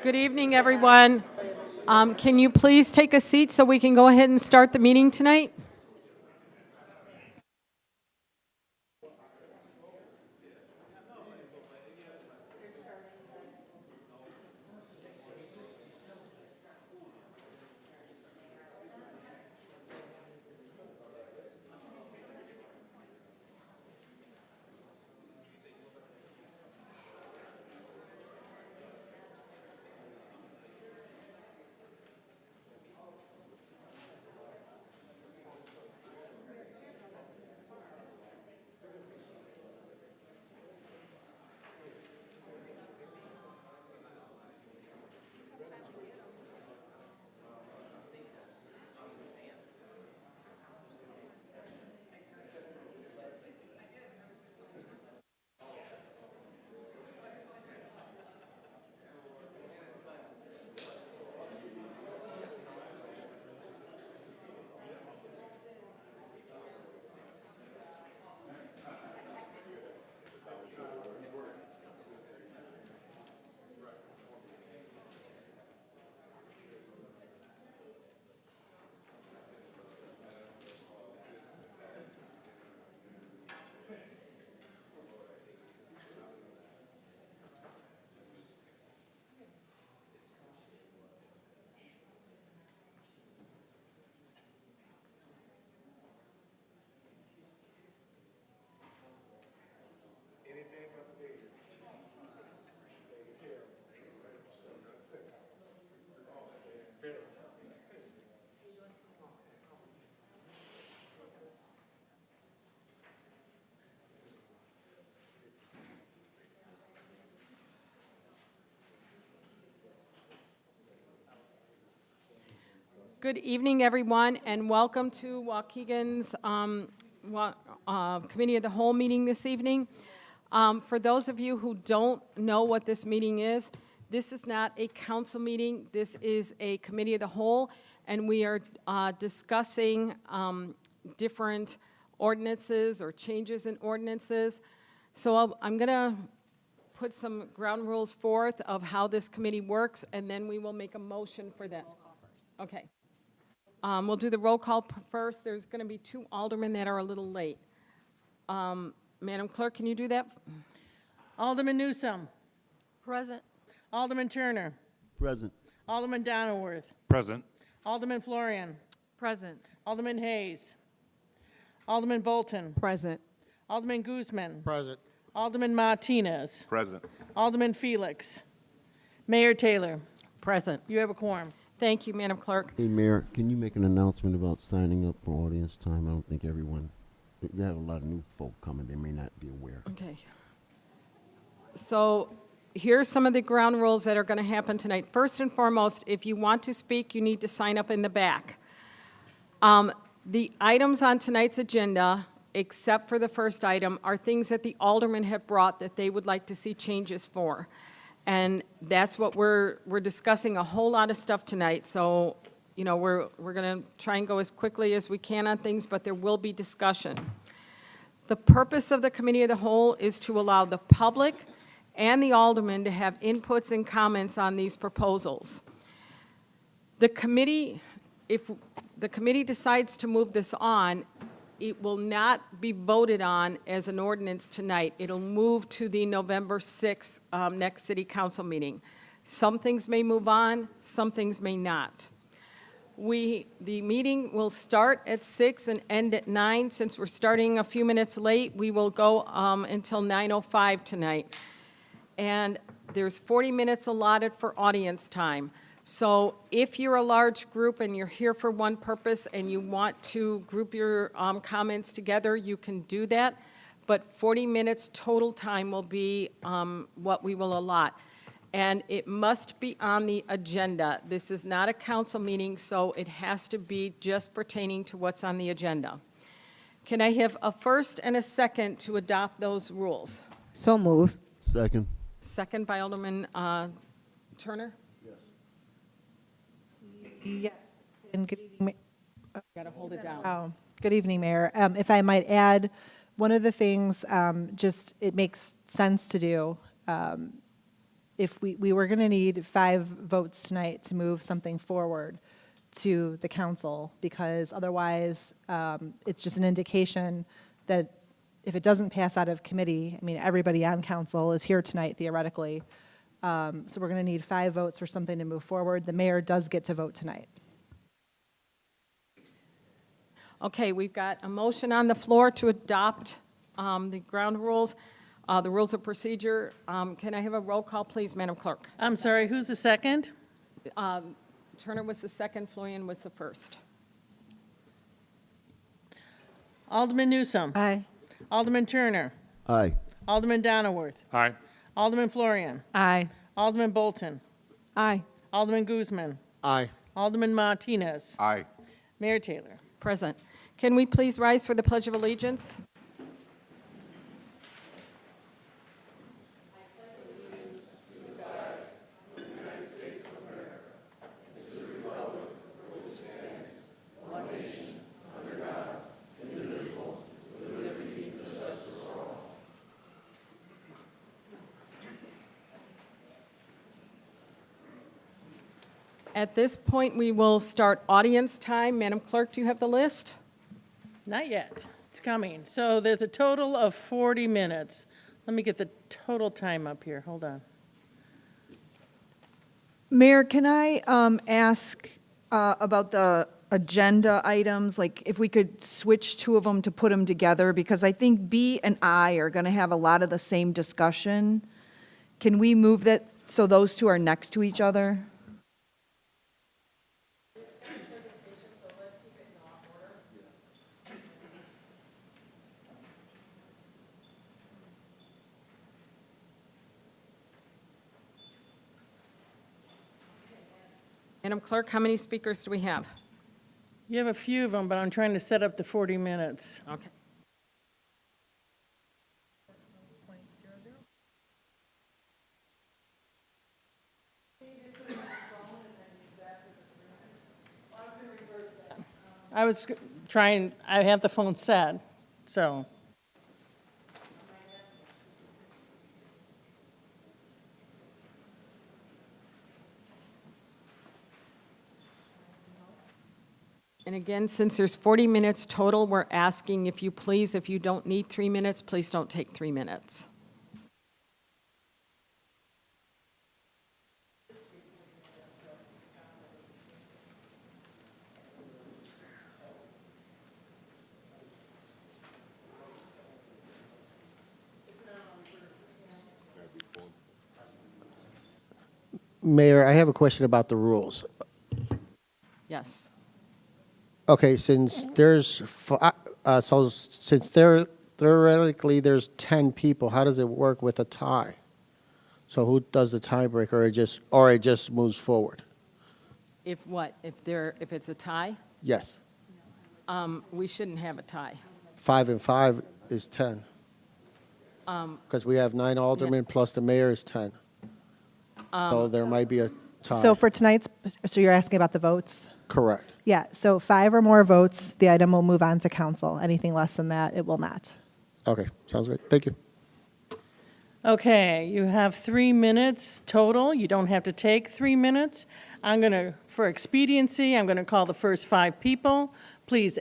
Good evening, everyone. Can you please take a seat so we can go ahead and start the meeting tonight? Good evening, everyone, and welcome to Waukegan's Committee of the Whole meeting this evening. For those of you who don't know what this meeting is, this is not a council meeting. This is a Committee of the Whole, and we are discussing different ordinances or changes in ordinances. So I'm going to put some ground rules forth of how this committee works, and then we will make a motion for that. Okay. We'll do the roll call first. There's going to be two aldermen that are a little late. Madam Clerk, can you do that? Alderman Newsom. Present. Alderman Turner. Present. Alderman Donilworth. Present. Alderman Florian. Present. Alderman Hayes. Alderman Bolton. Present. Alderman Guzman. Present. Alderman Martinez. Present. Alderman Felix. Mayor Taylor. Present. You have a quorum. Thank you, Madam Clerk. Hey, Mayor, can you make an announcement about signing up for audience time? I don't think everyone, we have a lot of new folk coming. They may not be aware. Okay. So here's some of the ground rules that are going to happen tonight. First and foremost, if you want to speak, you need to sign up in the back. The items on tonight's agenda, except for the first item, are things that the aldermen have brought that they would like to see changes for. And that's what we're discussing, a whole lot of stuff tonight. So, you know, we're going to try and go as quickly as we can on things, but there will be discussion. The purpose of the Committee of the Whole is to allow the public and the aldermen to have inputs and comments on these proposals. The committee, if the committee decides to move this on, it will not be voted on as an ordinance tonight. It'll move to the November 6th next city council meeting. Some things may move on, some things may not. The meeting will start at 6 and end at 9. Since we're starting a few minutes late, we will go until 9:05 tonight. And there's 40 minutes allotted for audience time. So if you're a large group and you're here for one purpose and you want to group your comments together, you can do that. But 40 minutes total time will be what we will allot. And it must be on the agenda. This is not a council meeting, so it has to be just pertaining to what's on the agenda. Can I have a first and a second to adopt those rules? So move. Second. Second by Alderman Turner. Yes. And good evening. Got to hold it down. Good evening, Mayor. If I might add, one of the things, just it makes sense to do if we were going to need 5 votes tonight to move something forward to the council, because otherwise, it's just an indication that if it doesn't pass out of committee, I mean, everybody on council is here tonight theoretically. So we're going to need 5 votes for something to move forward. The mayor does get to vote tonight. Okay, we've got a motion on the floor to adopt the ground rules, the rules of procedure. Can I have a roll call, please, Madam Clerk? I'm sorry, who's the second? Turner was the second, Floyan was the first. Alderman Newsome. Aye. Alderman Turner. Aye. Alderman Donaworth. Aye. Alderman Florian. Aye. Alderman Bolton. Aye. Alderman Guzman. Aye. Alderman Martinez. Aye. Mayor Taylor. Present. Can we please rise for the Pledge of Allegiance? At this point, we will start audience time. Madam Clerk, do you have the list? Not yet. It's coming. So there's a total of 40 minutes. Let me get the total time up here. Hold on. Mayor, can I ask about the agenda items? Like, if we could switch 2 of them to put them together, because I think B and I are going to have a lot of the same discussion. Can we move that so those 2 are next to each other? Madam Clerk, how many speakers do we have? You have a few of them, but I'm trying to set up the 40 minutes. Okay. I was trying, I have the phone set, so. And again, since there's 40 minutes total, we're asking if you please, if you don't need 3 minutes, please don't take 3 minutes. Mayor, I have a question about the rules. Yes. Okay, since theoretically there's 10 people, how does it work with a tie? So who does the tiebreaker, or it just moves forward? If what? If it's a tie? Yes. We shouldn't have a tie. 5 and 5 is 10. Because we have 9 aldermen plus the mayor is 10. So there might be a tie. So for tonight's, so you're asking about the votes? Correct. Yeah, so 5 or more votes, the item will move on to council. Anything less than that, it will not. Okay, sounds good. Thank you. Okay, you have 3 minutes total. You don't have to take 3 minutes. For expediency, I'm going to call the first 5 people. Please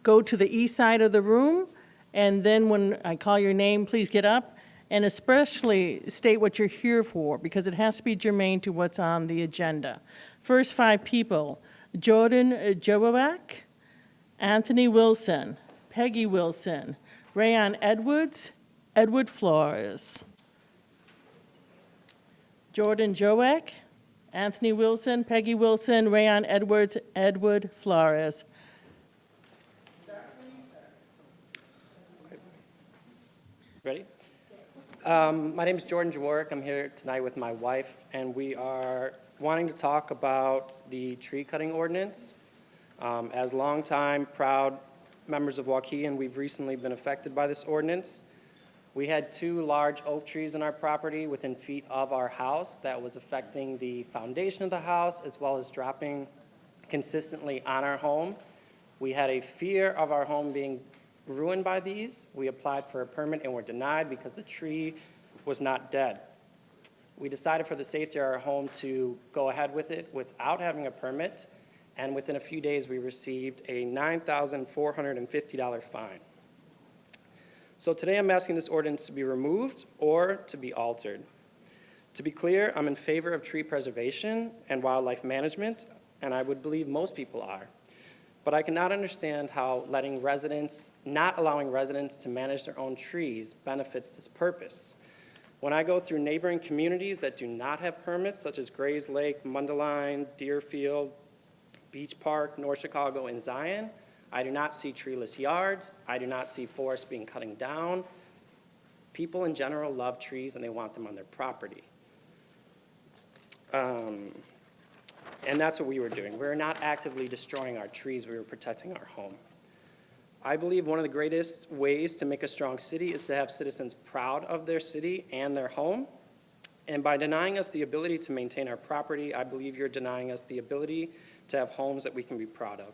go to the east side of the room, and then when I call your name, please get up, and especially state what you're here for, because it has to be germane to what's on the agenda. First 5 people: Jordan Jobowak, Anthony Wilson, Peggy Wilson, Rayon Edwards, Edward Flores. Jordan Jowak, Anthony Wilson, Peggy Wilson, Rayon Edwards, Edward Flores. Ready? My name is Jordan Jaworek. I'm here tonight with my wife, and we are wanting to talk about the tree cutting ordinance. As longtime proud members of Waukegan, we've recently been affected by this ordinance. We had 2 large oak trees in our property within feet of our house that was affecting the foundation of the house as well as dropping consistently on our home. We had a fear of our home being ruined by these. We applied for a permit and were denied because the tree was not dead. We decided for the safety of our home to go ahead with it without having a permit, and within a few days, we received a $9,450 fine. So today, I'm asking this ordinance to be removed or to be altered. To be clear, I'm in favor of tree preservation and wildlife management, and I would believe most people are. But I cannot understand how not allowing residents to manage their own trees benefits this purpose. When I go through neighboring communities that do not have permits, such as Grays Lake, Mundelein, Deerfield, Beach Park, North Chicago, and Zion, I do not see treeless yards. I do not see forests being cut down. People in general love trees and they want them on their property. And that's what we were doing. We were not actively destroying our trees. We were protecting our home. I believe one of the greatest ways to make a strong city is to have citizens proud of their city and their home. And by denying us the ability to maintain our property, I believe you're denying us the ability to have homes that we can be proud of.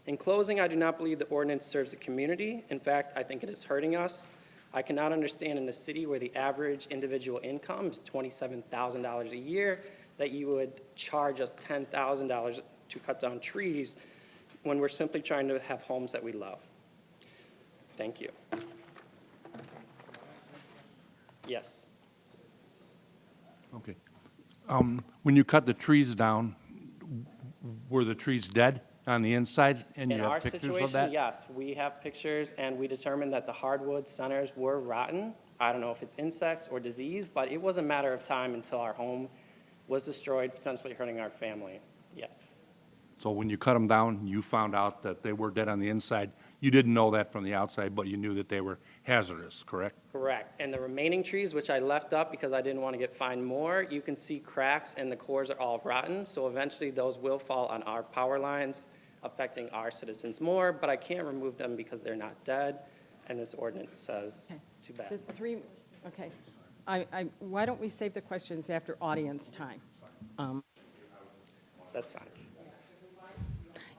In closing, I do not believe the ordinance serves the community. In fact, I think it is hurting us. I cannot understand in a city where the average individual income is $27,000 a year that you would charge us $10,000 to cut down trees when we're simply trying to have homes that we love. Thank you. Yes. Okay. When you cut the trees down, were the trees dead on the inside? And you In our have pictures of situation, that? yes, we have pictures, and we determined that the hardwood centers were rotten. I don't know if it's insects or disease, but it was a matter of time until our home was destroyed, potentially hurting our family. Yes. So when you cut them down, you found out that they were dead on the inside. You didn't know that from the outside, but you knew that they were hazardous, correct? Correct. And the remaining trees, which I left up because I didn't want to get fined more, you can see cracks and the cores are all rotten. So eventually those will fall on our power lines, affecting our citizens more, but I can't remove them because they're not dead. And this ordinance says, Okay. too bad. The three, okay. Why don't we save the questions after audience time? That's fine.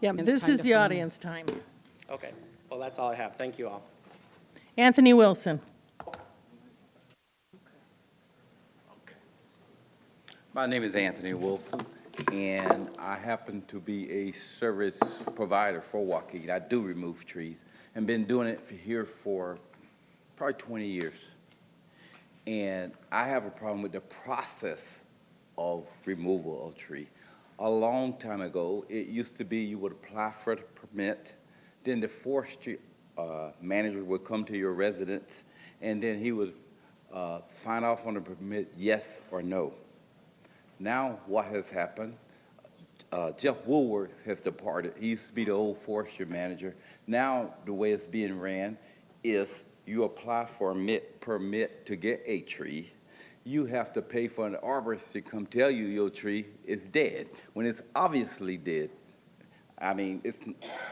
Yeah, It's this time is to the finish. audience time. Okay. Well, that's all I have. Thank you all. Anthony Wilson. My name is Anthony Wilson, and I happen to be a service provider for Waukegan. I do remove trees and been doing it here for probably 20 years. And I have a problem with the process of removal of tree. A long time ago, it used to be you would apply for the permit, then the forestry manager would come to your residence, and then he would sign off on the permit, yes or no. Now, what has happened, Jeff Woolworth has departed. He used to be the old forestry manager. Now, the way it's being ran is you apply for a permit to get a tree. You have to pay for an arborist to come tell you your tree is dead, when it's obviously dead. I mean,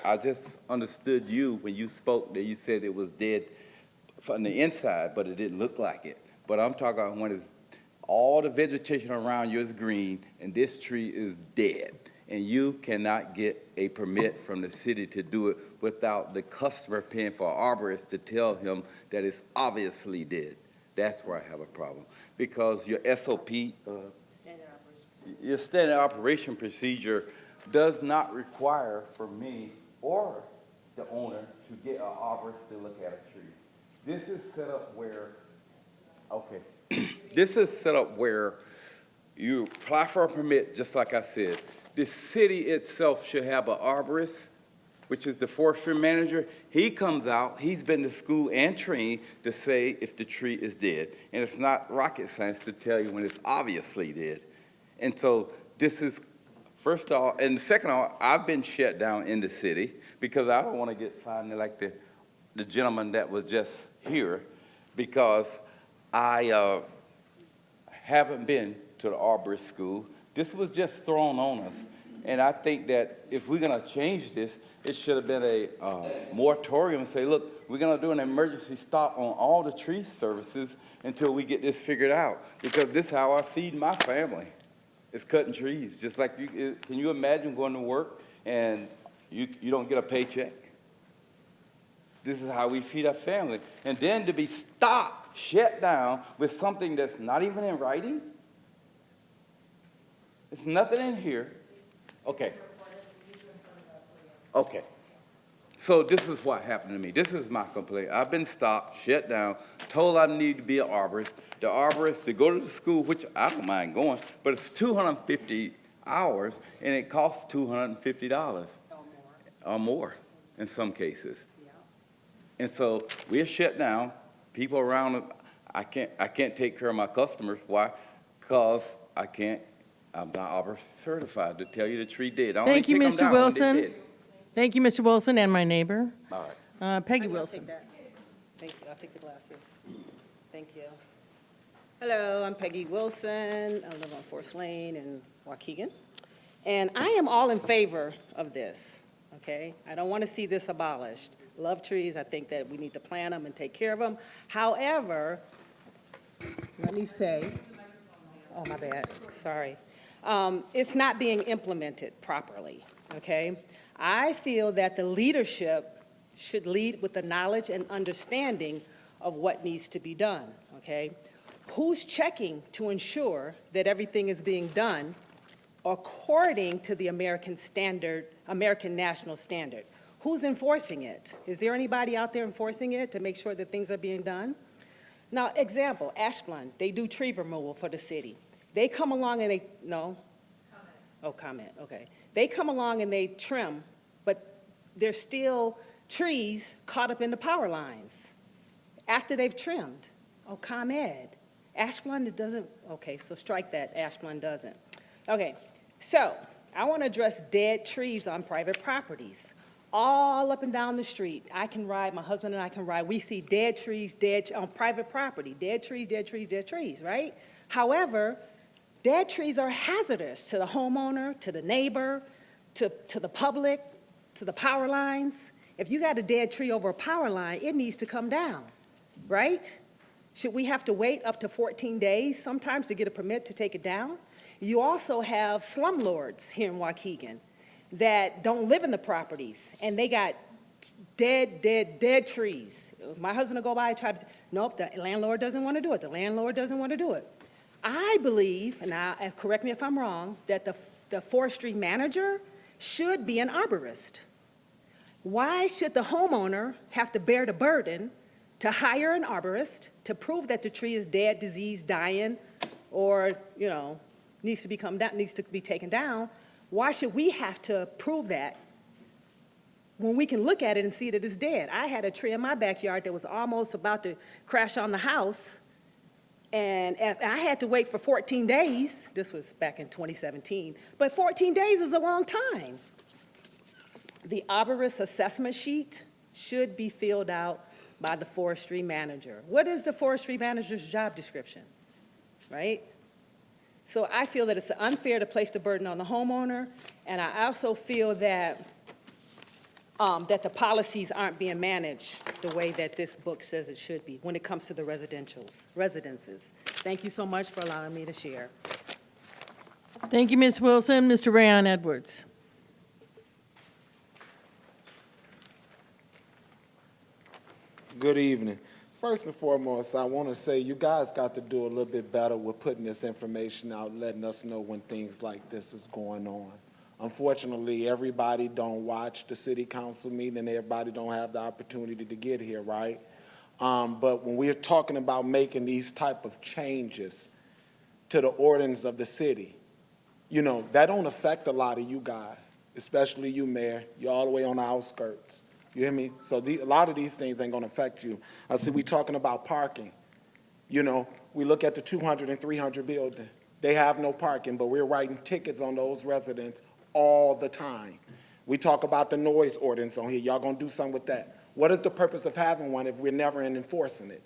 I just understood you when you spoke that you said it was dead from the inside, but it didn't look like it. But I'm talking about when it's all the vegetation around you is green and this tree is dead, and you cannot get a permit from the city to do it without the customer paying for an arborist to tell him that it's obviously dead. That's where I have a problem, because your SOP, your standard operation procedure does not require for me or the owner to get an arborist to look at a tree. This is set up where, okay, this is set up where you apply for a permit, just like I said. The city itself should have an arborist, which is the forestry manager. He comes out, he's been to school and trained to say if the tree is dead. And it's not rocket science to tell you when it's obviously dead. And so this is, first of all, and second of all, I've been shut down in the city because I don't want to get fined like the gentleman that was just here, because I haven't been to the arborist school. This was just thrown on us. And I think that if we're going to change this, it should have been a moratorium and say, look, we're going to do an emergency stop on all the tree services until we get this figured out. Because this is how I feed my family. It's cutting trees. Just like, can you imagine going to work and you don't get a paycheck? This is how we feed our family. And then to be stopped shut down with something that's not even in writing? There's nothing in here. Okay. Okay. So this is what happened to me. This is my complaint. I've been stopped, shut down, told I need to be an arborist. The arborist to go to the school, which I don't mind going, but it's 250 hours, and it costs $250 or more in some cases. And so we're shut down. People around, I can't take care of my customers. Why? Because I'm not arbor certified to tell you the tree dead. I only Thank you, pick 'em Mr. down when they Wilson. dead. Thank you, Mr. Wilson, and my neighbor. All right. Peggy Wilson. Thank you, I'll take the glasses. Thank you. Hello, I'm Peggy Wilson. I live on 4th Lane in Waukegan. And I am all in favor of this, okay? I don't want to see this abolished. Love trees, I think that we need to plant them and take care of them. However, let me say, oh, my bad, sorry. It's not being implemented properly, okay? I feel that the leadership should lead with the knowledge and understanding of what needs to be done, okay? Who's checking to ensure that everything is being done according to the American standard, American national standard? Who's enforcing it? Is there anybody out there enforcing it to make sure that things are being done? Now, example, Ashland, they do tree removal for the city. They come along and they, no? Comment. Oh, comment, okay. They come along and they trim, but there's still trees caught up in the power lines after they've trimmed. Oh, ComEd. Ashland, it doesn't, okay, so strike that, Ashland doesn't. Okay, so I want to address dead trees on private properties. All up and down the street, I can ride, my husband and I can ride, we see dead trees, on private property, dead trees, dead trees, dead trees, right? However, dead trees are hazardous to the homeowner, to the neighbor, to the public, to the power lines. If you got a dead tree over a power line, it needs to come down, right? Should we have to wait up to 14 days sometimes to get a permit to take it down? You also have slumlords here in Waukegan that don't live in the properties, and they got dead trees. My husband will go by and try to, nope, the landlord doesn't want to do it. The landlord doesn't want to do it. I believe, and correct me if I'm wrong, that the forestry manager should be an arborist. Why should the homeowner have to bear the burden to hire an arborist to prove that the tree is dead, diseased, dying, or, you know, needs to be taken down? Why should we have to prove that when we can look at it and see that it's dead? I had a tree in my backyard that was almost about to crash on the house, and I had to wait for 14 days. This was back in 2017, but 14 days is a long time. The arborist assessment sheet should be filled out by the forestry manager. What is the forestry manager's job description, right? So I feel that it's unfair to place the burden on the homeowner, and I also feel that that the policies aren't being managed the way that this book says it should be when it comes to the residences. Thank you so much for allowing me to share. Thank you, Ms. Wilson. Mr. Rayon Edwards. Good evening. First and foremost, I want to say you guys got to do a little bit better with putting this information out, letting us know when things like this is going on. Unfortunately, everybody don't watch the city council meeting, and everybody don't have the opportunity to get here, right? But when we're talking about making these type of changes to the ordinance of the city, you know, that don't affect a lot of you guys, especially you, Mayor. You're all the way on the outskirts. You hear me? So a lot of these things ain't gonna affect you. I see we talking about parking. You know, we look at the 200 and 300 building. They have no parking, but we're writing tickets on those residents all the time. We talk about the noise ordinance on here. Y'all gonna do something with that. What is the purpose of having one if we're never enforcing it?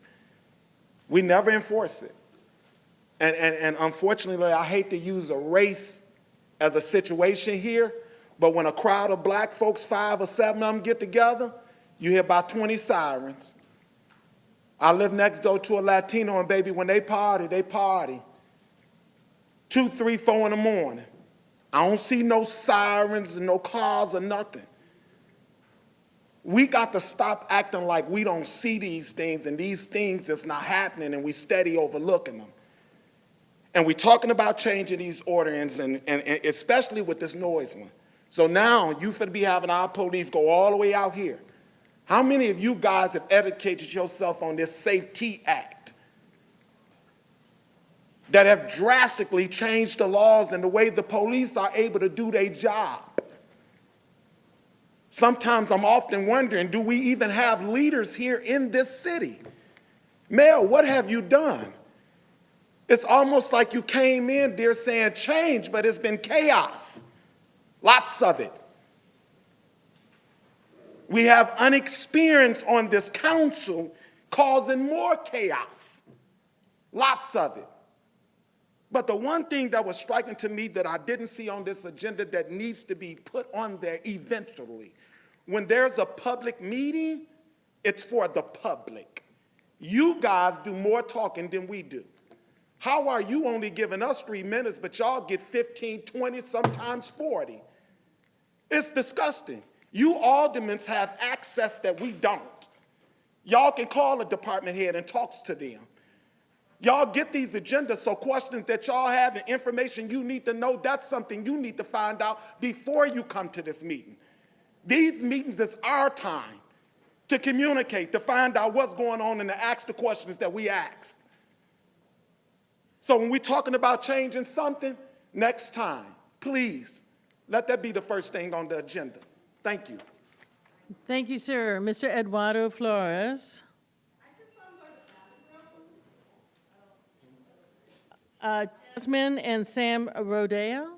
We never enforce it. And unfortunately, I hate to use a race as a situation here, but when a crowd of black folks, 5 or 7 of them get together, you hear about 20 sirens. I live next door to a Latino, and baby, when they party 2, 3, 4 in the morning. I don't see no sirens and no cars or nothing. We got to stop acting like we don't see these things and these things is not happening and we steady overlooking them. And we're talking about changing these ordinances and especially with this noise one. So now you finna be having our police go all the way out here. How many of you guys have educated yourself on this Safety Act that have drastically changed the laws and the way the police are able to do their job? Sometimes I'm often wondering, do we even have leaders here in this city? Mayor, what have you done? It's almost like you came in there saying change, but it's been chaos. Lots of it. We have inexperience on this council causing more chaos. Lots of it. But the one thing that was striking to me that I didn't see on this agenda that needs to be put on there eventually, when there's a public meeting, it's for the public. You guys do more talking than we do. How are you only giving us 3 minutes, but y'all get 15, 20, sometimes 40? It's disgusting. You aldermen have access that we don't. Y'all can call a department head and talk to them. Y'all get these agendas, so questions that y'all have and information you need to know, that's something you need to find out before you come to this meeting. These meetings is our time to communicate, to find out what's going on and to ask the questions that we ask. So when we're talking about changing something, next time, please, let that be the first thing on the agenda. Thank you. Thank you, sir. Mr. Eduardo Flores. Jasmine and Sam Rodeo.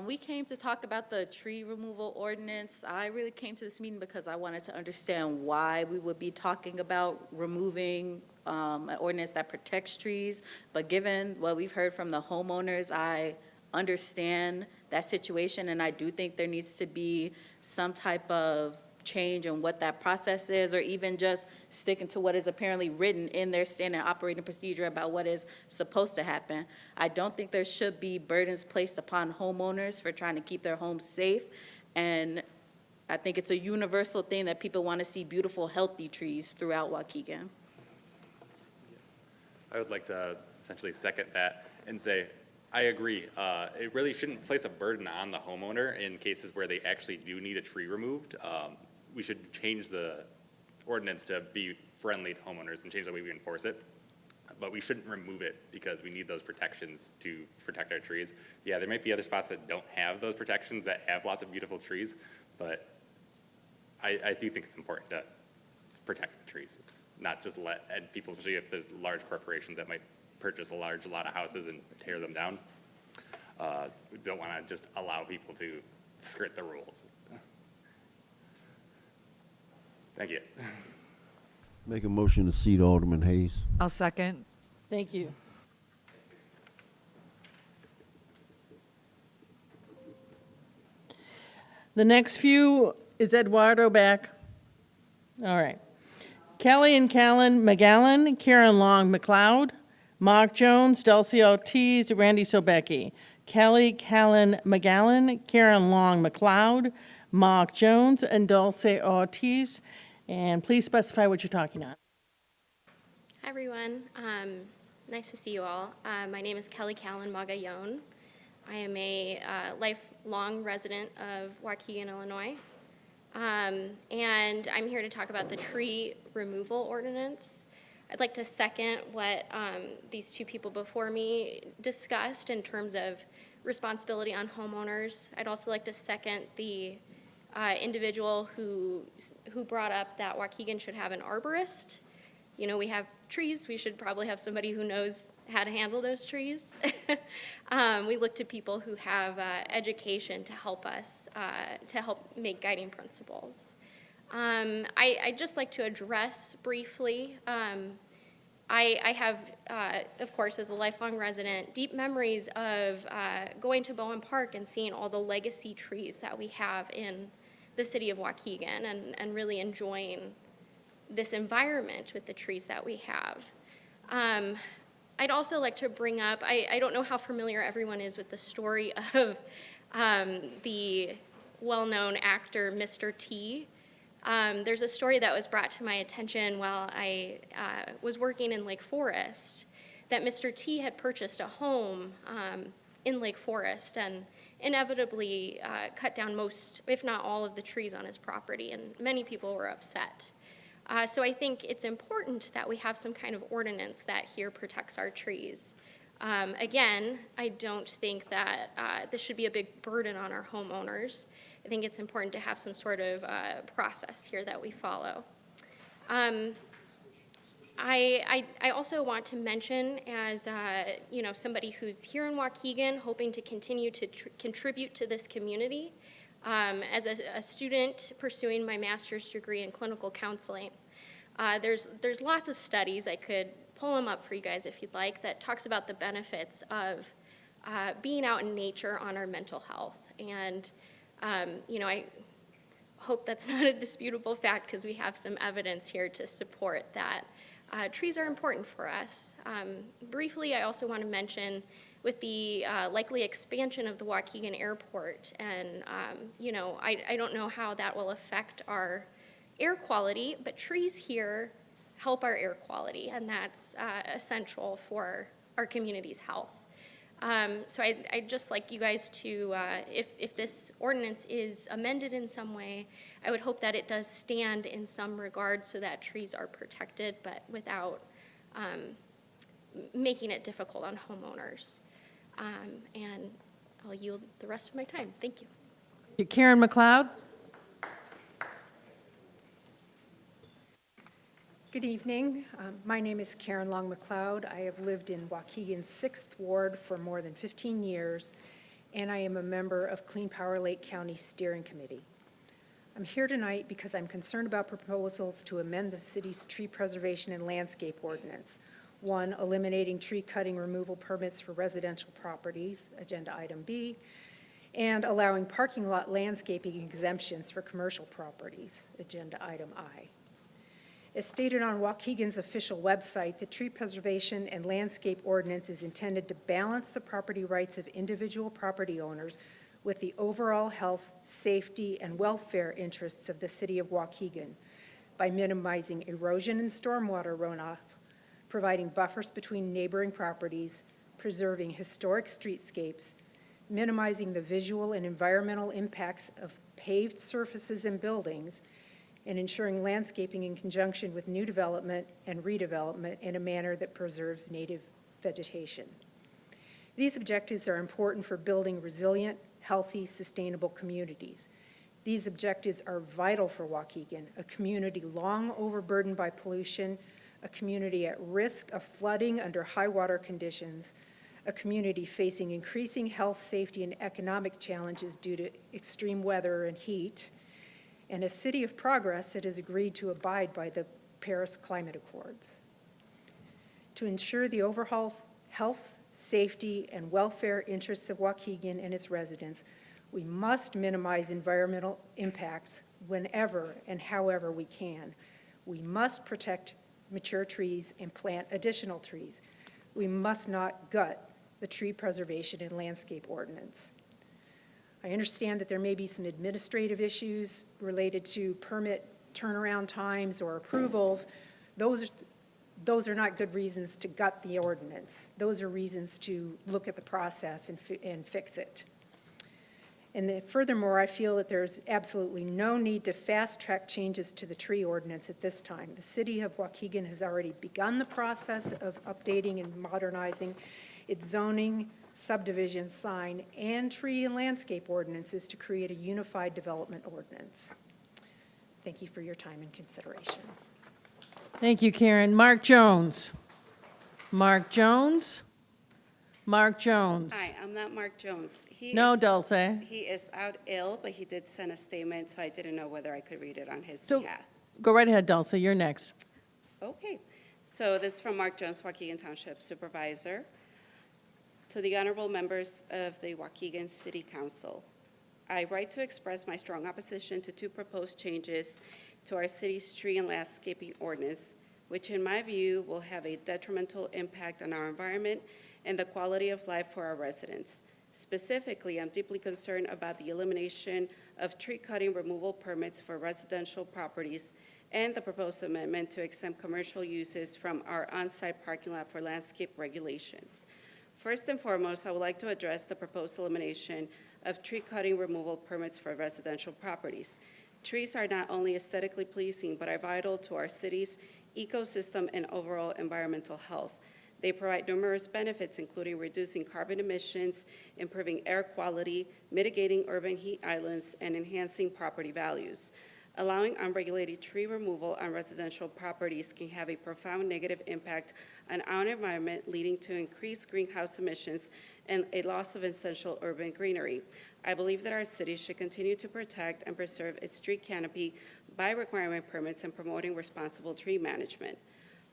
We came to talk about the tree removal ordinance. I really came to this meeting because I wanted to understand why we would be talking about removing an ordinance that protects trees. But given what we've heard from the homeowners, I understand that situation, and I do think there needs to be some type of change in what that process is, or even just sticking to what is apparently written in their standard operating procedure about what is supposed to happen. I don't think there should be burdens placed upon homeowners for trying to keep their homes safe, and I think it's a universal thing that people want to see beautiful, healthy trees throughout Waukegan. I would like to essentially second that and say, I agree. It really shouldn't place a burden on the homeowner in cases where they actually do need a tree removed. We should change the ordinance to be friendly to homeowners and change the way we enforce it. But we shouldn't remove it because we need those protections to protect our trees. Yeah, there might be other spots that don't have those protections, that have lots of beautiful trees, but I do think it's important to protect the trees, not just let people, especially if there's large corporations that might purchase a lot of houses and tear them down. We don't want to just allow people to skirt the rules. Thank you. Make a motion to seat Alderman Hayes. I'll second. Thank you. The next few, is Eduardo back? All right. Kelly and Callan McGallan, Karen Long McLeod, Mark Jones, Dulcie Ortiz, Randy Sobecki. Kelly, Callan McGallan, Karen Long McLeod, Mark Jones, and Dulce Ortiz. And please specify what you're talking on. Hi, everyone. Nice to see you all. My name is Kelly Callan Magayon. I am a lifelong resident of Waukegan, Illinois. And I'm here to talk about the tree removal ordinance. I'd like to second what these two people before me discussed in terms of responsibility on homeowners. I'd also like to second the individual who brought up that Waukegan should have an arborist. You know, we have trees, we should probably have somebody who knows how to handle those trees. We look to people who have education to help us, to help make guiding principles. I'd just like to address briefly, I have, of course, as a lifelong resident, deep memories of going to Bowen Park and seeing all the legacy trees that we have in the city of Waukegan and really enjoying this environment with the trees that we have. I'd also like to bring up, I don't know how familiar everyone is with the story of the well-known actor Mr. T. There's a story that was brought to my attention while I was working in Lake Forest, that Mr. T had purchased a home in Lake Forest and inevitably cut down most, if not all, of the trees on his property, and many people were upset. So I think it's important that we have some kind of ordinance that here protects our trees. Again, I don't think that this should be a big burden on our homeowners. I think it's important to have some sort of process here that we follow. I also want to mention, as somebody who's here in Waukegan, hoping to continue to contribute to this community, as a student pursuing my master's degree in clinical counseling. There's lots of studies, I could pull them up for you guys if you'd like, that talks about the benefits of being out in nature on our mental health. And I hope that's not a disputable fact, because we have some evidence here to support that trees are important for us. Briefly, I also want to mention with the likely expansion of the Waukegan Airport, and I don't know how that will affect our air quality, but trees here help our air quality, and that's essential for our community's health. So I'd just like you guys to, if this ordinance is amended in some way, I would hope that it does stand in some regard so that trees are protected, but without making it difficult on homeowners. And I'll yield the rest of my time. Thank you. Karen McLeod? Good evening. My name is Karen Long McLeod. I have lived in Waukegan's 6th Ward for more than 15 years, and I am a member of Clean Power Lake County Steering Committee. I'm here tonight because I'm concerned about proposals to amend the city's tree preservation and landscape ordinance. One, eliminating tree cutting removal permits for residential properties, agenda item B, and allowing parking lot landscaping exemptions for commercial properties, agenda item I. As stated on Waukegan's official website, the tree preservation and landscape ordinance is intended to balance the property rights of individual property owners with the overall health, safety, and welfare interests of the city of Waukegan by minimizing erosion and stormwater runoff, providing buffers between neighboring properties, preserving historic streetscapes, minimizing the visual and environmental impacts of paved surfaces and buildings, and ensuring landscaping in conjunction with new development and redevelopment in a manner that preserves native vegetation. These objectives are important for building resilient, healthy, sustainable communities. These objectives are vital for Waukegan, a community long overburdened by pollution, a community at risk of flooding under high water conditions, a community facing increasing health, safety, and economic challenges due to extreme weather and heat, and a city of progress that has agreed to abide by the Paris Climate Accords. To ensure the overall health, safety, and welfare interests of Waukegan and its residents, we must minimize environmental impacts whenever and however we can. We must protect mature trees and plant additional trees. We must not gut the tree preservation and landscape ordinance. I understand that there may be some administrative issues related to permit turnaround times or approvals. Those are not good reasons to gut the ordinance. Those are reasons to look at the process and fix it. And furthermore, I feel that there's absolutely no need to fast-track changes to the tree ordinance at this time. The city of Waukegan has already begun the process of updating and modernizing its zoning, subdivision, sign, and tree and landscape ordinances to create a unified development ordinance. Thank you for your time and consideration. Thank you, Karen. Mark Jones. Mark Jones. Mark Jones. Hi, I'm not Mark Jones. Dulce. He is out ill, but he did send a statement, so I didn't know whether I could read it on his So behalf. go right ahead, Dulce. You're next. Okay. So this is from Mark Jones, Waukegan Township Supervisor. To the honorable members of the Waukegan City Council, I write to express my strong opposition to two proposed changes to our city's tree and landscaping ordinance, which in my view will have a detrimental impact on our environment and the quality of life for our residents. Specifically, I'm deeply concerned about the elimination of tree cutting removal permits for residential properties and the proposed amendment to exempt commercial uses from our on-site parking lot for landscape regulations. First and foremost, I would like to address the proposed elimination of tree cutting removal permits for residential properties. Trees are not only aesthetically pleasing, but are vital to our city's ecosystem and overall environmental health. They provide numerous benefits, including reducing carbon emissions, improving air quality, mitigating urban heat islands, and enhancing property values. Allowing unregulated tree removal on residential properties can have a profound negative impact on our environment, leading to increased greenhouse emissions and a loss of essential urban greenery. I believe that our city should continue to protect and preserve its tree canopy by requiring permits and promoting responsible tree management.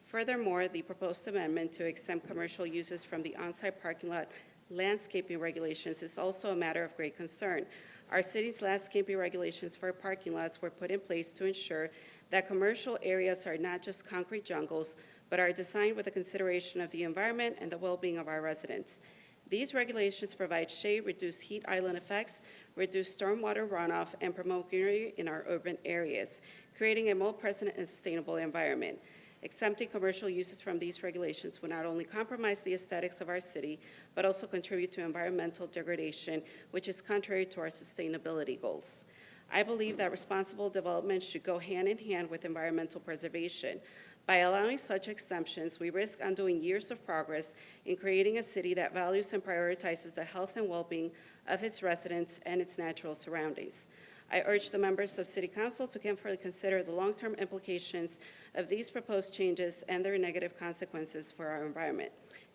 Furthermore, the proposed amendment to exempt commercial uses from the on-site parking lot landscaping regulations is also a matter of great concern. Our city's landscaping regulations for parking lots were put in place to ensure that commercial areas are not just concrete jungles, but are designed with a consideration of the environment and the well-being of our residents. These regulations provide shade, reduce heat island effects, reduce stormwater runoff, and promote greenery in our urban areas, creating a more present and sustainable environment. Exempting commercial uses from these regulations will not only compromise the aesthetics of our city, but also contribute to environmental degradation, which is contrary to our sustainability goals. I believe that responsible development should go hand in hand with environmental preservation. By allowing such exemptions, we risk undoing years of progress in creating a city that values and prioritizes the health and well-being of its residents and its natural surroundings. I urge the members of City Council to carefully consider the long-term implications of these proposed changes and their negative consequences for our environment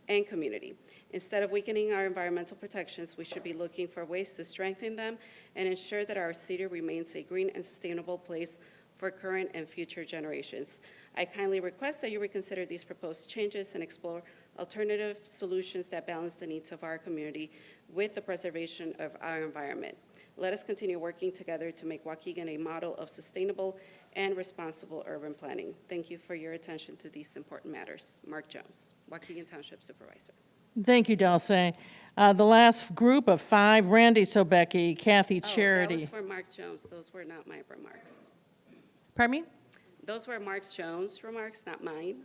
and community. Instead of weakening our environmental protections, we should be looking for ways to strengthen them and ensure that our city remains a green and sustainable place for current and future generations. I kindly request that you reconsider these proposed changes and explore alternative solutions that balance the needs of our community with the preservation of our environment. Let us continue working together to make Waukegan a model of sustainable and responsible urban planning. Thank you for your attention to these important matters. Mark Jones, Waukegan Township Supervisor. Thank you, Dulce. The last group of 5, Randy Sobecki, Kathy Charity. That was for Mark Jones. Those were not my remarks. Pardon me? Those were Mark Jones' remarks, not mine.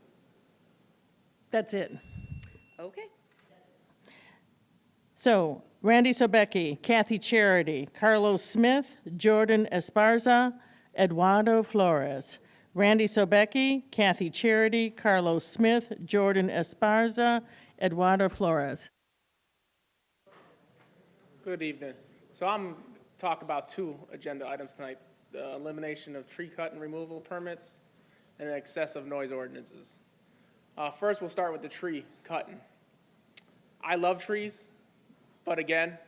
That's it. Okay. So, Randy Sobecki, Kathy Charity, Carlos Smith, Jordan Esparza, Eduardo Flores. Randy Sobecki, Kathy Charity, Carlos Smith, Jordan Esparza, Eduardo Flores. Good evening. So I'm talk about 2 agenda items tonight: the elimination of tree cut and removal permits and the excessive noise ordinances. First, we'll start with the tree cutting. I love trees, but again,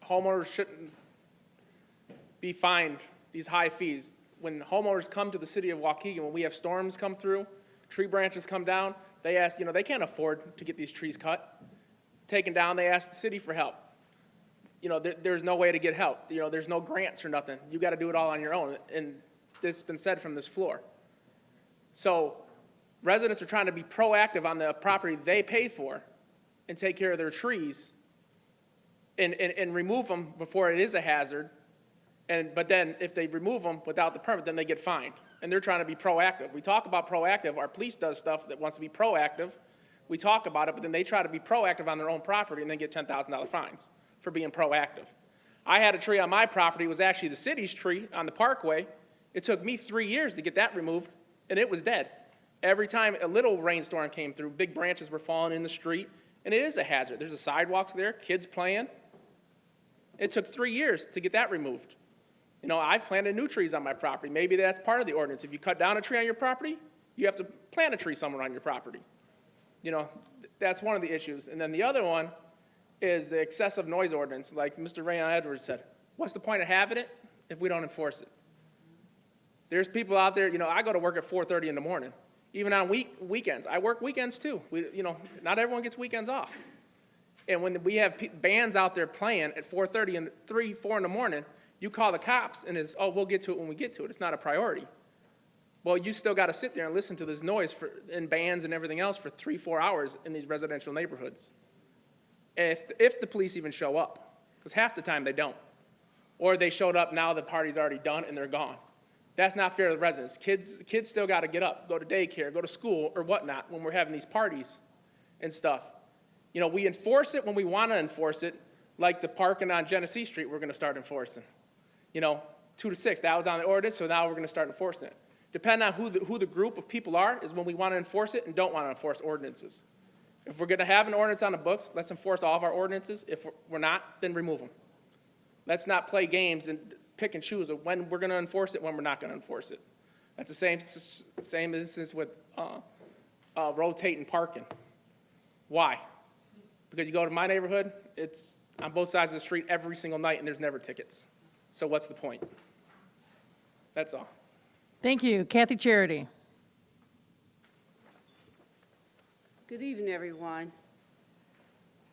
homeowners shouldn't be fined these high fees. When homeowners come to the city of Waukegan, when we have storms come through, tree branches come down, they ask, they can't afford to get these trees cut, taken down, they ask the city for help. There's no way to get help. There's no grants or nothing. You got to do it all on your own, and this has been said from this floor. So residents are trying to be proactive on the property they pay for and take care of their trees and remove them before it is a hazard. But then if they remove them without the permit, then they get fined. And they're trying to be proactive. We talk about proactive. Our police does stuff that wants to be proactive. We talk about it, but then they try to be proactive on their own property and then get $10,000 fines for being proactive. I had a tree on my property. It was actually the city's tree on the parkway. It took me 3 years to get that removed, and it was dead. Every time a little rainstorm came through, big branches were falling in the street, and it is a hazard. There's a sidewalks there, kids playing. It took 3 years to get that removed. I've planted new trees on my property. Maybe that's part of the ordinance. If you cut down a tree on your property, you have to plant a tree somewhere on your property. That's one of the issues. And then the other one is the excessive noise ordinance. Like Mr. Rayon Edwards said, what's the point of having it if we don't enforce it? There's people out there, I go to work at 4:30 in the morning, even on weekends. I work weekends too. Not everyone gets weekends off. And when we have bands out there playing at 4:30 and 3, 4 in the morning, you call the cops and it's, we'll get to it when we get to it. It's not a priority. Well, you still got to sit there and listen to this noise and bands and everything else for 3-4 hours in these residential neighborhoods. If the police even show up, because half the time they don't. Or they showed up, now the party's already done and they're gone. That's not fair to the residents. Kids still got to get up, go to daycare, go to school or whatnot when we're having these parties and stuff. You know, we enforce it when we want to enforce it, like the parking on Genesee Street we're going to start enforcing. You know, 2 to 6, that was on the ordinance, so now we're going to start enforcing it. Depending on who the group of people are is when we want to enforce it and don't want to enforce ordinances. If we're going to have an ordinance on the books, let's enforce all of our ordinances. If we're not, then remove them. Let's not play games and pick and choose of when we're going to enforce it, when we're not going to enforce it. That's the same instance with rotating parking. Why? Because you go to my neighborhood, it's on both sides of the street every single night, and there's never tickets. So what's the point? That's all. Thank you. Kathy Charity. Good evening, everyone.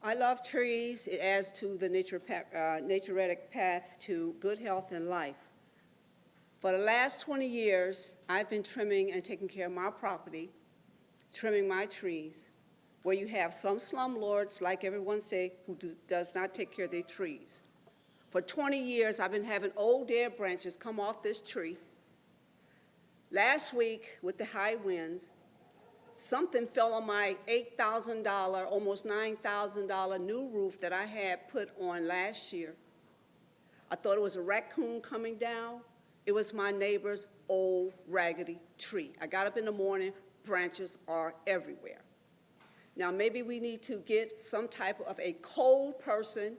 I love trees. It adds to the naturetic path to good health and life. For the last 20 years, I've been trimming and taking care of my property, trimming my trees, where you have some slumlords, like everyone say, who does not take care of their trees. For 20 years, I've been having old dead branches come off this tree. Last week, with the high winds, something fell on my $8,000, almost $9,000 new roof that I had put on last year. I thought it was a raccoon coming down. It was my neighbor's old raggedy tree. I got up in the morning, branches are everywhere. Now, maybe we need to get some type of a code person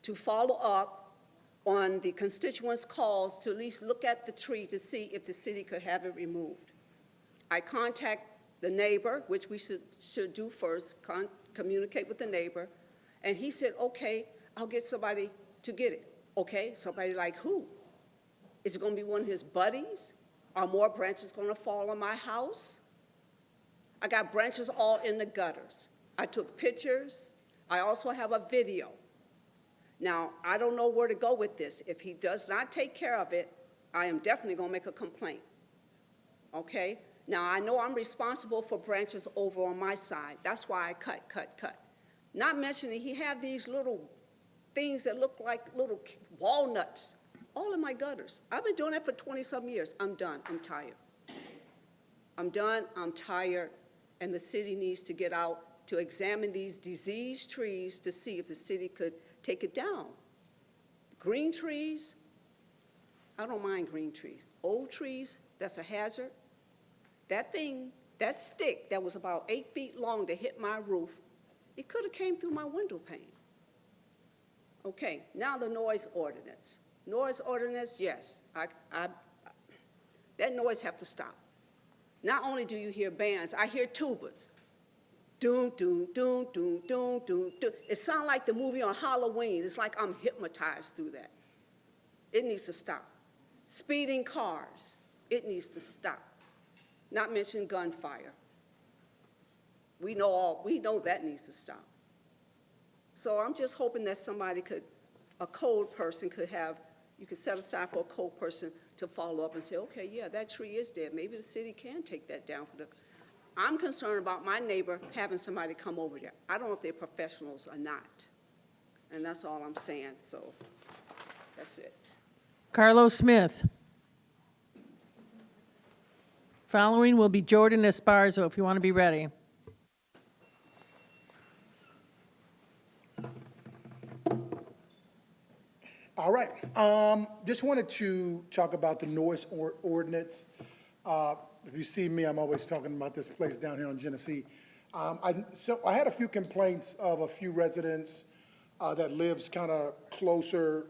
to follow up on the constituents' calls to at least look at the tree to see if the city could have it removed. I contact the neighbor, which we should do first, communicate with the neighbor, and he said, okay, I'll get somebody to get it. Okay, somebody like who? Is it going to be one of his buddies? Are more branches going to fall on my house? I got branches all in the gutters. I took pictures. I also have a video. Now, I don't know where to go with this. If he does not take care of it, I am definitely going to make a complaint. Okay? Now, I know I'm responsible for branches over on my side. That's why I cut. Not mentioning he had these little things that look like little walnuts all in my gutters. I've been doing that for 20-some years. I'm done. I'm tired. I'm done. I'm tired. And the city needs to get out to examine these diseased trees to see if the city could take it down. Green trees, I don't mind green trees. Old trees, that's a hazard. That thing, that stick that was about 8 feet long to hit my roof, it could have came through my window pane. Okay, now the noise ordinance. Noise ordinance, yes, that noise have to stop. Not only do you hear bands, I hear tubas. Doom, doom, doom, doom, doom, doom, doom. It sounds like the movie on Halloween. It's like I'm hypnotized through that. It needs to stop. Speeding cars, it needs to stop. Not mention gunfire. We know that needs to stop. So I'm just hoping that somebody a code person you could set aside for a code person to follow up and say, okay, yeah, that tree is dead. Maybe the city can take that down I'm concerned about my neighbor having somebody come over there. I don't know if they're professionals or not. And that's all I'm saying, so that's it. Carlos Smith. Following will be Jordan Esparzo, if you want to be ready. All right. Just wanted to talk about the noise ordinance. If you see me, I'm always talking about this place down here on Genesee. So I had a few complaints of a few residents that lives kind of closer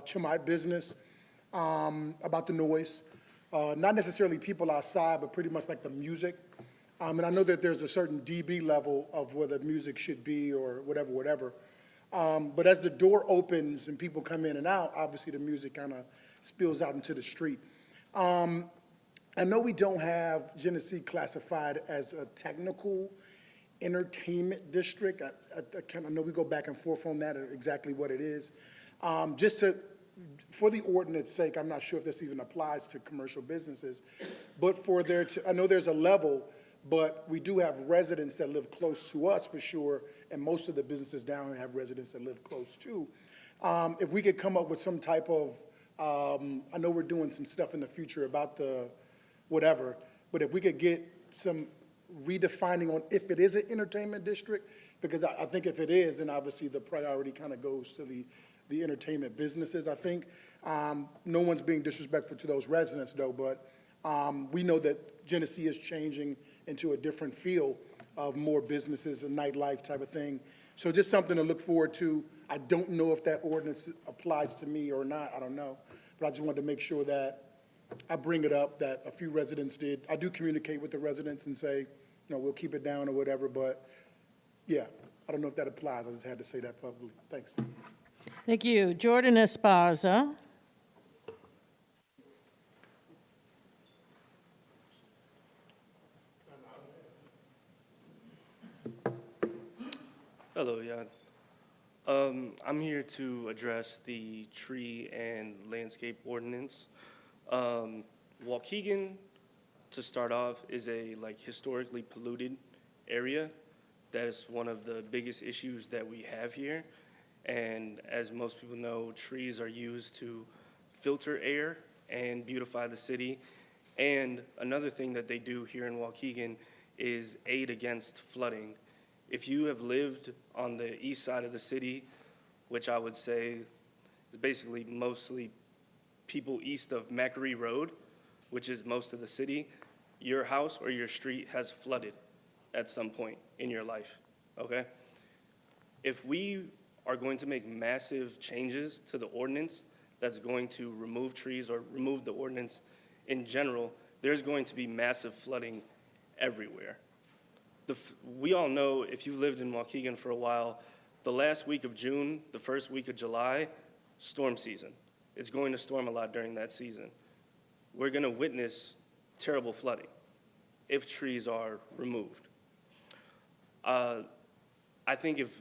to my business about the noise. Not necessarily people outside, but pretty much like the music. And I know that there's a certain dB level of where the music should be or whatever. But as the door opens and people come in and out, obviously the music kind of spills out into the street. I know we don't have Genesee classified as a technical entertainment district. I know we go back and forth on that, exactly what it is. Just to for the ordinance sake, I'm not sure if this even applies to commercial businesses, but for there to, I know there's a level, but we do have residents that live close to us for sure, and most of the businesses down here have residents that live close too. If we could come up with some type of, I know we're doing some stuff in the future about the whatever, but if we could get some redefining on if it is an entertainment district, because I think if it is, then obviously the priority kind of goes to the entertainment businesses, I think. No one's being disrespectful to those residents though, but we know that Genesee is changing into a different feel of more businesses and nightlife type of thing. So just something to look forward to. I don't know if that ordinance applies to me or not, I don't know. But I just wanted to make sure that I bring it up, that a few residents did. I do communicate with the residents and say, you know, we'll keep it down or whatever, but yeah, I don't know if that applies. I just had to say that publicly. Thanks. Thank you. Jordan Esparza. Hello, Jan. I'm here to address the tree and landscape ordinance. Waukegan, to start off, is a historically polluted area. That is one of the biggest issues that we have here. And as most people know, trees are used to filter air and beautify the city. And another thing that they do here in Waukegan is aid against flooding. If you have lived on the east side of the city, which I would say is basically mostly people east of Macquarie Road, which is most of the city, your house or your street has flooded at some point in your life, okay? If we are going to make massive changes to the ordinance that's going to remove trees or remove the ordinance in general, there's going to be massive flooding everywhere. We all know, if you've lived in Waukegan for a while, the last week of June, the first week of July, storm season. It's going to storm a lot during that season. We're going to witness terrible flooding if trees are removed. I think if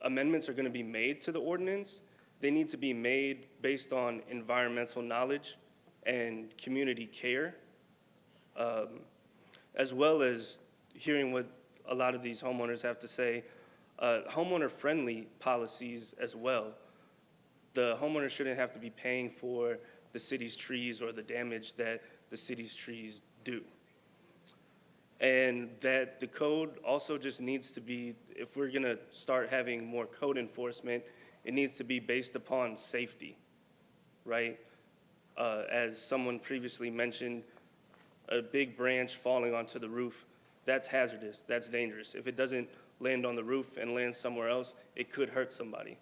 amendments are going to be made to the ordinance, they need to be made based on environmental knowledge and community care, as well as hearing what a lot of these homeowners have to say, homeowner-friendly policies as well. The homeowner shouldn't have to be paying for the city's trees or the damage that the city's trees do. And that the code also just needs to be, if we're gonna start having more code enforcement, it needs to be based upon safety, right? As someone previously mentioned, a big branch falling onto the roof, that's hazardous, that's dangerous. If it doesn't land on the roof and land somewhere else, it could hurt somebody.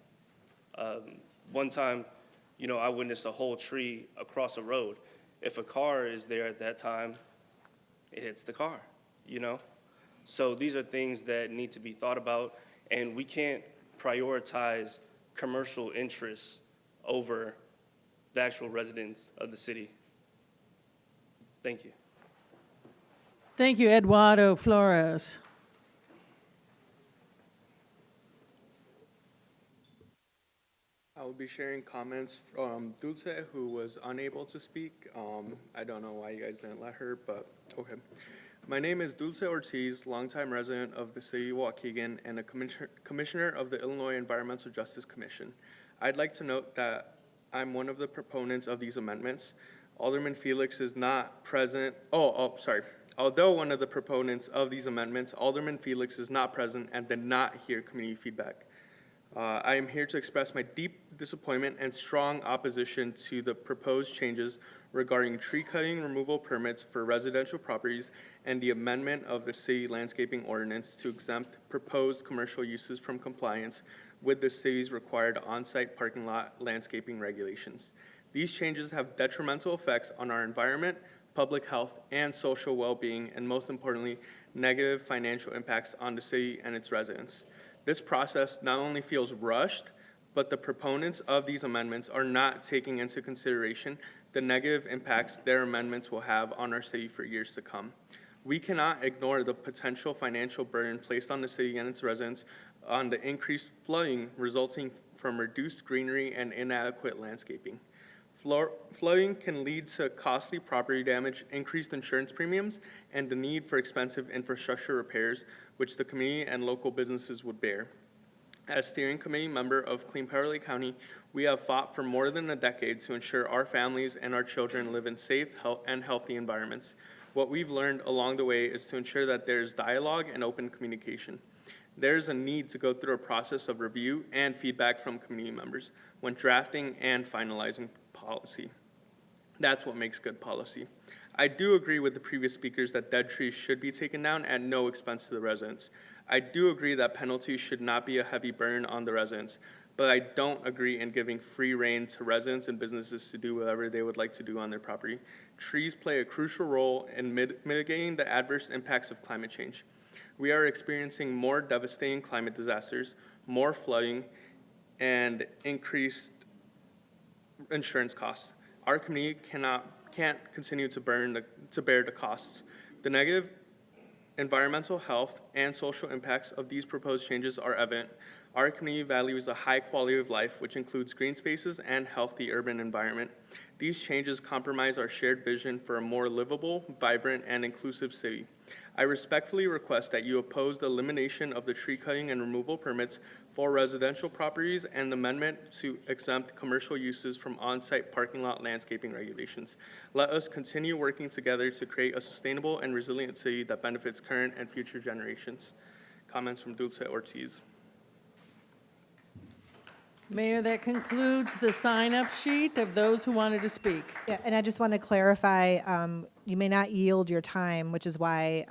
One time, I witnessed a whole tree across a road. If a car is there at that time, it hits the car, So these are things that need to be thought about, and we can't prioritize commercial interests over the actual residents of the city. Thank you. Thank you, Eduardo Flores. I will be sharing comments from Dulce, who was unable to speak. I don't know why you guys didn't let her, but okay. My name is Dulce Ortiz, longtime resident of the city of Waukegan and a commissioner of the Illinois Environmental Justice Commission. I'd like to note that I'm one of the proponents of these amendments. Alderman Felix is not present. Sorry. Although one of the proponents of these amendments, Alderman Felix is not present and did not hear community feedback. I am here to express my deep disappointment and strong opposition to the proposed changes regarding tree cutting removal permits for residential properties and the amendment of the city landscaping ordinance to exempt proposed commercial uses from compliance with the city's required on-site parking lot landscaping regulations. These changes have detrimental effects on our environment, public health, and social well-being, and most importantly, negative financial impacts on the city and its residents. This process not only feels rushed, but the proponents of these amendments are not taking into consideration the negative impacts their amendments will have on our city for years to come. We cannot ignore the potential financial burden placed on the city and its residents on the increased flooding resulting from reduced greenery and inadequate landscaping. Flooding can lead to costly property damage, increased insurance premiums, and the need for expensive infrastructure repairs, which the community and local businesses would bear. As steering committee member of Clean Power Lake County, we have fought for more than a decade to ensure our families and our children live in safe and healthy environments. What we've learned along the way is to ensure that there's dialogue and open communication. There's a need to go through a process of review and feedback from community members when drafting and finalizing policy. That's what makes good policy. I do agree with the previous speakers that dead trees should be taken down at no expense to the residents. I do agree that penalties should not be a heavy burden on the residents, but I don't agree in giving free rein to residents and businesses to do whatever they would like to do on their property. Trees play a crucial role in mitigating the adverse impacts of climate change. We are experiencing more devastating climate disasters, more flooding, and increased insurance costs. Our community can't continue to bear the costs. The negative environmental, health, and social impacts of these proposed changes are evident. Our community values a high quality of life, which includes green spaces and healthy urban environment. These changes compromise our shared vision for a more livable, vibrant, and inclusive city. I respectfully request that you oppose the elimination of the tree cutting and removal permits for residential properties and the amendment to exempt commercial uses from on-site parking lot landscaping regulations. Let us continue working together to create a sustainable and resilient city that benefits current and future generations. Comments from Dulce Ortiz. Mayor, that concludes the sign-up sheet of those who wanted to speak. Yeah, and I just want to clarify, you may not yield your time, which is why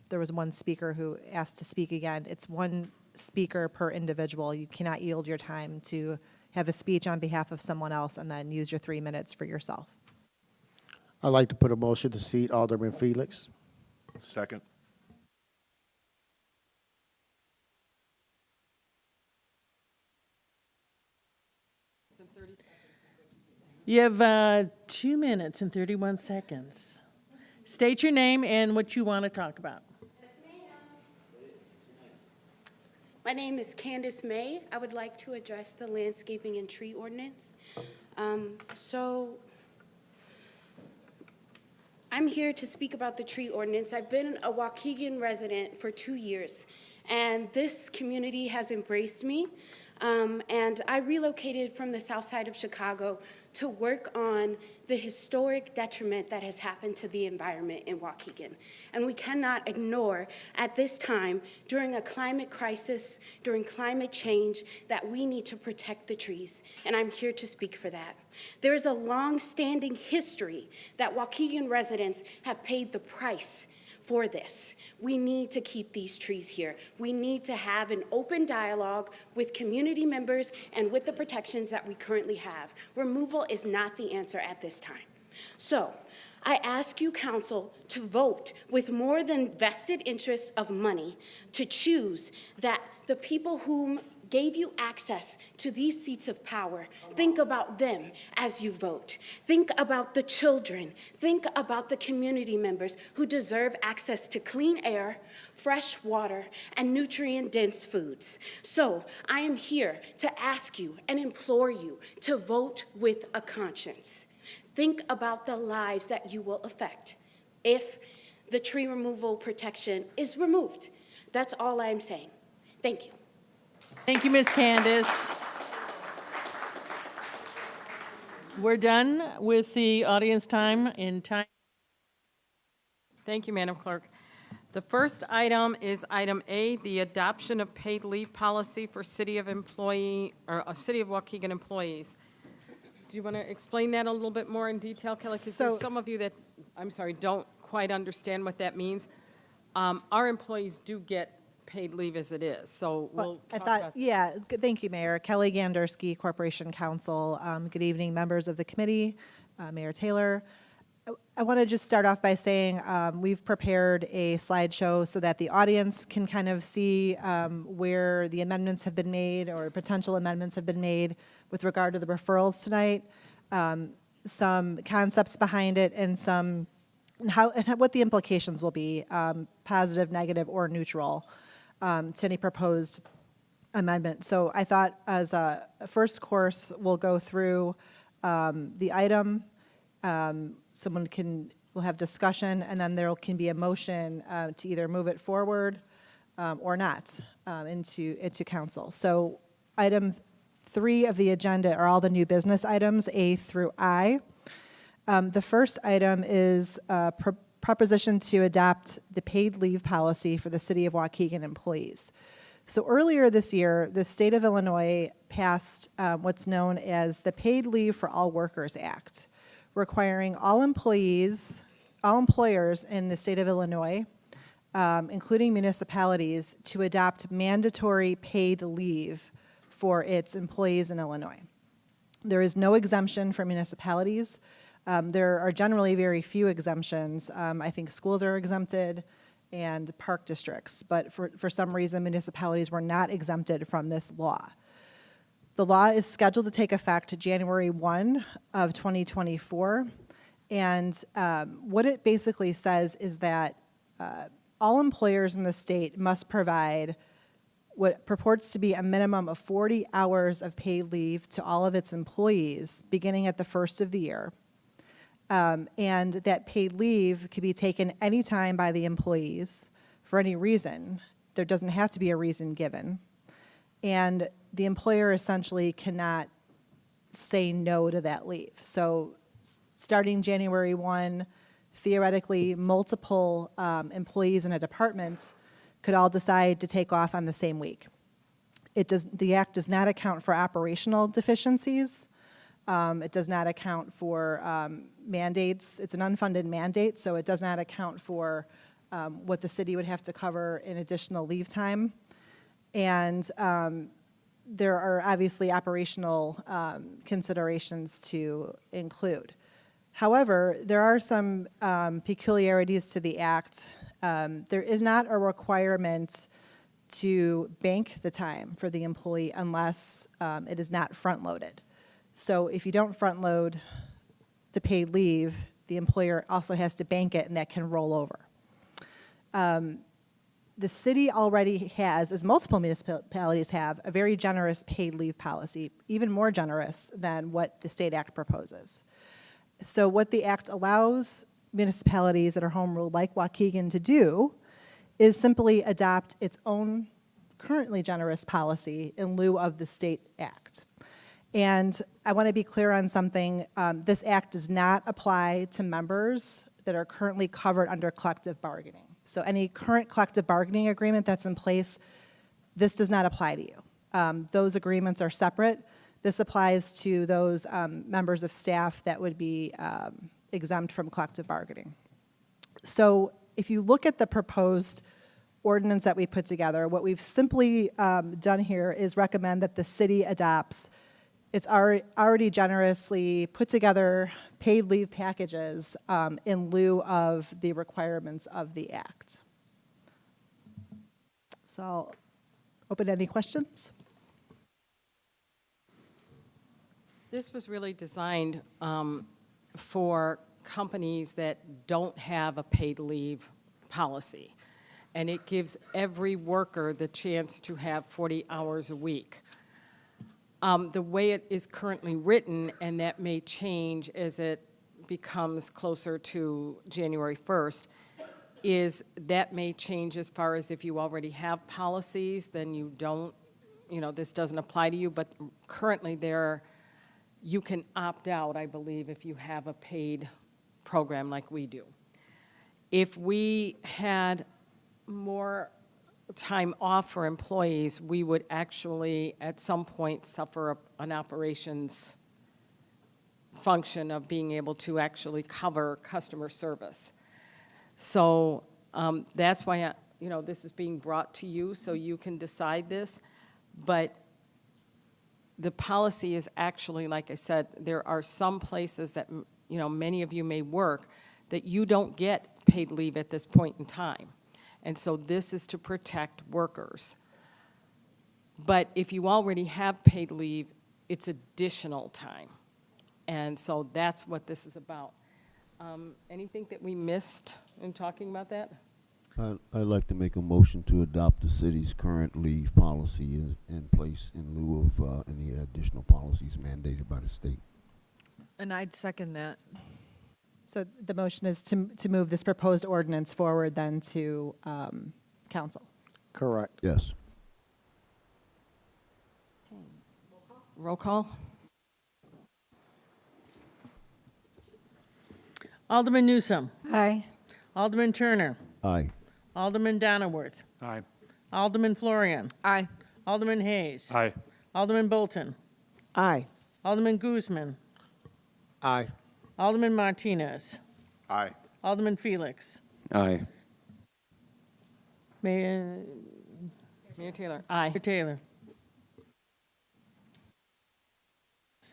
there was one speaker who asked to speak again. It's one speaker per individual. You cannot yield your time to have a speech on behalf of someone else and then use your 3 minutes for yourself. I'd like to put a motion to seat Alderman Felix. Second. You have 2 minutes and 31 seconds. State your name and what you want to talk about. My name is Candace May. I would like to address the landscaping and tree ordinance. I'm here to speak about the tree ordinance. I've been a Waukegan resident for 2 years, and this community has embraced me. And I relocated from the south side of Chicago to work on the historic detriment that has happened to the environment in Waukegan. And we cannot ignore at this time, during a climate crisis, during climate change, that we need to protect the trees. And I'm here to speak for that. There is a long-standing history that Waukegan residents have paid the price for this. We need to keep these trees here. We need to have an open dialogue with community members and with the protections that we currently have. Removal is not the answer at this time. So I ask you, council, to vote with more than vested interests of money to choose that the people whom gave you access to these seats of power, think about them as you vote. Think about the children. Think about the community members who deserve access to clean air, fresh water, and nutrient-dense foods. So I am here to ask you and implore you to vote with a conscience. Think about the lives that you will affect if the tree removal protection is removed. That's all I'm saying. Thank you. Thank you, Ms. Candace. We're done with the audience time in time. Thank you, Madam Clerk. The first item is item A, the adoption of paid leave policy for City of Waukegan employees. Do you want to explain that a little bit more in detail, Kelly? Because there's some of you that, I'm sorry, don't quite understand what that means. Our employees do get paid leave as it is, so we'll talk about. Yeah, thank you, Mayor. Kelly Gandersky, Corporation Counsel. Good evening, members of the committee, Mayor Taylor. I want to just start off by saying we've prepared a slideshow so that the audience can kind of see where the amendments have been made or potential amendments have been made with regard to the referrals tonight, some concepts behind it, and what the implications will be, positive, negative, or neutral, to any proposed amendment. So I thought as a first course, we'll go through the item. We'll have discussion, and then there can be a motion to either move it forward or not into council. So item 3 of the agenda are all the new business items, A through I. The first item is proposition to adopt the paid leave policy for the City of Waukegan employees. So earlier this year, the state of Illinois passed what's known as the Paid Leave for All Workers Act, requiring all employers in the state of Illinois, including municipalities, to adopt mandatory paid leave for its employees in Illinois. There is no exemption for municipalities. There are generally very few exemptions. I think schools are exempted and park districts, but for some reason, municipalities were not exempted from this law. The law is scheduled to take effect January 1 of 2024, and what it basically says is that all employers in the state must provide what purports to be a minimum of 40 hours of paid leave to all of its employees beginning at the first of the year. And that paid leave can be taken anytime by the employees for any reason. There doesn't have to be a reason given. And the employer essentially cannot say no to that leave. So starting January 1, theoretically, multiple employees in a department could all decide to take off on the same week. The act does not account for operational deficiencies. It does not account for mandates. It's an unfunded mandate, so it does not account for what the city would have to cover in additional leave time. And there are obviously operational considerations to include. However, there are some peculiarities to the act. There is not a requirement to bank the time for the employee unless it is not front-loaded. So if you don't front-load the paid leave, the employer also has to bank it, and that can roll over. The city already has, as multiple municipalities have, a very generous paid leave policy, even more generous than what the state act proposes. So what the act allows municipalities that are home ruled like Waukegan to do is simply adopt its own currently generous policy in lieu of the state act. And I want to be clear on something. This act does not apply to members that are currently covered under collective bargaining. So any current collective bargaining agreement that's in place, this does not apply to you. Those agreements are separate. This applies to those members of staff that would be exempt from collective bargaining. So if you look at the proposed ordinance that we put together, what we've simply done here is recommend that the city adopts its already generously put together paid leave packages in lieu of the requirements of the act. So I'll open any questions. This was really designed for companies that don't have a paid leave policy. And it gives every worker the chance to have 40 hours a week. The way it is currently written, and that may change as it becomes closer to January 1st, is that may change as far as if you already have policies, then you don't, this doesn't apply to you, but currently you can opt out, I believe, if you have a paid program like we do. If we had more time off for employees, we would actually, at some point, suffer an operations function of being able to actually cover customer service. So that's why, this is being brought to you so you can decide this. But the policy is actually, like I said, there are some places that, many of you may work that you don't get paid leave at this point in time. And so this is to protect workers. But if you already have paid leave, it's additional time. And so that's what this is about. Anything that we missed in talking about that? I'd like to make a motion to adopt the city's current leave policy in place in lieu of any additional policies mandated by the state. And I'd second that. So the motion is to move this proposed ordinance forward then to council. Correct. Yes. Roll call? Alderman Newsome. Aye. Alderman Turner. Aye. Alderman Donnerworth. Aye. Alderman Florian. Aye. Alderman Hayes. Aye. Alderman Bolton. Aye. Alderman Guzman. Aye. Alderman Martinez. Aye. Alderman Felix. Aye. Mayor Taylor. Aye. Taylor.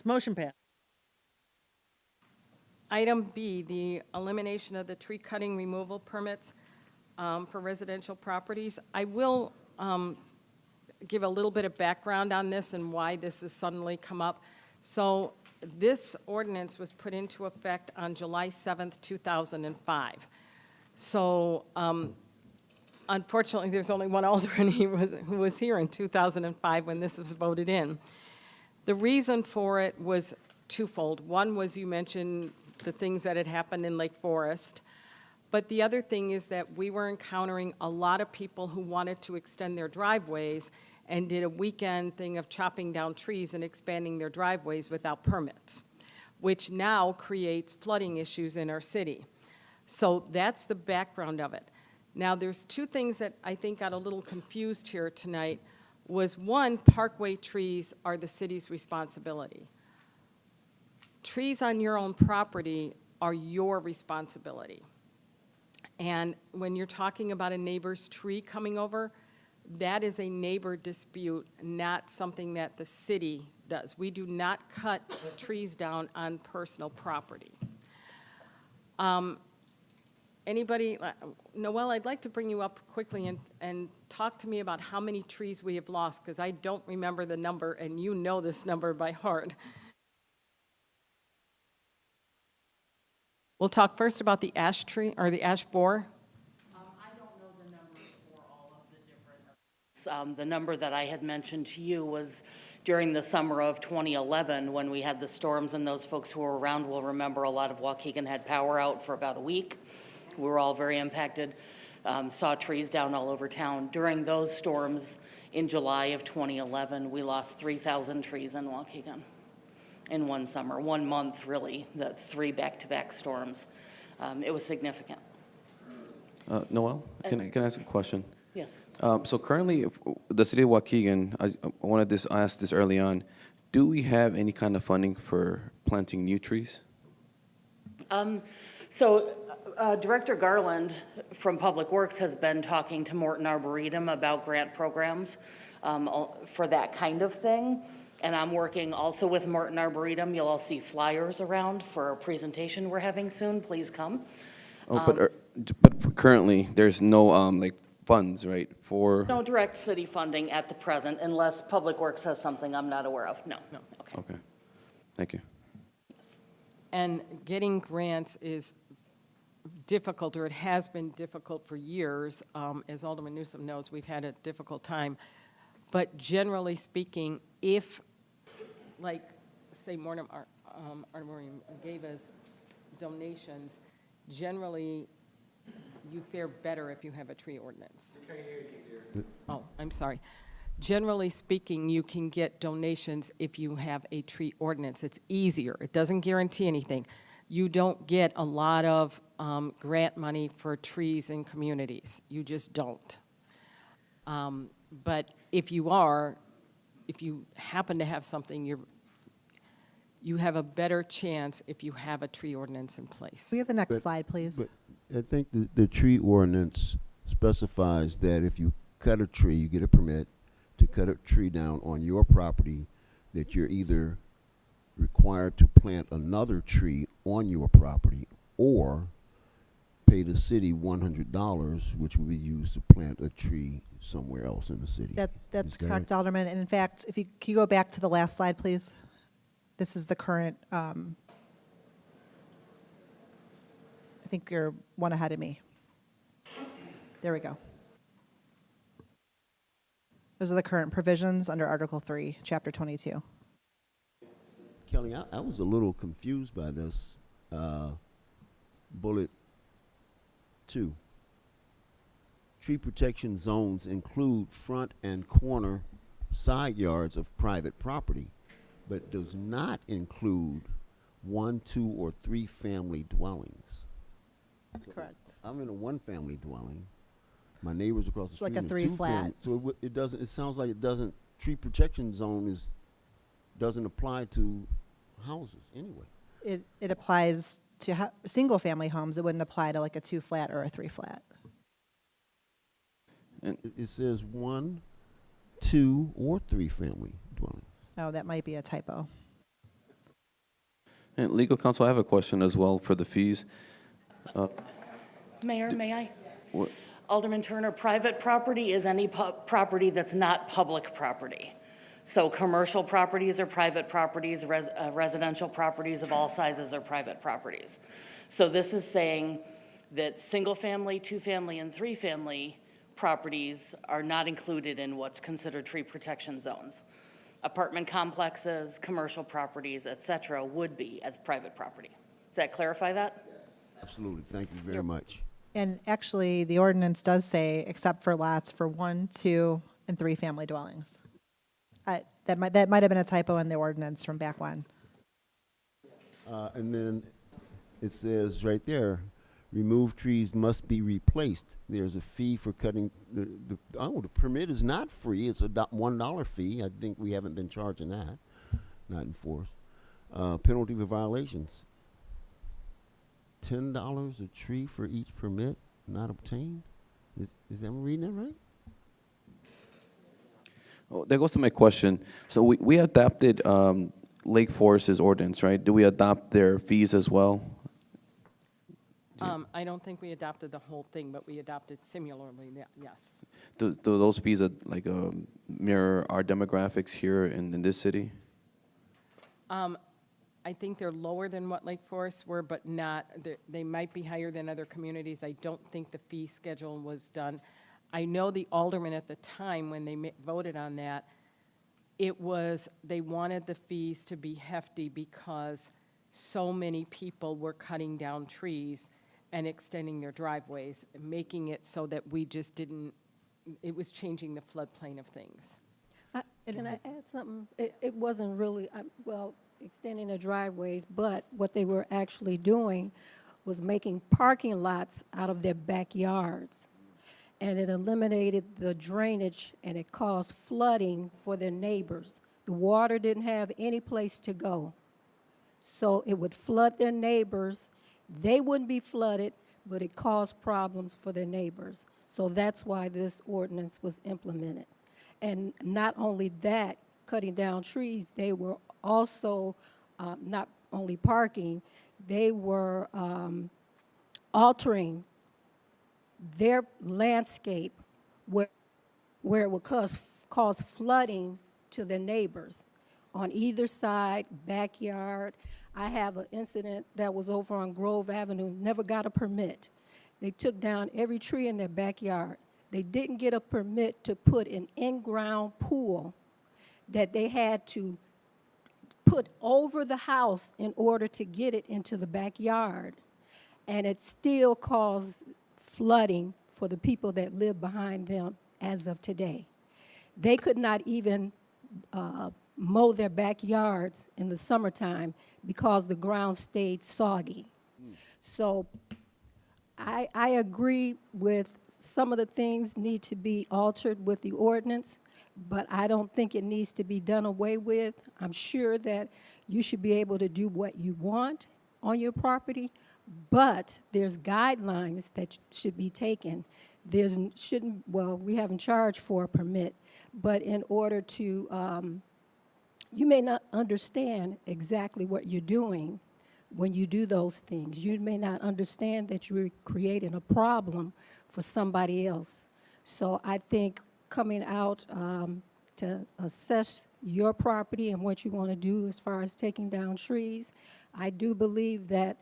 Motion passed. Item B, the elimination of the tree cutting removal permits for residential properties. I will give a little bit of background on this and why this has suddenly come up. So this ordinance was put into effect on July 7th, 2005. So unfortunately, there's only one alderman who was here in 2005 when this was voted in. The reason for it was twofold. One was you mentioned the things that had happened in Lake Forest. But the other thing is that we were encountering a lot of people who wanted to extend their driveways and did a weekend thing of chopping down trees and expanding their driveways without permits, which now creates flooding issues in our city. So that's the background of it. Now, there's two things that I think got a little confused here tonight. Was one, parkway trees are the city's responsibility. Trees on your own property are your responsibility. And when you're talking about a neighbor's tree coming over, that is a neighbor dispute, not something that the city does. We do not cut trees down on personal property. Anybody, Noel, I'd like to bring you up quickly and talk to me about how many trees we have lost, because I don't remember the number, and you know this number by heart. We'll talk first about the ash tree, or the ash borer. I don't know the numbers for all of the different. The number that I had mentioned to you was during the summer of 2011, when we had the storms, and those folks who were around will remember a lot of Waukegan had power out for about a week. We were all very impacted, saw trees down all over town. During those storms in July of 2011, we lost 3,000 trees in Waukegan in one summer, 1 month really, the 3 back-to-back storms. It was significant. Noel, can I ask a question? Yes. So currently, the city of Waukegan, I wanted to ask this early on, do we have any kind of funding for planting new trees? Director Garland from Public Works has been talking to Morton Arboretum about grant programs for that kind of thing. And I'm working also with Morton Arboretum. You'll all see flyers around for a presentation we're having soon. Please come. But currently, there's no like funds, right, for? No direct city funding at the present, unless Public Works has something I'm not aware of. No. Okay. Okay. Thank you. And getting grants is difficult, or it has been difficult for years. As Alderman Newsome knows, we've had a difficult time. But generally speaking, if, like, say, Morton Arboretum gave us donations, generally, you fare better if you have a tree ordinance. We can't hear you, dear. Oh, I'm sorry. Generally speaking, you can get donations if you have a tree ordinance. It's easier. It doesn't guarantee anything. You don't get a lot of grant money for trees in communities. You just don't. But if you happen to have something, you have a better chance if you have a tree ordinance in place. We have the next slide, please. But I think the tree ordinance specifies that if you cut a tree, you get a permit to cut a tree down on your property, that you're either required to plant another tree on your property or pay the city $100, which will be used to plant a tree somewhere else in the city. That's Is that correct, right? Alderman. And in fact, can you go back to the last slide, please? This is the current, I think you're one ahead of me. There we go. Those are the current provisions under Article 3, Chapter 22. Kelly, I was a little confused by this bullet 2. Tree protection zones include front and corner side yards of private property, but does not include 1, 2, or 3 family dwellings. Correct. I'm in a 1-family dwelling. My neighbors across the It's like street. a in 3 2 flat. family. So it doesn't. It sounds like it doesn't. Tree protection zone doesn't apply to houses anyway. It applies to single-family homes. It wouldn't apply to like a 2 flat or a 3 flat. And it says 1, 2, or 3 family dwellings. Oh, that might be a typo. And legal counsel, I have a question as well for the fees. Mayor, may I? What, Alderman Turner, private property is any property that's not public property. So commercial properties are private properties, residential properties of all sizes are private properties. So this is saying that single-family, 2-family, and 3-family properties are not included in what's considered tree protection zones. Apartment complexes, commercial properties, et cetera, would be as private property. Does that clarify that? Absolutely. Thank you very much. And actually, the ordinance does say, except for lots for 1, 2, and 3 family dwellings. That might have been a typo in the ordinance from back when. And then it says right there, removed trees must be replaced. There's a fee for cutting. The permit is not free. It's a $1 fee. I think we haven't been charging that. Not enforced. Penalty for violations. $10 a tree for each permit not obtained. Is that, am I reading that right? oh, that goes to my question. So we adopted Lake Forest's ordinance, right? Do we adopt their fees as well? I don't think we adopted the whole thing, but we adopted similarly, yes. Do those fees mirror our demographics here in this city? I think they're lower than what Lake Forest were, but not, they might be higher than other communities. I don't think the fee schedule was done. I know the aldermen at the time, when they voted on that, they wanted the fees to be hefty because so many people were cutting down trees and extending their driveways, making it so that we just didn't, it was changing the floodplain of things. Can I add something? It wasn't really, extending the driveways, but what they were actually doing was making parking lots out of their backyards. And it eliminated the drainage, and it caused flooding for their neighbors. The water didn't have any place to go. So it would flood their neighbors. They wouldn't be flooded, but it caused problems for their neighbors. So that's why this ordinance was implemented. And not only that, cutting down trees, they were also not only parking, they were altering their landscape where it would cause flooding to their neighbors on either side, backyard. I have an incident that was over on Grove Avenue, never got a permit. They took down every tree in their backyard. They didn't get a permit to put an in-ground pool that they had to put over the house in order to get it into the backyard. And it still caused flooding for the people that live behind them as of today. They could not even mow their backyards in the summertime because the ground stayed soggy. So I agree with some of the things need to be altered with the ordinance, but I don't think it needs to be done away with. I'm sure that you should be able to do what you want on your property, but there's guidelines that should be taken. We haven't charged for a permit, but in order to, you may not understand exactly what you're doing when you do those things. You may not understand that you're creating a problem for somebody else. So I think coming out to assess your property and what you want to do as far as taking down trees, I do believe that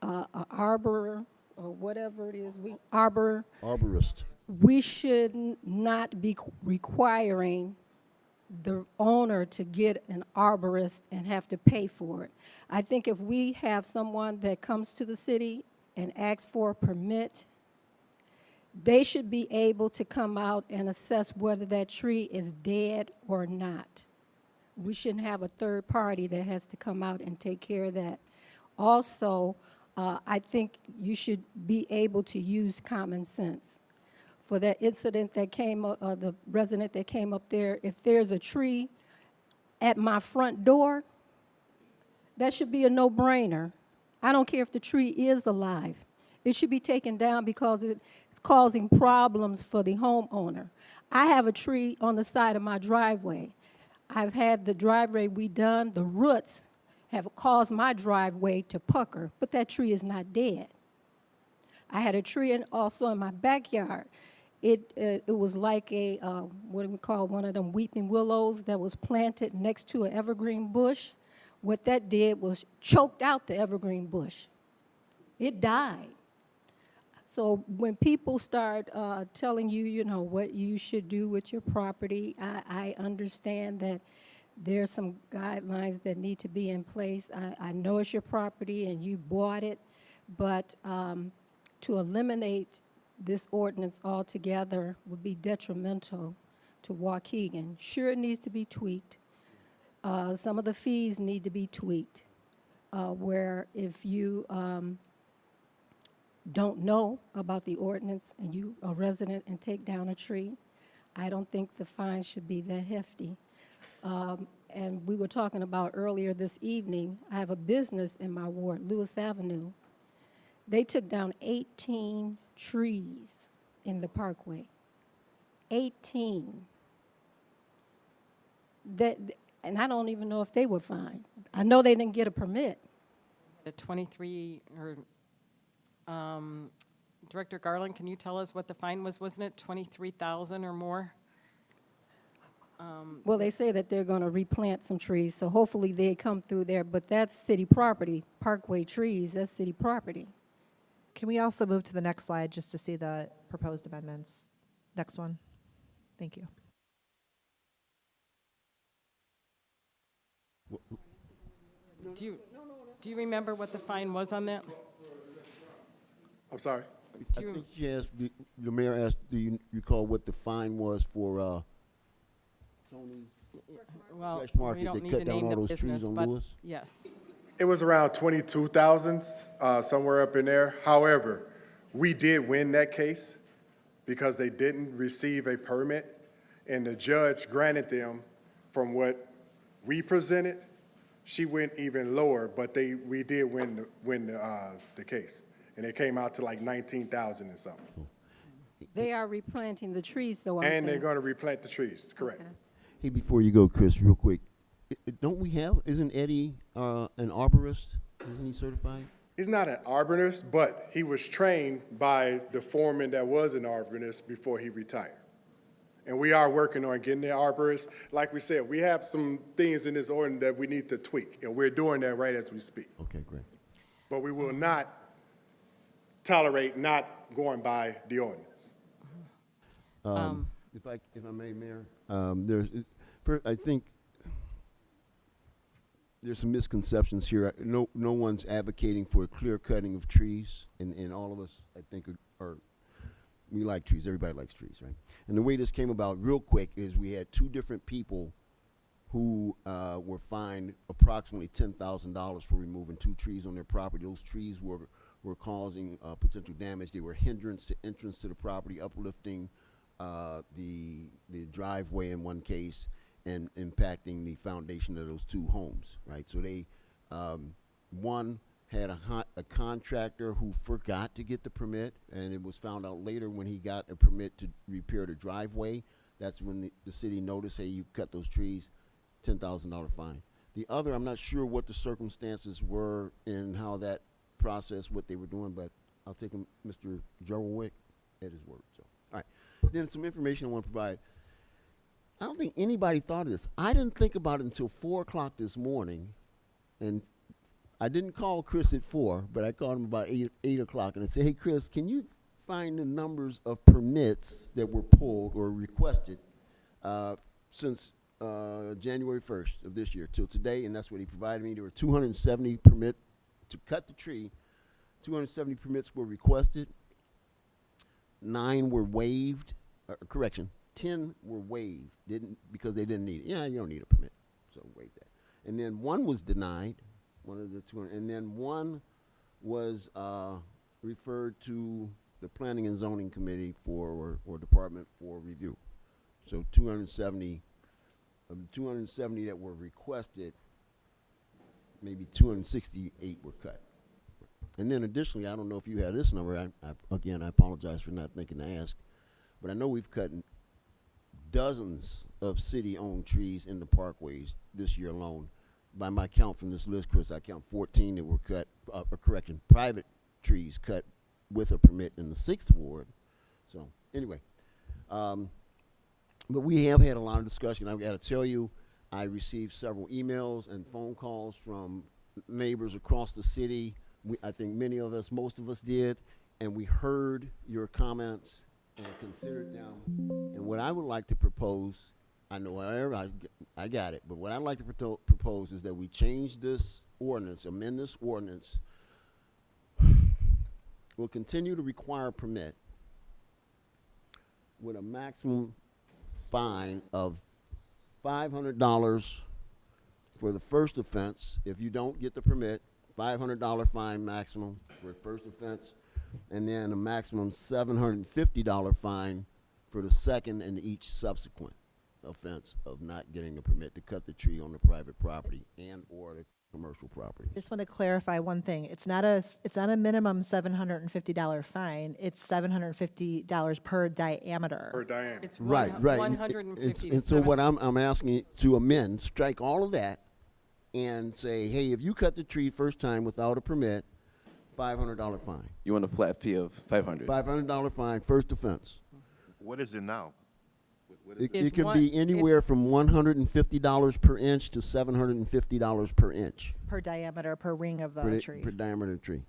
an arbor or whatever it is, arborist, we should not be requiring the owner to get an arborist and have to pay for it. I think if we have someone that comes to the city and asks for a permit, they should be able to come out and assess whether that tree is dead or not. We shouldn't have a third party that has to come out and take care of that. Also, I think you should be able to use common sense. For that incident that came, the resident that came up there, if there's a tree at my front door, that should be a no-brainer. I don't care if the tree is alive. It should be taken down because it's causing problems for the homeowner. I have a tree on the side of my driveway. I've had the driveway redone. The roots have caused my driveway to pucker, but that tree is not dead. I had a tree also in my backyard. It was like a, what do we call, one of them weeping willows that was planted next to an evergreen bush. What that did was choked out the evergreen bush. It died. So when people start telling you, you know, what you should do with your property, I understand that there's some guidelines that need to be in place. I know it's your property and you bought it, but to eliminate this ordinance altogether would be detrimental to Waukegan. Sure, it needs to be tweaked. Some of the fees need to be tweaked, where if you don't know about the ordinance and you are a resident and take down a tree, I don't think the fine should be that hefty. And we were talking about earlier this evening, I have a business in my ward, Lewis Avenue. They took down 18 trees in the parkway. 18. And I don't even know if they were fined. I know they didn't get a permit. The 23, or Director Garland, can you tell us what the fine was? Wasn't it 23,000 or more? Well, they say that they're going to replant some trees, so hopefully they come through there, but that's city property. Parkway trees, that's city property. Can we also move to the next slide just to see the proposed amendments? Next one. Thank you. Do you remember what the fine was on that? I'm sorry? I think she asked, the mayor asked, do you recall what the fine was for Tony's Well, Fresh Market? we don't They need cut to down name all the those trees business, on but Lewis? yes. It was around 22,000, somewhere up in there. However, we did win that case because they didn't receive a permit, and the judge granted them from what we presented. She went even lower, but we did win the case, and it came out to like 19,000 and something. They are replanting the trees, though, aren't And they? they're going to replant the trees, correct. Okay. Hey, before you go, Chris, real quick, don't we have, isn't Eddie an arborist? Isn't he certified? He's not an arborist, but he was trained by the foreman that was an arborist before he retired. And we are working on getting the arborist. Like we said, we have some things in this ordinance that we need to tweak, and we're doing that right as we speak. Okay, great. But we will not tolerate not going by the ordinance. If I may, Mayor, I think there's some misconceptions here. No one's advocating for a clear cutting of trees, and all of us, I think, we like trees. Everybody likes trees, right? And the way this came about real quick is we had two different people who were fined approximately $10,000 for removing 2 trees on their property. Those trees were causing potential damage. They were hindrance to entrance to the property, uplifting the driveway in one case, and impacting the foundation of those 2 homes, right? So they, one had a contractor who forgot to get the permit, and it was found out later when he got a permit to repair the driveway. That's when the city noticed, hey, you cut those trees, $10,000 fine. The other, I'm not sure what the circumstances were and how that process, what they were doing, but I'll take Mr. Jerwick at his word. So, all right. Then some information I want to provide. I don't think anybody thought of this. I didn't think about it until 4 o'clock this morning, and I didn't call Chris at 4, but I called him about 8 o'clock, and I said, hey, Chris, can you find the numbers of permits that were pulled or requested since January 1st of this year till today, and that's what he provided me. There were 270 permit to cut the tree. 270 permits were requested. 9 were waived. Correction, 10 were waived. Because they didn't need it. Yeah, you don't need a permit, so waive that. And then 1 was denied. One of the 200, and then 1 was referred to the Planning and Zoning Committee or Department for review. So 270 of the 270 that were requested, maybe 268 were cut. And then additionally, I don't know if you have this number. Again, I apologize for not thinking to ask, but I know we've cut dozens of city-owned trees in the parkways this year alone. By my count from this list, Chris, I count 14 that were cut, private trees cut with a permit in the 6th Ward. So anyway, but we have had a lot of discussion. I've got to tell you, I received several emails and phone calls from neighbors across the city. I think many of us, most of us did, and we heard your comments and considered them. And what I would like to propose, I know I got it, but what I'd like to propose is that we change this ordinance, amend this ordinance. We'll continue to require a permit with a maximum fine of $500 for the first offense. If you don't get the permit, $500 fine maximum for the first offense, and then a maximum $750 fine for the second and each subsequent offense of not getting a permit to cut the tree on the private property and or the commercial property. I just want to clarify one thing. It's not a minimum $750 fine. It's $750 per diameter. Per diameter. It's Right. 150 And so what I'm asking to amend, strike all of that and say, hey, if you cut the tree first time without a permit, $500 fine. You want a flat fee of $500? $500 fine, first offense. What is it now? It can be anywhere from $150 per inch to $750 per inch. Per diameter, per ring of the tree. Per diameter of the tree.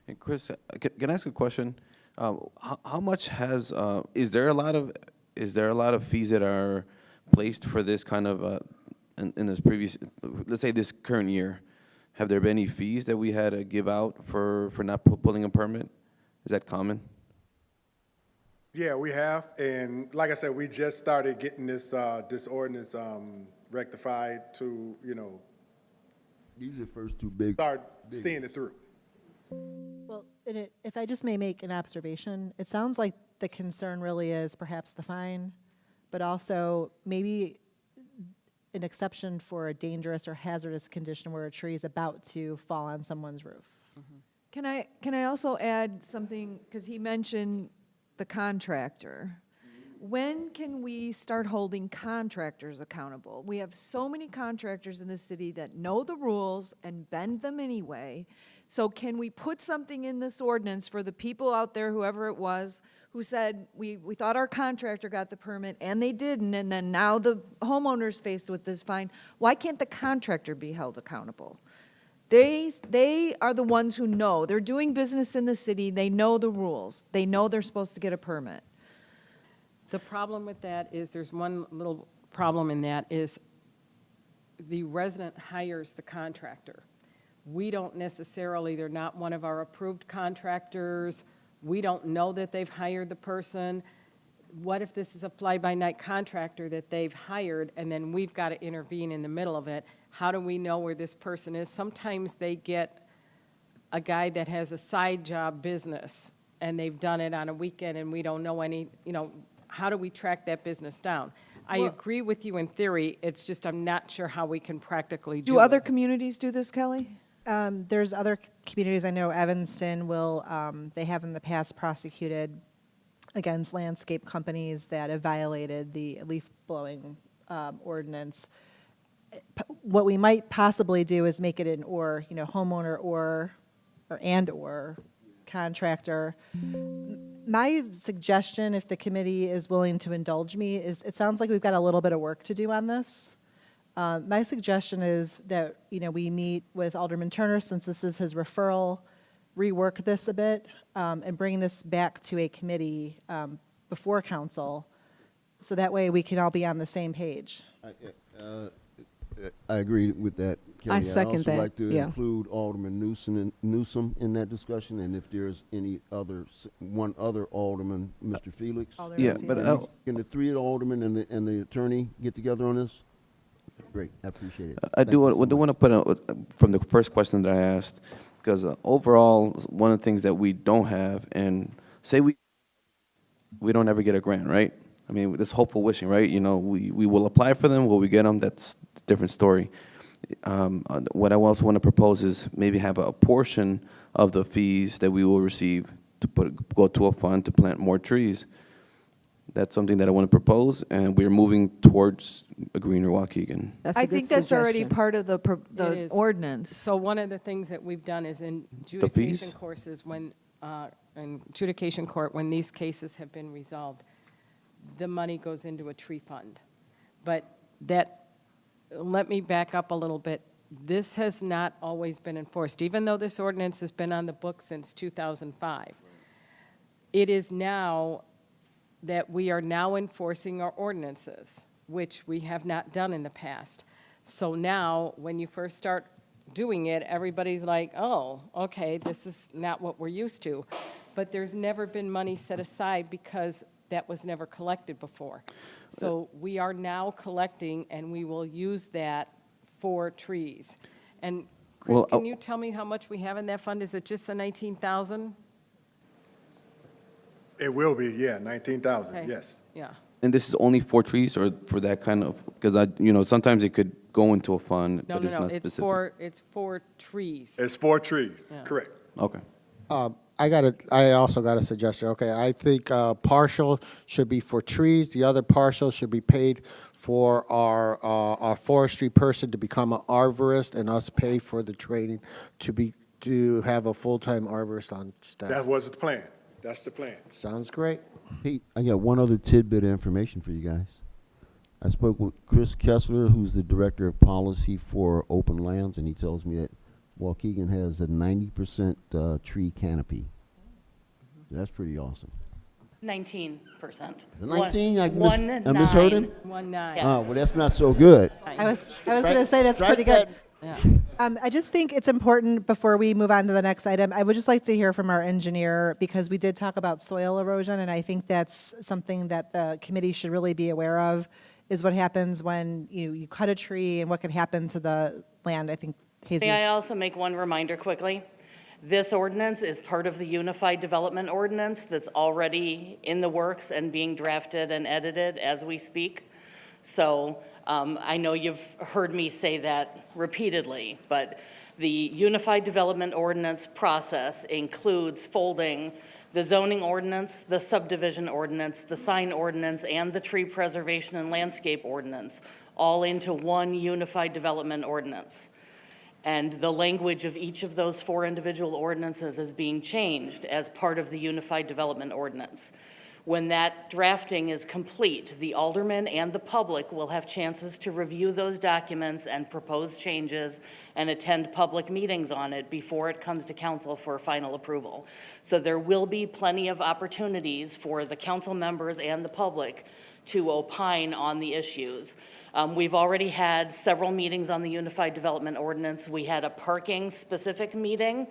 And Chris, can I ask a question? How much has is there a lot of fees that are placed for this kind of in this previous, let's say this current year? Have there been any fees that we had to give out for not pulling a permit? Is that common? Yeah, we have, and like I said, we just started getting this this ordinance rectified to, These are the first two big. Start seeing it through. Well, if I just may make an observation, it sounds like the concern really is perhaps the fine, but also maybe an exception for a dangerous or hazardous condition where a tree is about to fall on someone's roof. Can I also add something, because he mentioned the contractor. When can we start holding contractors accountable? We have so many contractors in the city that know the rules and bend them anyway. So can we put something in this ordinance for the people out there, whoever it was, who said, we thought our contractor got the permit and they didn't, and then now the homeowner's faced with this fine. Why can't the contractor be held accountable? They are the ones who know. They're doing business in the city. They know the rules. They know they're supposed to get a permit. The problem with that is, there's one little problem in that, is the resident hires the contractor. We don't necessarily, they're not one of our approved contractors. We don't know that they've hired the person. What if this is a fly-by-night contractor that they've hired and then we've got to intervene in the middle of it? How do we know where this person is? Sometimes they get a guy that has a side job business and they've done it on a weekend and we don't know any, how do we track that business down? I agree with you in theory, it's just I'm not sure how we can practically do it. Do other communities do this, Kelly? There's other communities, I know Evanston will, they have in the past prosecuted against landscape companies that have violated the leaf blowing ordinance. What we might possibly do is make it an or, homeowner or contractor. My suggestion, if the committee is willing to indulge me, is it sounds like we've got a little bit of work to do on this. My suggestion is that, we meet with Alderman Turner, since this is his referral rework this a bit and bring this back to a committee before council, so that way we can all be on the same page. I agree with that, Kelly. I second that, I'd also like to yeah. include Alderman Newsom in that discussion, and if there's any other, one other alderman, Mr. Felix. Alderman Yeah, Felix. but Can the three aldermen and the attorney get together on this? Great, I appreciate it. I Thank do you want, so do much. want to put out, from the first question that I asked, because overall, one of the things that we don't have, and say we don't ever get a grant, right? I mean, this hopeful wishing, right? You know, we will apply for them, will we get them? That's a different story. What I also want to propose is maybe have a portion of the fees that we will receive to go to a fund to plant more trees. That's something that I want to propose, and we're moving towards a greener Waukegan. That's a I good think that's already suggestion. part of It the is. ordinance. So one of the things that we've done is in adjudication fees? courses, when, in adjudication court, when these cases have been resolved, the money goes into a tree fund. But that, let me back up a little bit. This has not always been enforced, even though this ordinance has been on the books since 2005. It is now that we are now enforcing our ordinances, which we have not done in the past. So now, when you first start doing it, everybody's like, oh, okay, this is not what we're used to. But there's never been money set aside because that was never collected before. So we are now collecting, and we will use that for trees. And Chris, Well, can you tell me how much we have in that fund? Is it just the 19,000? It will be, yeah, 19,000, Okay. yes. Yeah. And this is only for trees or for that kind of, because sometimes it could go into a fund, No, but no, it's no, not it's specific. it's for trees. It's 4 trees, Yeah. correct. Okay. I also got a suggestion. Okay, I think partial should be for trees. The other partial should be paid for our forestry person to become an arborist, and us pay for the training to have a full-time arborist on staff. That was the plan. That's the plan. Sounds great. Hey, I got one other tidbit of information for you guys. I spoke with Chris Kessler, who's the Director of Policy for Open Lands, and he tells me that Waukegan has a 90% tree canopy. That's pretty awesome. 19%. The 19? I One, misheard him? 19. Yes. Oh, well, that's not so good. I was going to say that's Strike pretty good. Yeah. I just think it's important, before we move on to the next item, I would just like to hear from our engineer, because we did talk about soil erosion, and I think that's something that the committee should really be aware of, is what happens when you cut a tree and what could happen to the land. I think Jesus. May I also make one reminder quickly? This ordinance is part of the Unified Development Ordinance that's already in the works and being drafted and edited as we speak. So I know you've heard me say that repeatedly, but the Unified Development Ordinance process includes folding the zoning ordinance, the subdivision ordinance, the sign ordinance, and the tree preservation and landscape ordinance, all into one Unified Development Ordinance. And the language of each of those 4 individual ordinances is being changed as part of the Unified Development Ordinance. When that drafting is complete, the aldermen and the public will have chances to review those documents and propose changes and attend public meetings on it before it comes to council for final approval. So there will be plenty of opportunities for the council members and the public to opine on the issues. We've already had several meetings on the Unified Development Ordinance. We had a parking-specific meeting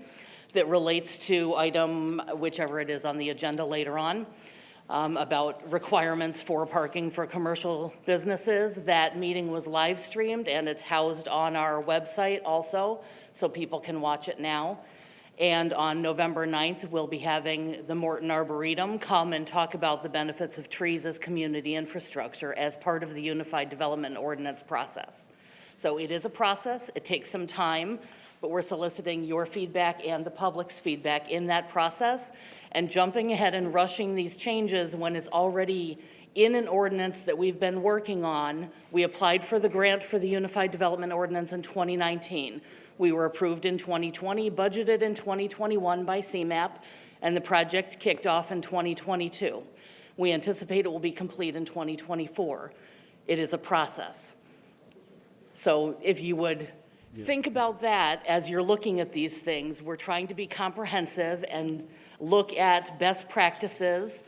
that relates to item, whichever it is on the agenda later on, about requirements for parking for commercial businesses. That meeting was live streamed, and it's housed on our website also, so people can watch it now. And on November 9th, we'll be having the Morton Arboretum come and talk about the benefits of trees as community infrastructure as part of the Unified Development Ordinance process. So it is a process. It takes some time, but we're soliciting your feedback and the public's feedback in that process, and jumping ahead and rushing these changes when it's already in an ordinance that we've been working on. We applied for the grant for the Unified Development Ordinance in 2019. We were approved in 2020, budgeted in 2021 by CMAP, and the project kicked off in 2022. We anticipate it will be complete in 2024. It is a process. So if you would think about that as you're looking at these things. We're trying to be comprehensive and look at best practices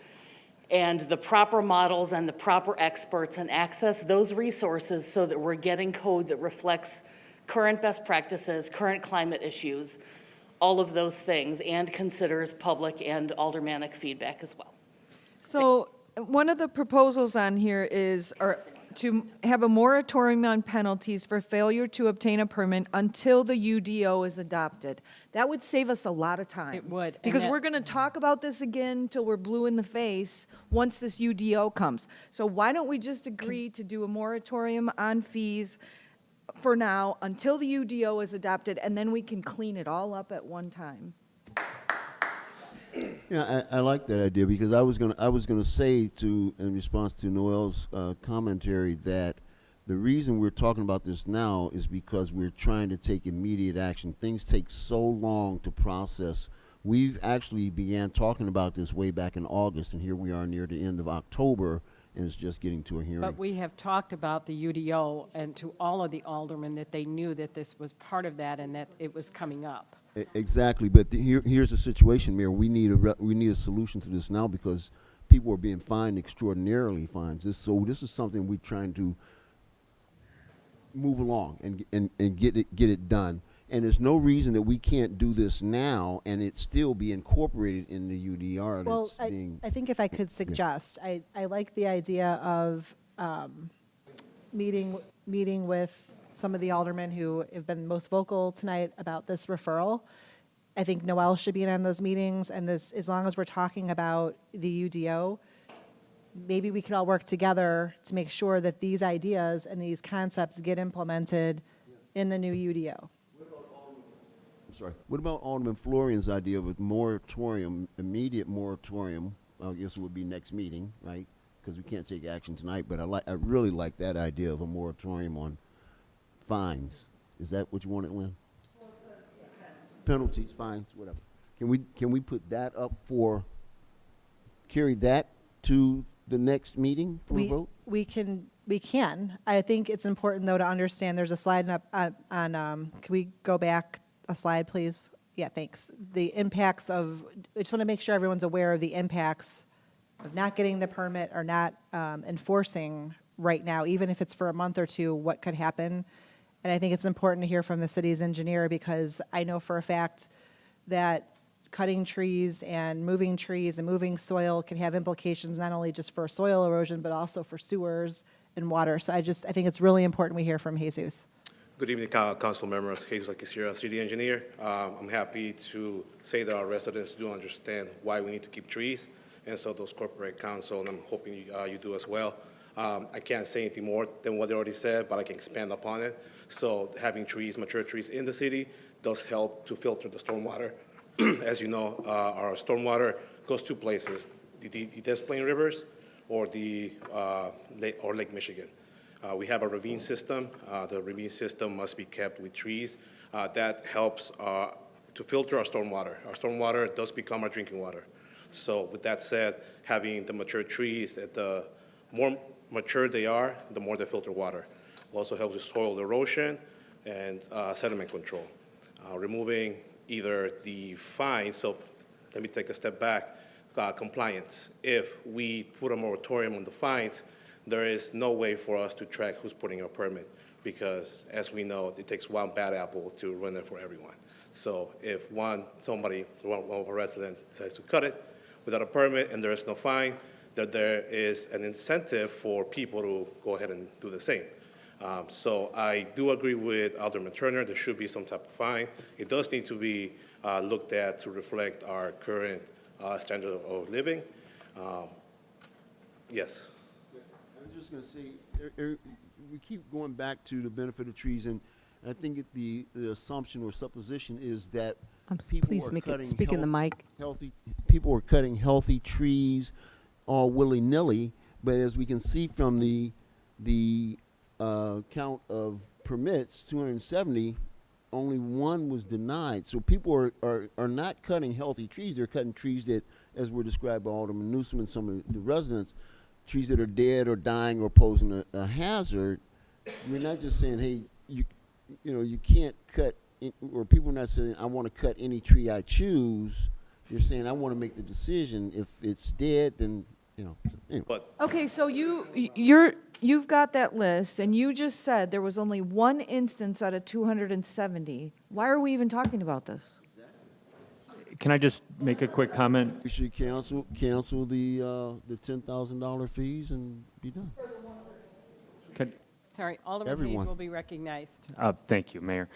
and the proper models and the proper experts and access those resources so that we're getting code that reflects current best practices, current climate issues, all of those things, and considers public and aldermanic feedback as well. So one of the proposals on here is to have a moratorium on penalties for failure to obtain a permit until the UDO is adopted. That would save us a lot of time. It would, and Because that- we're going to talk about this again till we're blue in the face once this UDO comes. So why don't we just agree to do a moratorium on fees for now until the UDO is adopted, and then we can clean it all up at one time? Yeah, I like that idea because I was gonna say in response to Noel's commentary that the reason we're talking about this now is because we're trying to take immediate action. Things take so long to process. We've actually began talking about this way back in August, and here we are near the end of October, and it's just getting to a hearing. But we have talked about the UDO and to all of the aldermen that they knew that this was part of that and that it was coming up. Exactly, but here's the situation, Mayor. We need a solution to this now because people are being fined extraordinarily fines. This is something we're trying to move along and get it done. And there's no reason that we can't do this now and it still be incorporated in the UDR. Well, I think if I could suggest, I like the idea of meeting with some of the aldermen who have been most vocal tonight about this referral. I think Noel should be in on those meetings, and this, as long as we're talking about the UDO, maybe we could all work together to make sure that these ideas and these concepts get implemented in the new UDO. I'm sorry. What about Alderman Florian's idea of a moratorium, immediate moratorium? I guess it would be next meeting, right? Because we can't take action tonight, but I really like that idea of a moratorium on fines. Is that what you wanted, Lynn? Penalties, fines, whatever. Can we put that up carry that to the next meeting for a vote? We can. I think it's important, though, to understand, there's a slide on, can we go back a slide, please? Yeah, thanks. The impacts of, I just want to make sure everyone's aware of the impacts of not getting the permit or not enforcing right now, even if it's for a month or two, what could happen. And I think it's important to hear from the city's engineer because I know for a fact that cutting trees and moving soil can have implications not only just for soil erosion, but also for sewers and water. So I think it's really important we hear from Jesus. Good evening, council members. Jesus Lakisira, city engineer. I'm happy to say that our residents do understand why we need to keep trees, and so does corporate council, and I'm hoping you do as well. I can't say anything more than what they already said, but I can expand upon it. So having trees, mature trees in the city does help to filter the stormwater. As you know, our stormwater goes two places, the Des Plaines rivers or Lake Michigan. We have a ravine system. The ravine system must be kept with trees. That helps to filter our stormwater. Our stormwater does become our drinking water. So with that said, having the mature trees, the more mature they are, the more they filter water. It also helps with soil erosion and sediment control. Removing either the fines, so let me take a step back, compliance. If we put a moratorium on the fines, there is no way for us to track who's putting a permit because, as we know, it takes one bad apple to ruin it for everyone. So if one of our residents decides to cut it without a permit and there is no fine, that there is an incentive for people to go ahead and do the same. So I do agree with Alderman Turner. There should be some type of fine. It does need to be looked at to reflect our current standard of living. Yes. I was just going to say, we keep going back to the benefit of trees, and I think the assumption or supposition is that people are cutting healthy trees all willy-nilly, but as we can see from the count of permits, 270, only one was denied. So people are not cutting healthy trees. They're cutting trees that, as were described by Alderman Newsom and some of the residents, trees that are dead or dying or posing a hazard. We're not just saying, hey, you know, you can't cut, or people are not saying, I want to cut any tree I choose. You're saying, I want to make the decision. If it's dead, then, you know, anyway. But Okay, so you've got that list, and you just said there was only one instance out of 270. Why are we even talking about this? Can I just make a quick comment? We should cancel the $10,000 fees and be done. Sorry, Alderman Hayes Everyone. will be recognized. Thank you, Mayor.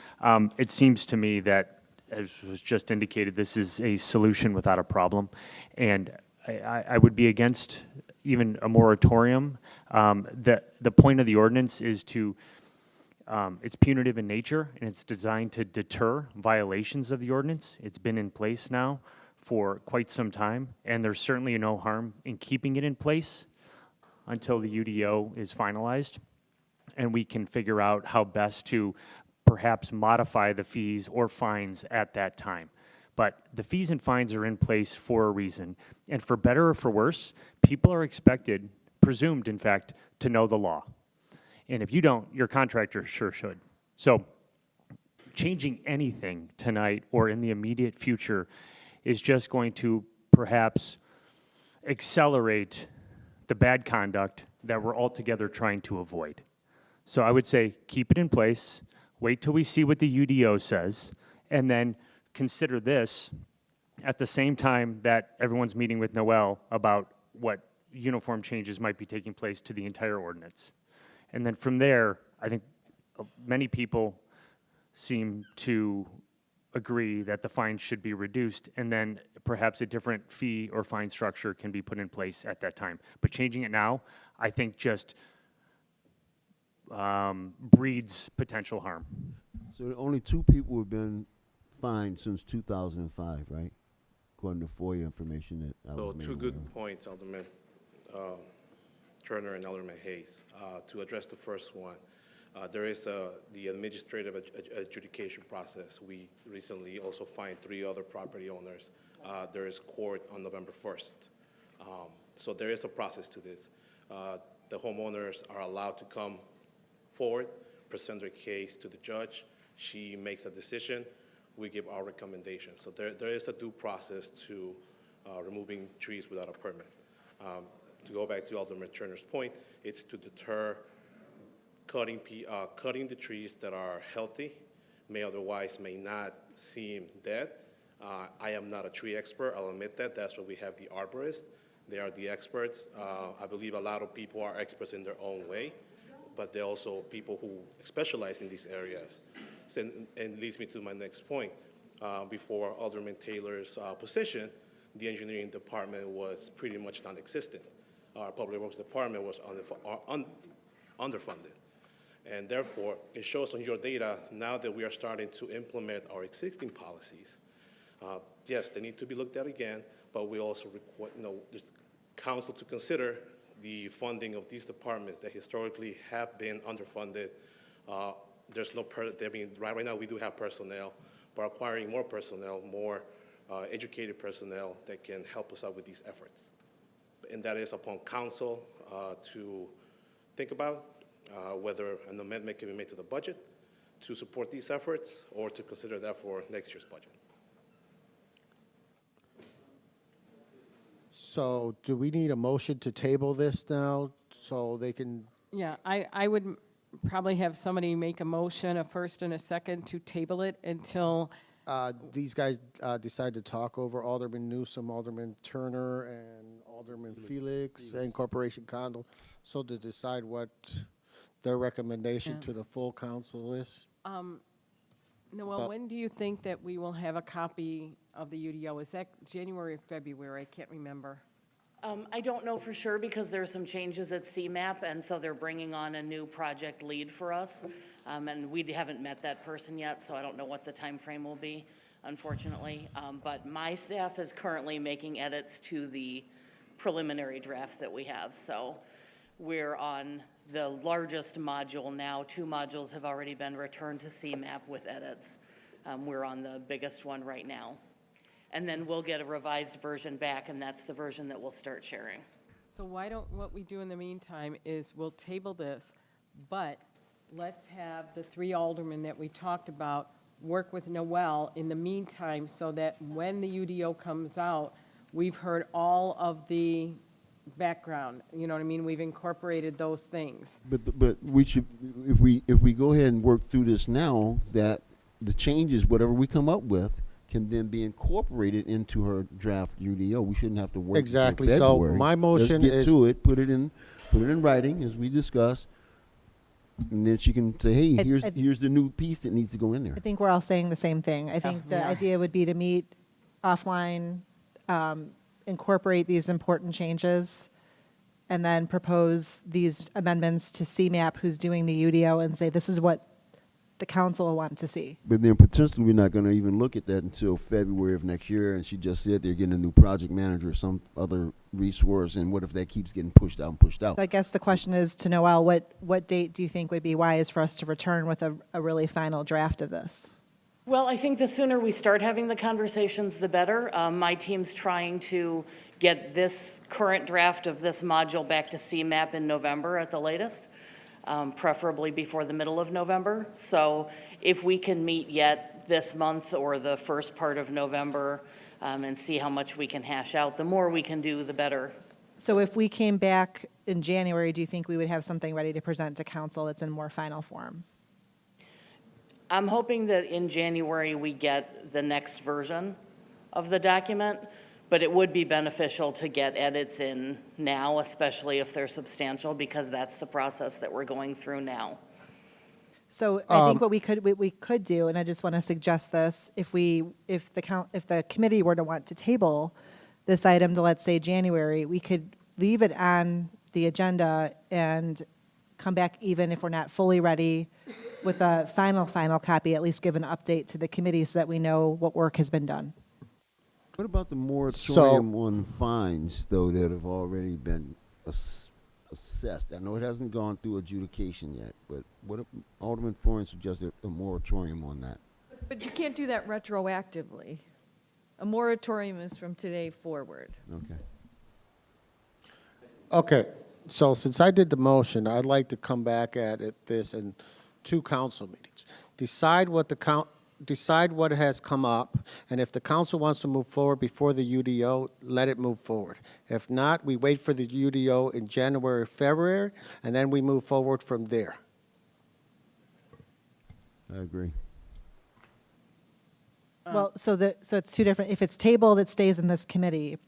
It seems to me that, as was just indicated, this is a solution without a problem, and I would be against even a moratorium. The point of the ordinance is to, it's punitive in nature, and it's designed to deter violations of the ordinance. It's been in place now for quite some time, and there's certainly no harm in keeping it in place until the UDO is finalized, and we can figure out how best to perhaps modify the fees or fines at that time. But the fees and fines are in place for a reason, and for better or for worse, people are expected, presumed in fact, to know the law. And if you don't, your contractor sure should. So changing anything tonight or in the immediate future is just going to perhaps accelerate the bad conduct that we're altogether trying to avoid. So I would say keep it in place, wait till we see what the UDO says, and then consider this at the same time that everyone's meeting with Noel about what uniform changes might be taking place to the entire ordinance. And then from there, I think many people seem to agree that the fine should be reduced, and then perhaps a different fee or fine structure can be put in place at that time. But changing it now, I think just breeds potential harm. So only 2 people have been fined since 2005, right? According to FOIA information that I So was made two aware good of. points, Alderman Turner and Alderman Hayes. To address the first one, there is the administrative adjudication process. We recently also fined 3 other property owners. There is court on November 1st. So there is a process to this. The homeowners are allowed to come forward, present their case to the judge. She makes a decision. We give our recommendation. So there is a due process to removing trees without a permit. To go back to Alderman Turner's point, it's to deter cutting the trees that are healthy, may not seem dead. I am not a tree expert, I'll admit that. That's why we have the arborists. They are the experts. I believe a lot of people are experts in their own way, but they're also people who specialize in these areas. So, and leads me to my next point. Before Alderman Taylor's position, the engineering department was pretty much non-existent. Our public works department was underfunded. And therefore, it shows on your data now that we are starting to implement our existing policies. Yes, they need to be looked at again, but we also require, the council to consider the funding of these departments that historically have been underfunded. There's no, right now we do have personnel, but acquiring more personnel, more educated personnel that can help us out with these efforts. And that is upon council to think about whether an amendment can be made to the budget to support these efforts or to consider that for next year's budget. So do we need a motion to table this now so they can? Yeah, I would probably have somebody make a motion, a first and a second, to table it until, These guys decide to talk over Alderman Newsom, Alderman Turner, and Alderman Felix, and Corporation Condo, so to decide what their recommendation to the full council is. Noel, when do you think that we will have a copy of the UDO? Is that January or February? I can't remember. I don't know for sure because there's some changes at CMAP, and so they're bringing on a new project lead for us. And we haven't met that person yet, so I don't know what the time frame will be, unfortunately. But my staff is currently making edits to the preliminary draft that we have. So we're on the largest module now. 2 modules have already been returned to CMAP with edits. We're on the biggest one right now. And then we'll get a revised version back, and that's the version that we'll start sharing. So why don't, what we do in the meantime is we'll table this, but let's have the 3 aldermen that we talked about work with Noel in the meantime so that when the UDO comes out, we've heard all of the background, you know what I mean? We've incorporated those things. But we should, if we go ahead and work through this now, that the changes, whatever we come up with, can then be incorporated into her draft UDO. We shouldn't have to wait Exactly. until So February. my motion Let's get is- to it, put it in writing as we discussed, and then she can say, hey, here's the new piece that needs to go in there. I think we're all saying the same thing. I think the Yeah. idea would be to meet offline, incorporate these important changes, and then propose these amendments to CMAP, who's doing the UDO, and say, this is what the council will want to see. But then potentially, we're not going to even look at that until February of next year, and she just said they're getting a new project manager or some other resource, and what if that keeps getting pushed out and pushed out? So I guess the question is to Noel, what date do you think would be wise for us to return with a really final draft of this? Well, I think the sooner we start having the conversations, the better. My team's trying to get this current draft of this module back to CMAP in November at the latest, preferably before the middle of November. So if we can meet yet this month or the first part of November and see how much we can hash out, the more we can do, the better. So if we came back in January, do you think we would have something ready to present to council that's in more final form? I'm hoping that in January we get the next version of the document, but it would be beneficial to get edits in now, especially if they're substantial, because that's the process that we're going through now. So I think what we could do, and I just want to suggest this, if the committee were to want to table this item to, let's say, January, we could leave it on the agenda and come back, even if we're not fully ready with a final copy, at least give an update to the committee so that we know what work has been done. What about the moratorium on fines, though, that have already been assessed? I know it hasn't gone through adjudication yet, but what if Alderman Florence suggested a moratorium on that? But you can't do that retroactively. A moratorium is from today forward. Okay. Okay, so since I did the motion, I'd like to come back at this in 2 council meetings. Decide what has come up, and if the council wants to move forward before the UDO, let it move forward. If not, we wait for the UDO in January, February, and then we move forward from there. I agree. Well, so it's 2 different, if it's tabled, it stays in this committee.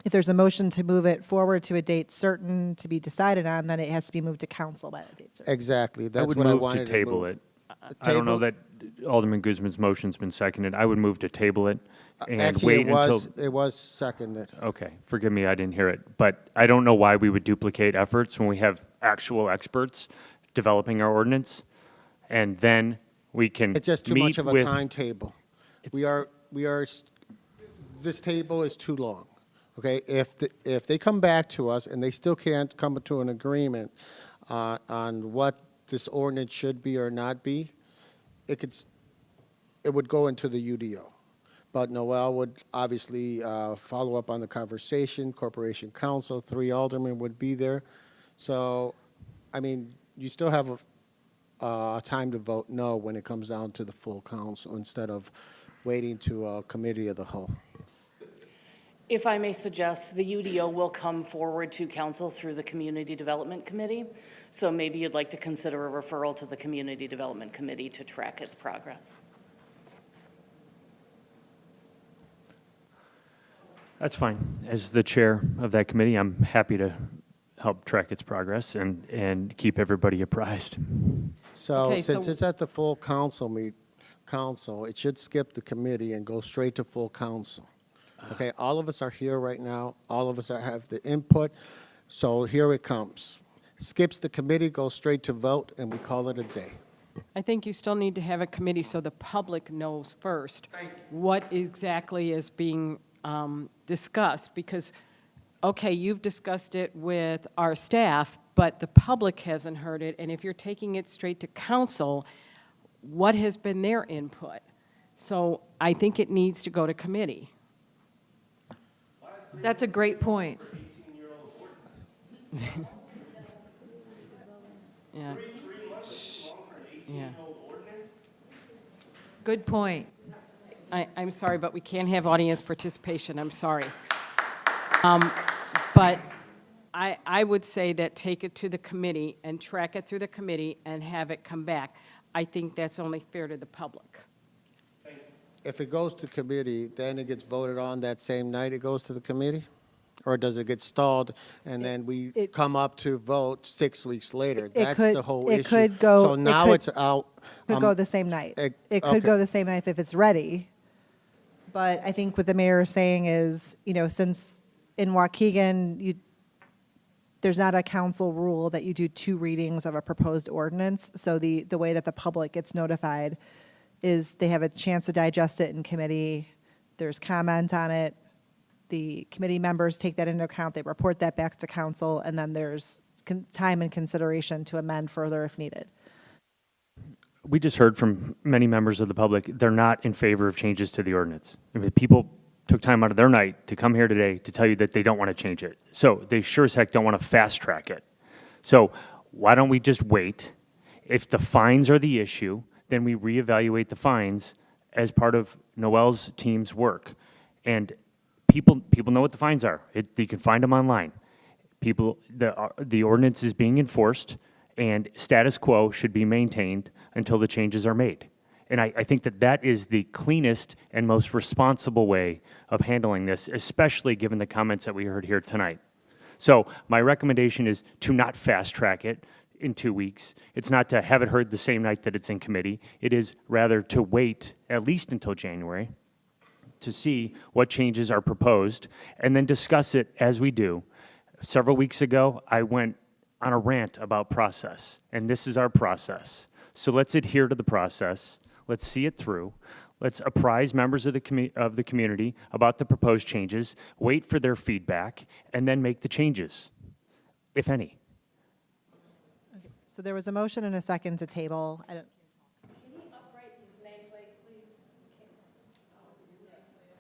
If there's a motion to move it forward to a date certain to be decided on, then it has to be moved to council by that date certain. Exactly, that's would what I move wanted to table move. it. I don't know that Alderman Guzman's motion's been seconded. I would move to table it and Actually, wait until. it was seconded. Okay, forgive me, I didn't hear it. But I don't know why we would duplicate efforts when we have actual experts developing our ordinance, and then we can It's just too meet much of a with- timetable. This table is too long, okay? If they come back to us and they still can't come to an agreement on what this ordinance should be or not be, it would go into the UDO. But Noel would obviously follow up on the conversation, Corporation Council, 3 aldermen would be there. So, I mean, you still have a time to vote no when it comes down to the full council instead of waiting to a committee of the whole. If I may suggest, the UDO will come forward to council through the Community Development Committee. So maybe you'd like to consider a referral to the Community Development Committee to track its progress. That's fine. As the chair of that committee, I'm happy to help track its progress and keep everybody apprised. So Okay, since so- it's at the full council, it should skip the committee and go straight to full council. Okay, all of us are here right now. All of us have the input. So here it comes. Skips the committee, goes straight to vote, and we call it a day. I think you still need to have a committee so the public knows first what exactly is being discussed, because, okay, you've discussed it with our staff, but the public hasn't heard it, and if you're taking it straight to council, what has been their input? So I think it needs to go to committee. That's a great point. Yeah. Yeah. Good point. I'm sorry, but we can't have audience participation, I'm sorry. But I would say that take it to the committee and track it through the committee and have it come back. I think that's only fair to the public. If it goes to committee, then it gets voted on that same night it goes to the committee? Or does it get stalled and then we come up to vote 6 weeks later? That's the whole issue. It could go. So now it's out. Could go the same night. It could okay. go the same night if it's ready. But I think what the mayor is saying is, since in Waukegan, there's not a council rule that you do 2 readings of a proposed ordinance. So the way that the public gets notified is they have a chance to digest it in committee. There's comment on it. The committee members take that into account. They report that back to council, and then there's time and consideration to amend further if needed. We just heard from many members of the public, they're not in favor of changes to the ordinance. I mean, people took time out of their night to come here today to tell you that they don't want to change it. So they sure as heck don't want to fast track it. So why don't we just wait? If the fines are the issue, then we reevaluate the fines as part of Noel's team's work. And people know what the fines are. You can find them online. The ordinance is being enforced, and status quo should be maintained until the changes are made. And I think that is the cleanest and most responsible way of handling this, especially given the comments that we heard here tonight. So my recommendation is to not fast track it in 2 weeks. It's not to have it heard the same night that it's in committee. It is rather to wait at least until January to see what changes are proposed and then discuss it as we do. Several weeks ago, I went on a rant about process, and this is our process. So let's adhere to the process. Let's see it through. Let's apprise members of the community about the proposed changes, wait for their feedback, and then make the changes, if any. Okay. So there was a motion and a second to table. Can you upright his nameplate, please?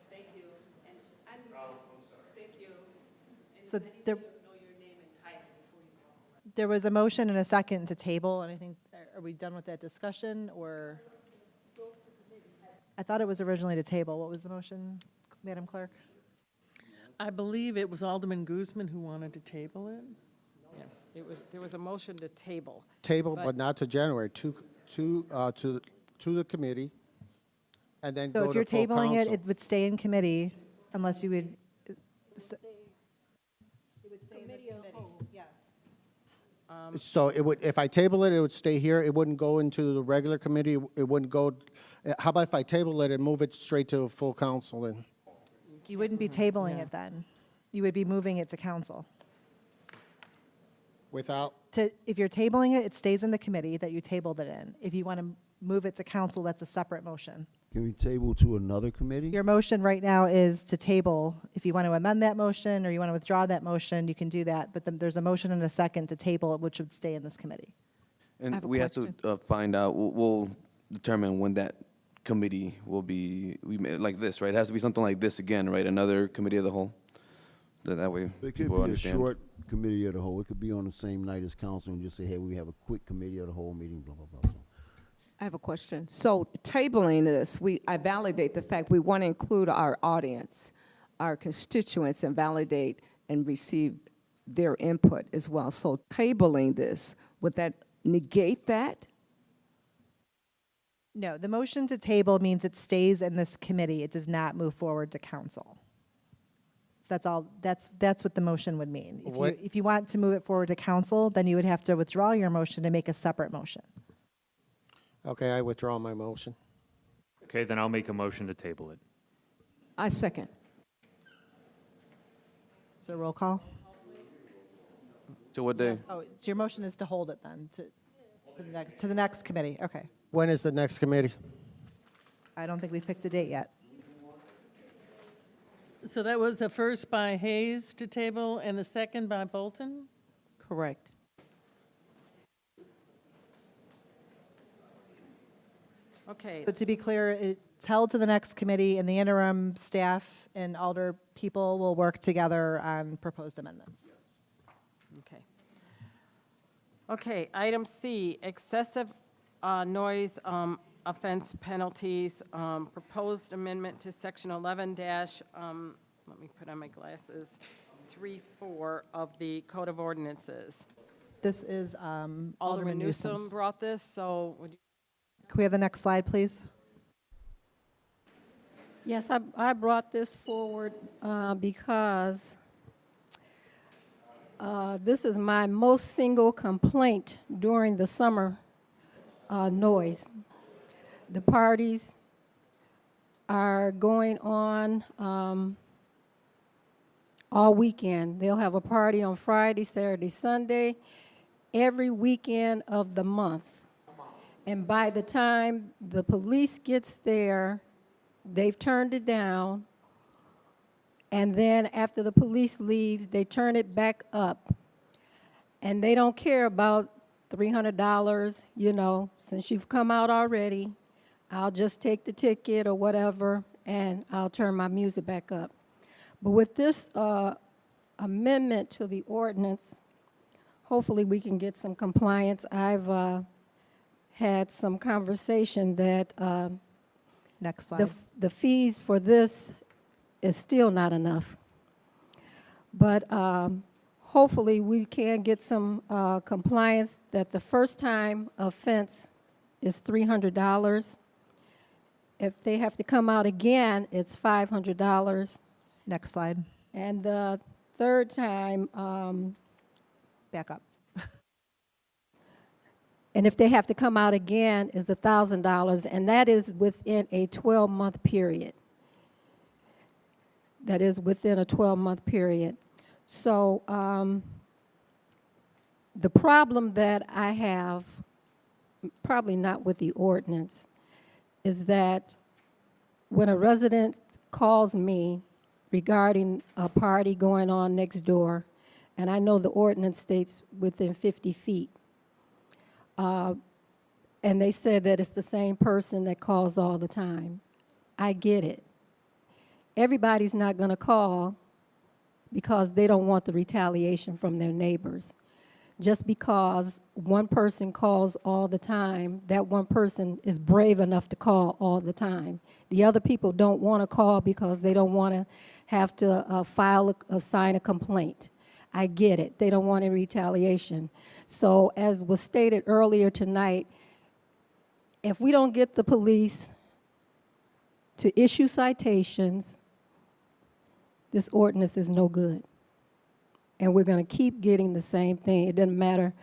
Thank you. And I'm sorry. Thank you. So there was a motion and a second to table, and I think, are we done with that discussion, or? I thought it was originally to table. What was the motion, Madam Clerk? I believe it was Alderman Guzman who wanted to table it. Yes, there was a motion to table. Table, but not to January, to the committee, and then go So to if you're full tabling it, council. it would stay in committee unless you would. It would stay in this committee, yes. So it would, if I table it, it would stay here, it wouldn't go into the regular committee, it wouldn't go, how about if I table it and move it straight to full council then? You wouldn't be tabling it then. You would be moving it to council. Without, If you're tabling it, it stays in the committee that you tabled it in. If you want to move it to council, that's a separate motion. Can we table to another committee? Your motion right now is to table. If you want to amend that motion or you want to withdraw that motion, you can do that. But then there's a motion and a second to table it, which would stay in this committee. And we have to find out, we'll determine when that committee will be, like this, right? It has to be something like this again, right? Another committee of the whole? That way It could people be a understand. short committee of the whole. It could be on the same night as council and just say, hey, we have a quick committee of the whole meeting, blah, blah, blah. So I have a question. So tabling this, I validate the fact we want to include our audience, our constituents, and validate and receive their input as well. So tabling this, would that negate that? No, the motion to table means it stays in this committee. It does not move forward to council. That's all, that's what the motion would mean. If you want to move it forward to council, then you would have to withdraw your motion and make a separate motion. okay, I withdraw my motion. Okay, then I'll make a motion to table it. I second. Is there a roll call? To what day? Oh, so your motion is to hold it then, to the next committee, okay. When is the next committee? I don't think we've picked a date yet. So that was the first by Hayes to table and the second by Bolton? Correct. Okay. But to be clear, it's held to the next committee, and the interim staff and alder people will work together on proposed amendments. Okay. Okay, item C, excessive noise offense penalties, proposed amendment to section 11 dash, let me put on my glasses, 3-4 of the Code of Ordinances. This is Alderman Newsom brought this, so would you? Can we have the next slide, please? Yes, I brought this forward because this is my most single complaint during the summer noise. The parties are going on all weekend. They'll have a party on Friday, Saturday, Sunday, every weekend of the month. And by the time the police gets there, they've turned it down. And then after the police leaves, they turn it back up. And they don't care about $300, you know, since you've come out already, I'll just take the ticket or whatever, and I'll turn my music back up. But with this amendment to the ordinance, hopefully we can get some compliance. I've had some conversation that Next slide. the fees for this is still not enough. But hopefully we can get some compliance that the first time offense is $300. If they have to come out again, it's $500. Next slide. And the third time, Back up. and if they have to come out again, is $1,000, and that is within a 12-month period. That is within a 12-month period. So the problem that I have, probably not with the ordinance, is that when a resident calls me regarding a party going on next door, and I know the ordinance states within 50 feet, and they said that it's the same person that calls all the time. I get it. Everybody's not going to call because they don't want the retaliation from their neighbors. Just because one person calls all the time, that one person is brave enough to call all the time. The other people don't want to call because they don't want to have to sign a complaint. I get it. They don't want any retaliation. So as was stated earlier tonight, if we don't get the police to issue citations, this ordinance is no good. And we're going to keep getting the same thing. It doesn't matter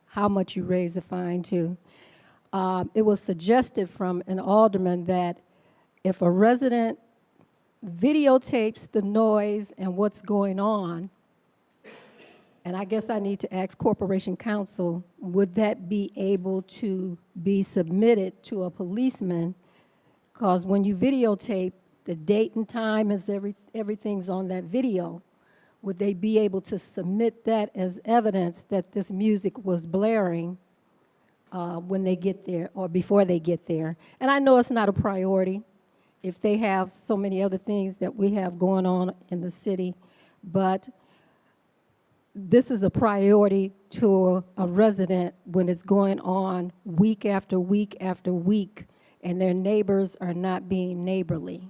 how much you raise the fine to. It was suggested from an alderman that if a resident videotapes the noise and what's going on, and I guess I need to ask Corporation Counsel, would that be able to be submitted to a policeman? Because when you videotape, the date and time is everything's on that video. Would they be able to submit that as evidence that this music was blaring when they get there or before they get there? And I know it's not a priority if they have so many other things that we have going on in the city, but this is a priority to a resident when it's going on week after week after week and their neighbors are not being neighborly.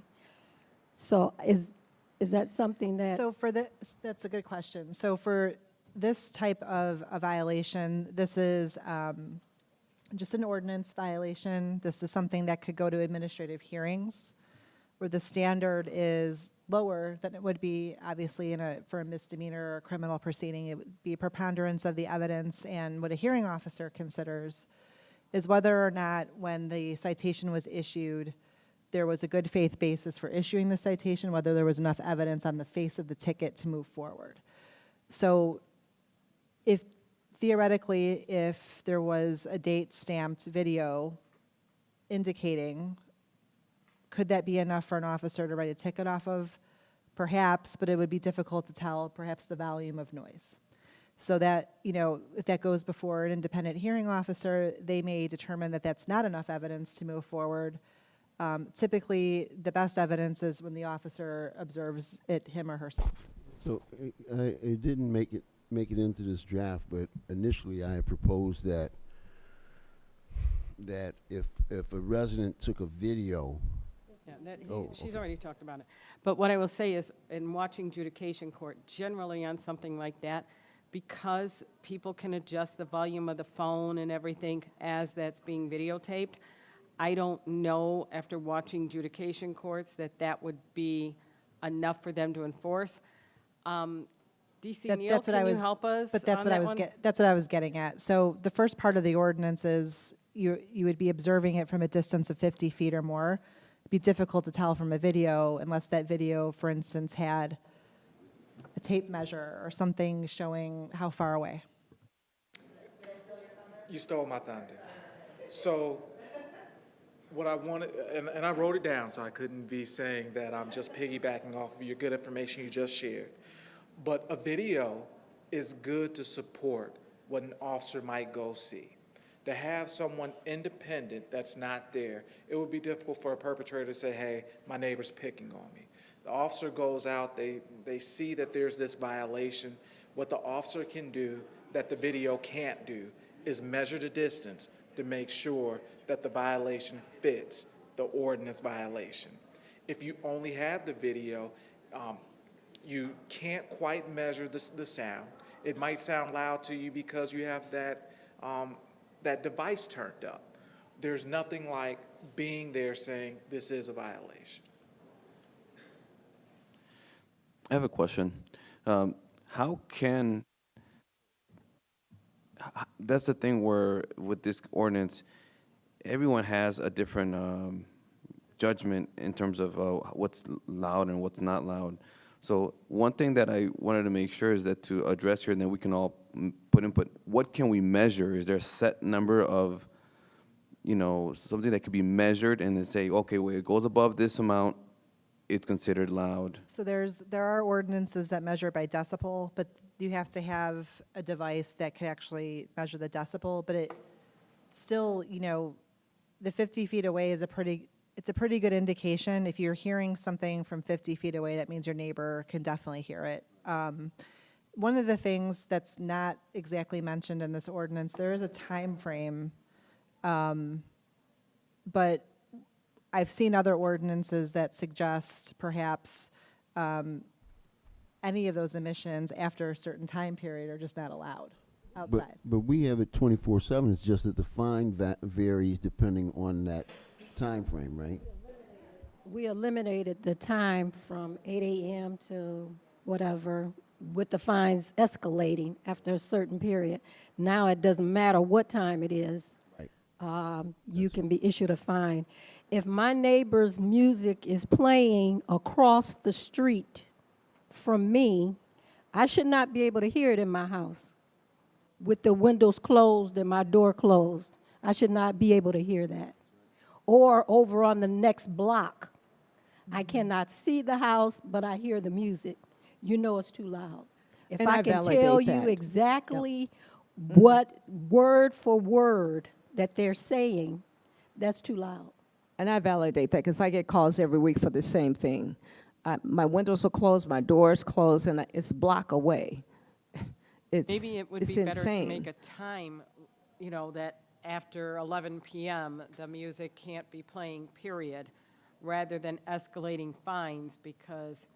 So is that something that? So for this, that's a good question. So for this type of a violation, this is just an ordinance violation. This is something that could go to administrative hearings, where the standard is lower than it would be, obviously, for a misdemeanor or a criminal proceeding. It would be preponderance of the evidence, and what a hearing officer considers is whether or not, when the citation was issued, there was a good faith basis for issuing the citation, whether there was enough evidence on the face of the ticket to move forward. So if theoretically, if there was a date stamped video indicating, could that be enough for an officer to write a ticket off of? Perhaps, but it would be difficult to tell, perhaps, the volume of noise. So that, you know, if that goes before an independent hearing officer, they may determine that that's not enough evidence to move forward. Typically, the best evidence is when the officer observes it him or herself. So it didn't make it into this draft, but initially I had proposed that that if a resident took a video, Yeah, she's okay. already talked about it. But what I will say is, in watching adjudication court, generally on something like that, because people can adjust the volume of the phone and everything as that's being videotaped, I don't know, after watching adjudication courts, that would be enough for them to enforce. DC Neal, can you help us But that's on what I that was one? that's what I was getting at. So the first part of the ordinance is you would be observing it from a distance of 50 feet or more. It'd be difficult to tell from a video unless that video, for instance, had a tape measure or something showing how far away. You stole my thunder. So what I wanted, and I wrote it down so I couldn't be saying that I'm just piggybacking off of your good information you just shared. But a video is good to support what an officer might go see. To have someone independent that's not there, it would be difficult for a perpetrator to say, hey, my neighbor's picking on me. The officer goes out, they see that there's this violation. What the officer can do that the video can't do is measure the distance to make sure that the violation fits the ordinance violation. If you only have the video, you can't quite measure the sound. It might sound loud to you because you have that device turned up. There's nothing like being there saying this is a violation. I have a question. That's the thing where with this ordinance, everyone has a different judgment in terms of what's loud and what's not loud. So one thing that I wanted to make sure is that to address here, and then we can all put input, what can we measure? Is there a set number of, something that could be measured and then say, okay, well, it goes above this amount, it's considered loud? So there are ordinances that measure by decibel, but you have to have a device that could actually measure the decibel. But it still, the 50 feet away is a pretty good indication. If you're hearing something from 50 feet away, that means your neighbor can definitely hear it. One of the things that's not exactly mentioned in this ordinance, there is a time frame, but I've seen other ordinances that suggest perhaps any of those emissions after a certain time period are just not allowed outside. But we have it 24/7. It's just that the fine varies depending on that time frame, right? We eliminated the time from 8 a.m. to whatever, with the fines escalating after a certain period. Now it doesn't matter what time it is. Right. You can be issued a fine. If my neighbor's music is playing across the street from me, I should not be able to hear it in my house with the windows closed and my door closed. I should not be able to hear that. Or over on the next block, I cannot see the house, but I hear the music. You know it's too loud. If And I I can validate tell you that. exactly what word for word that they're saying, that's too loud. And I validate that because I get calls every week for the same thing. My windows are closed, my door's closed, and it's a block away. Maybe it would it's be better to insane. make a time, that after 11 p.m., the music can't be playing, period, rather than escalating fines, because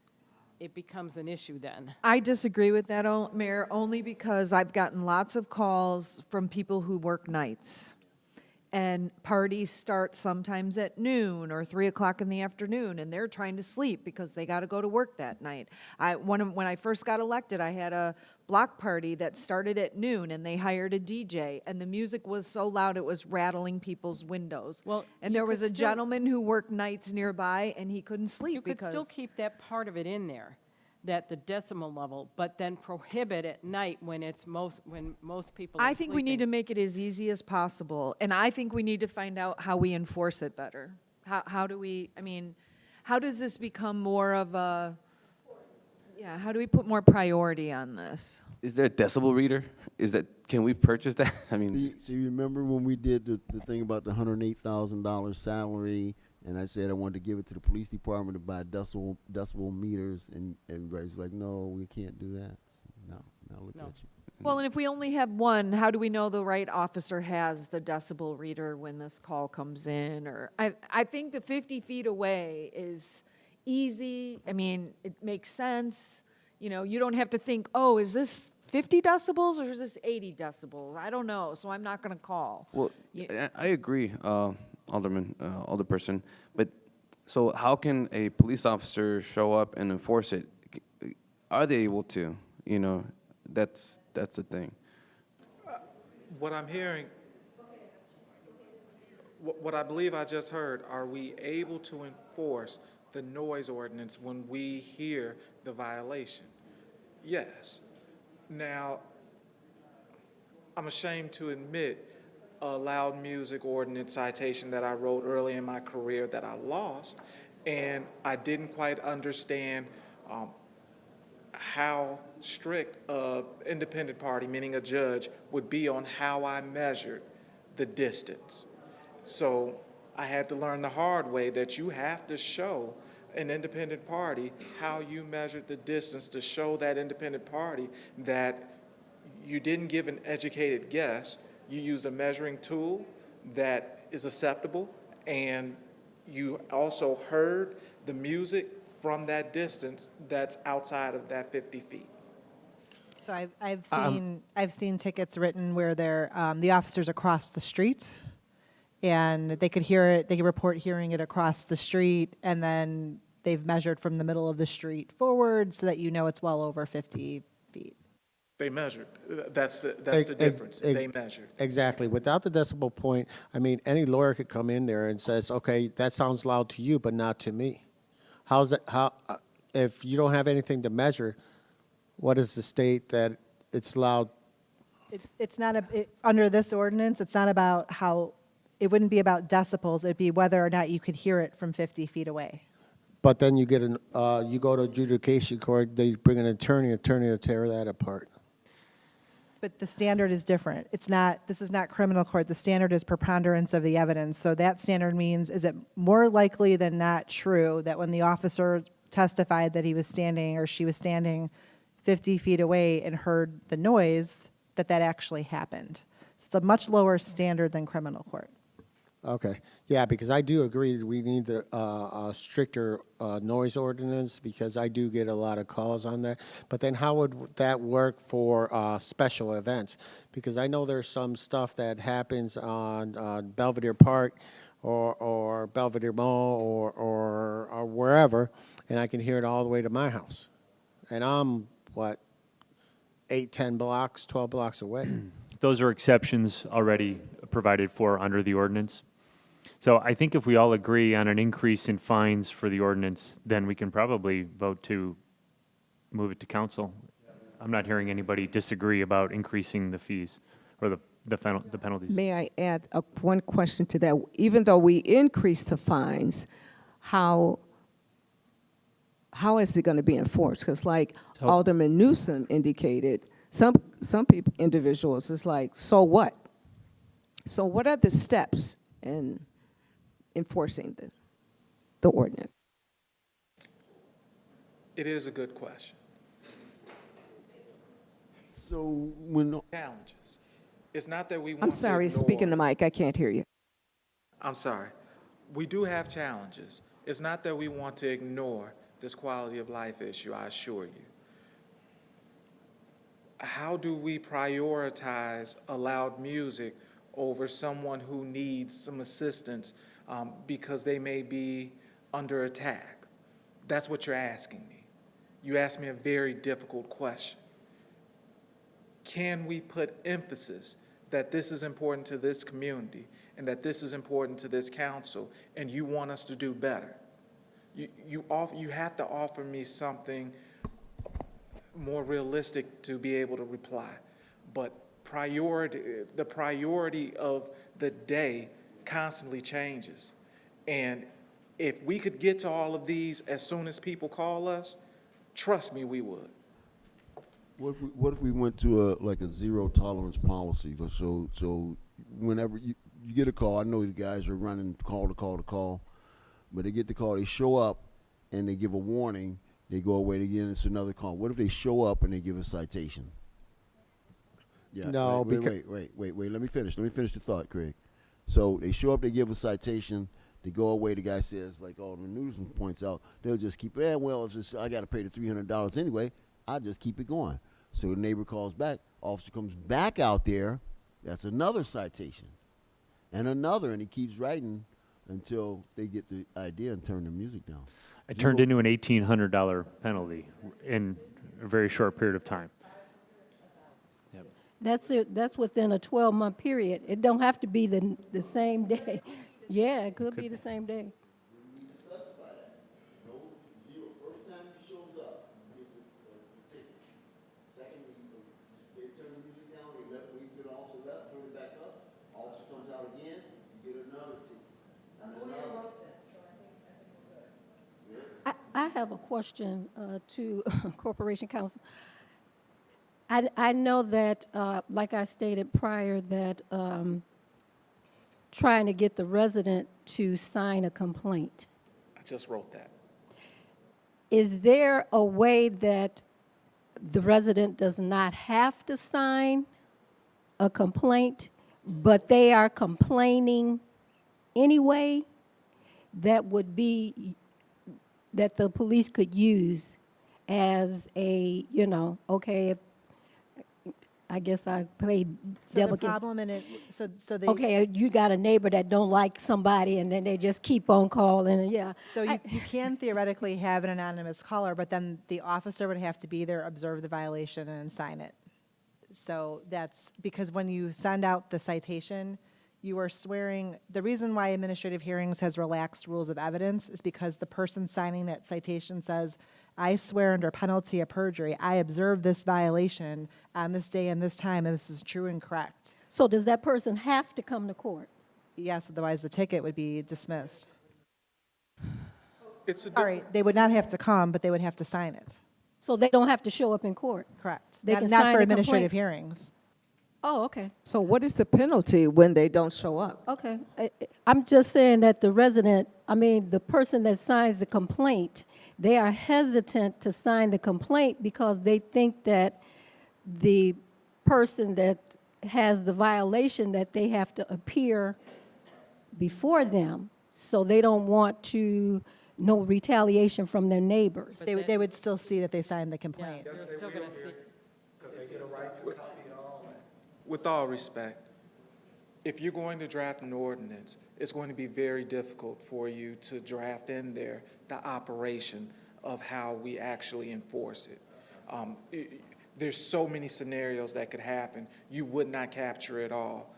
it becomes an issue then. I disagree with that, Mayor, only because I've gotten lots of calls from people who work nights. And parties start sometimes at noon or 3 o'clock in the afternoon, and they're trying to sleep because they got to go to work that night. When I first got elected, I had a block party that started at noon, and they hired a DJ, and the music was so loud it was rattling people's windows. Well, and you there was could a still- gentleman who worked nights nearby, and he couldn't sleep You could because still keep that part of it in there, that the decimal level, but then prohibit at night when most people are I think we need to sleeping. make it as easy as possible, and I think we need to find out how we enforce it better. How do we, how does this become more of a, how do we put more priority on this? Is there a decibel reader? Can we purchase that? So you remember when we did the thing about the $108,000 salary, and I said I wanted to give it to the police department to buy decibel meters, and everybody's like, no, we can't do that. Now look at you. Well, and if we only have one, how do we know the right officer has the decibel reader when this call comes in? Or, I think the 50 feet away is easy. I mean, it makes sense. You know, you don't have to think, oh, is this 50 decibels or is this 80 decibels? I don't know, so I'm not going to call. Well, I agree, Alderperson, but so how can a police officer show up and enforce it? Are they able to? You know, that's the thing. What I'm hearing, what I believe I just heard, are we able to enforce the noise ordinance when we hear the violation? Yes. Now, I'm ashamed to admit a loud music ordinance citation that I wrote early in my career that I lost, and I didn't quite understand how strict an independent party, meaning a judge, would be on how I measured the distance. So I had to learn the hard way that you have to show an independent party how you measured the distance to show that independent party that you didn't give an educated guess, you used a measuring tool that is acceptable, and you also heard the music from that distance that's outside of that 50 feet. So I've seen tickets written where they're, the officers across the street, and they could hear it, they could report hearing it across the street, and then they've measured from the middle of the street forward so that you know it's well over 50 feet. They measured. That's the difference. They measured. Exactly. Without the decibel point, I mean, any lawyer could come in there and says, okay, that sounds loud to you, but not to me. How's that, if you don't have anything to measure, what is the state that it's loud? It's not, under this ordinance, it's not about how, it wouldn't be about decibels, it'd be whether or not you could hear it from 50 feet away. But then you get you go to adjudication court, they bring an attorney to tear that apart. But the standard is different. It's not, this is not criminal court. The standard is preponderance of the evidence. So that standard means, is it more likely than not true that when the officer testified that he was standing or she was standing 50 feet away and heard the noise, that that actually happened? So it's a much lower standard than criminal court. Okay, yeah, because I do agree that we need a stricter noise ordinance, because I do get a lot of calls on that. But then how would that work for special events? Because I know there's some stuff that happens on Belvedere Park or Belvedere Mall or wherever, and I can hear it all the way to my house. And I'm, 8, 10 blocks, 12 blocks away. Those are exceptions already provided for under the ordinance. So I think if we all agree on an increase in fines for the ordinance, then we can probably vote to move it to council. I'm not hearing anybody disagree about increasing the fees or the penalties. May I add one question to that? Even though we increase the fines, how is it going to be enforced? Because like Alderman Newsom indicated, some people, individuals, is like, so what? So what are the steps in enforcing the ordinance? It is a good question. So when Challenges. It's not that we want I'm sorry, to speak in the mic, I can't hear you. I'm sorry. We do have challenges. It's not that we want to ignore this quality of life issue, I assure you. How do we prioritize loud music over someone who needs some assistance because they may be under attack? That's what you're asking me. You asked me a very difficult question. Can we put emphasis that this is important to this community and that this is important to this council, and you want us to do better? You have to offer me something more realistic to be able to reply. But the priority of the day constantly changes. And if we could get to all of these as soon as people call us, trust me, we would. What if we went to like a zero tolerance policy? So whenever you get a call, I know the guys are running call to call, but they get the call, they show up and they give a warning, they go away again, it's another call. What if they show up and they give a citation? Yeah. No, wait, because- wait. Let me finish the thought, Craig. So they show up, they give a citation, they go away. The guy says, like Alderman Newsom points out, they'll just keep it. Well, it's just, I got to pay the $300 anyway. I'll just keep it going. So the neighbor calls back. Officer comes back out there. That's another citation, and another, and he keeps writing until they get the idea and turn the music down. It turned into an $1,800 penalty in a very short period of time. That's it, that's within a 12-month period. It don't have to be the same day. Yeah, it could be the same day. I have a question to Corporation Counsel. I know that, like I stated prior, that trying to get the resident to sign a complaint. I just wrote that. Is there a way that the resident does not have to sign a complaint, but they are complaining anyway? That would be, that the police could use as a, you know, okay, if, I guess I played So the devil. problem in it, so they. Okay, you got a neighbor that don't like somebody, and then they just keep on calling, and yeah. So you can theoretically have an anonymous caller, but then the officer would have to be there, observe the violation, and sign it. So that's, because when you send out the citation, you are swearing, the reason why administrative hearings has relaxed rules of evidence is because the person signing that citation says, I swear under penalty of perjury, I observed this violation on this day and this time, and this is true and correct. So does that person have to come to court? Yes, otherwise the ticket would be dismissed. It's a Sorry, they would not have to come, but they would have to sign it. So they don't have to show up in court? Correct. They Not- can not sign for the administrative complaint. hearings. Oh, okay. So what is the penalty when they don't show up? Okay. I'm just saying that the resident, I mean, the person that signs the complaint, they are hesitant to sign the complaint because they think that the person that has the violation, that they have to appear before them. So they don't want to, no retaliation from their neighbors. They would still see that they signed the complaint. They're still going to see. With all respect, if you're going to draft an ordinance, it's going to be very difficult for you to draft in there the operation of how we actually enforce it. There's so many scenarios that could happen. You would not capture it all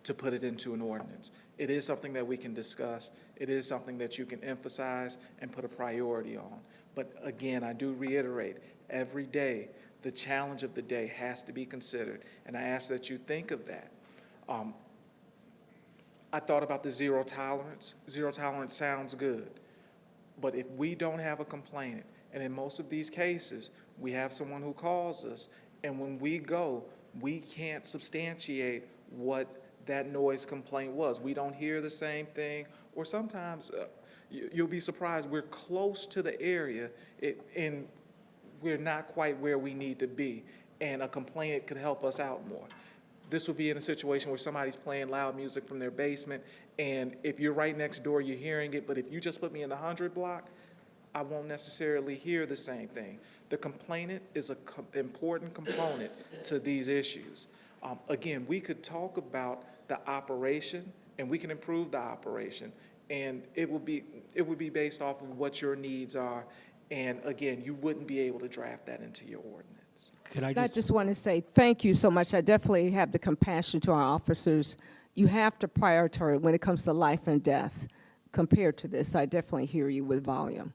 to put it into an ordinance. It is something that we can discuss. It is something that you can emphasize and put a priority on. But again, I do reiterate, every day, the challenge of the day has to be considered, and I ask that you think of that. I thought about the zero tolerance. Zero tolerance sounds good, but if we don't have a complainant, and in most of these cases, we have someone who calls us, and when we go, we can't substantiate what that noise complaint was. We don't hear the same thing, or sometimes you'll be surprised, we're close to the area, and we're not quite where we need to be, and a complainant could help us out more. This would be in a situation where somebody's playing loud music from their basement, and if you're right next door, you're hearing it, but if you just put me in the 100 block, I won't necessarily hear the same thing. The complainant is an important component to these issues. Again, we could talk about the operation, and we can improve the operation, and it would be based off of what your needs are. And again, you wouldn't be able to draft that into your ordinance. Could I I just? just want to say thank you so much. I definitely have the compassion to our officers. You have to prioritize when it comes to life and death. Compared to this, I definitely hear you with volume.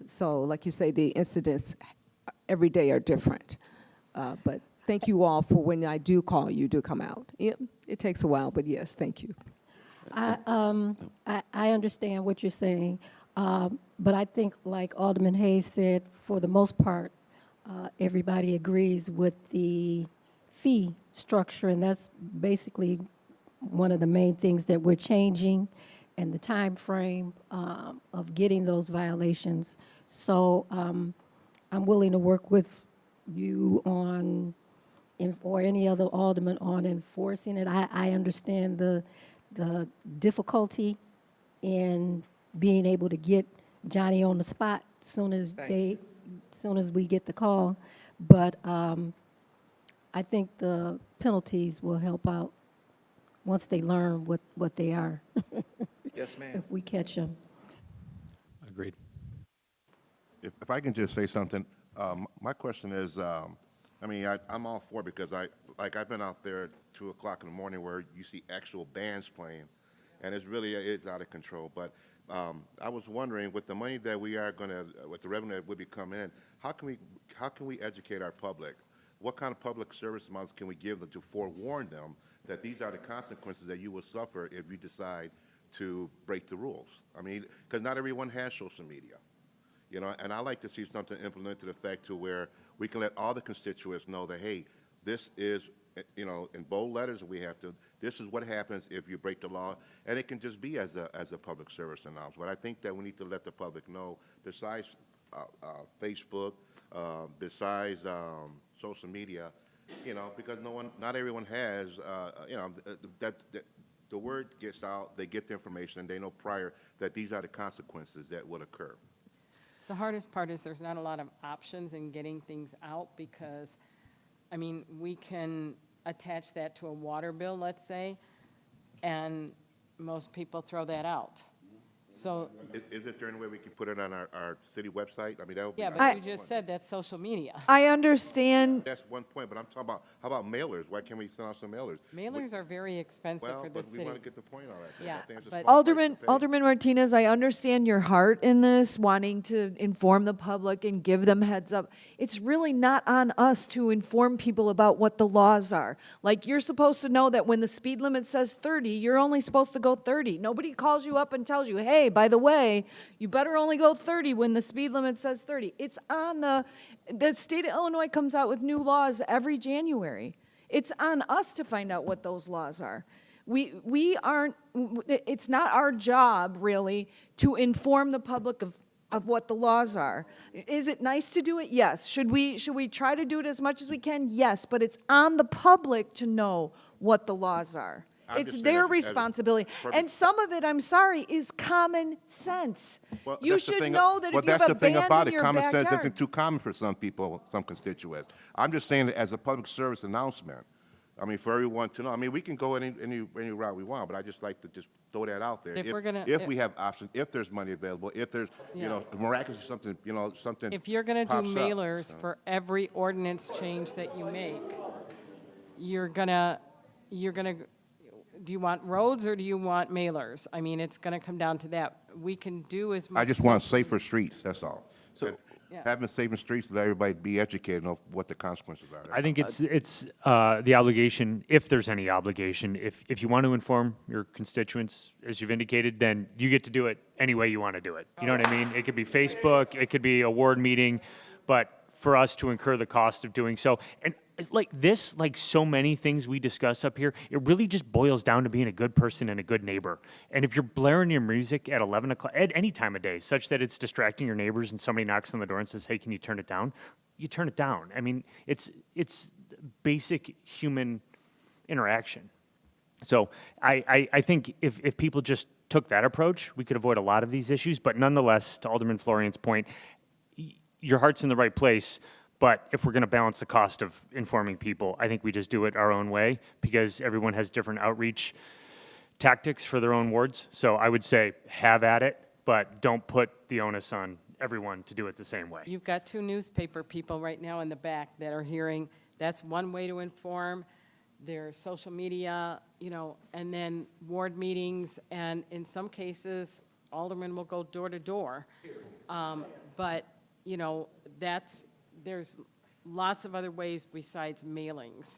So like you say, the incidents every day are different. But thank you all for when I do call, you do come out. It takes a while, but yes, thank you. I understand what you're saying, but I think, like Alderman Hayes said, for the most part, everybody agrees with the fee structure, and that's basically one of the main things that we're changing, and the time frame of getting those violations. So I'm willing to work with you on or any other alderman on enforcing it. I understand the difficulty in being able to get Johnny on the spot soon as we get the call. But I think the penalties will help out once they learn what they are. Yes, ma'am. If we catch them. Agreed. If I can just say something, my question is, I'm all for it because I've been out there at 2 o'clock in the morning where you see actual bands playing, and it's out of control. But I was wondering, with the money that we are with the revenue that will be coming in, how can we educate our public? What kind of public service amounts can we give them to forewarn them that these are the consequences that you will suffer if you decide to break the rules? I mean, because not everyone has social media. And I like to see something implemented to the effect to where we can let all the constituents know that, hey, this is, in bold letters this is what happens if you break the law, and it can just be as a public service announcement. But I think that we need to let the public know, besides Facebook, besides social media, because not everyone has, that the word gets out, they get the information, and they know prior that these are the consequences that will occur. The hardest part is there's not a lot of options in getting things out because, we can attach that to a water bill, let's say, and most people throw that out. So. Is there any way we can put it on our city website? That would be. Yeah, but you just said that's social media. I understand. That's one point, but I'm talking about, how about mailers? Why can't we send out some mailers? Mailers are very expensive for the city. But we want to get the point all right. Yeah, but Alderman Martinez, I understand your heart in this, wanting to inform the public and give them heads up. It's really not on us to inform people about what the laws are. Like, you're supposed to know that when the speed limit says 30, you're only supposed to go 30. Nobody calls you up and tells you, hey, by the way, you better only go 30 when the speed limit says 30. It's on the state of Illinois comes out with new laws every January. It's on us to find out what those laws are. We aren't, it's not our job, really, to inform the public of what the laws are. Is it nice to do it? Yes. Should we try to do it as much as we can? Yes. But it's on the public to know what the laws are. It's their responsibility. And some of it, I'm sorry, is common sense. Well, you should know that if you have that's a the thing band about in it. your Common backyard. sense isn't too common for some people, some constituents. I'm just saying that as a public service announcement, for everyone to know. We can go any route we want, but I just like to just throw that out there. If we have options, if there's money available, if there's, miraculously something, something. If you're going to do pops up, mailers for every ordinance change that you make, you're gonna, do you want roads or do you want mailers? It's going to come down to that. We can do as much. I just want safer streets, that's all. So, having safer streets, let everybody be educated on what the consequences are. I think it's the obligation, if there's any obligation, if you want to inform your constituents, as you've indicated, then you get to do it any way you want to do it. You know what I mean? It could be Facebook, it could be a ward meeting, but for us to incur the cost of doing so, and it's like this, like so many things we discuss up here, it really just boils down to being a good person and a good neighbor. And if you're blaring your music at 11 o'clock, at any time of day, such that it's distracting your neighbors and somebody knocks on the door and says, hey, can you turn it down? You turn it down. It's basic human interaction. So I think if people just took that approach, we could avoid a lot of these issues. But nonetheless, to Alderman Florian's point, your heart's in the right place. But if we're going to balance the cost of informing people, I think we just do it our own way because everyone has different outreach tactics for their own wards. So I would say have at it, but don't put the onus on everyone to do it the same way. You've got two newspaper people right now in the back that are hearing. That's one way to inform. There's social media, and then ward meetings, and in some cases, aldermen will go door to door. But, there's lots of other ways besides mailings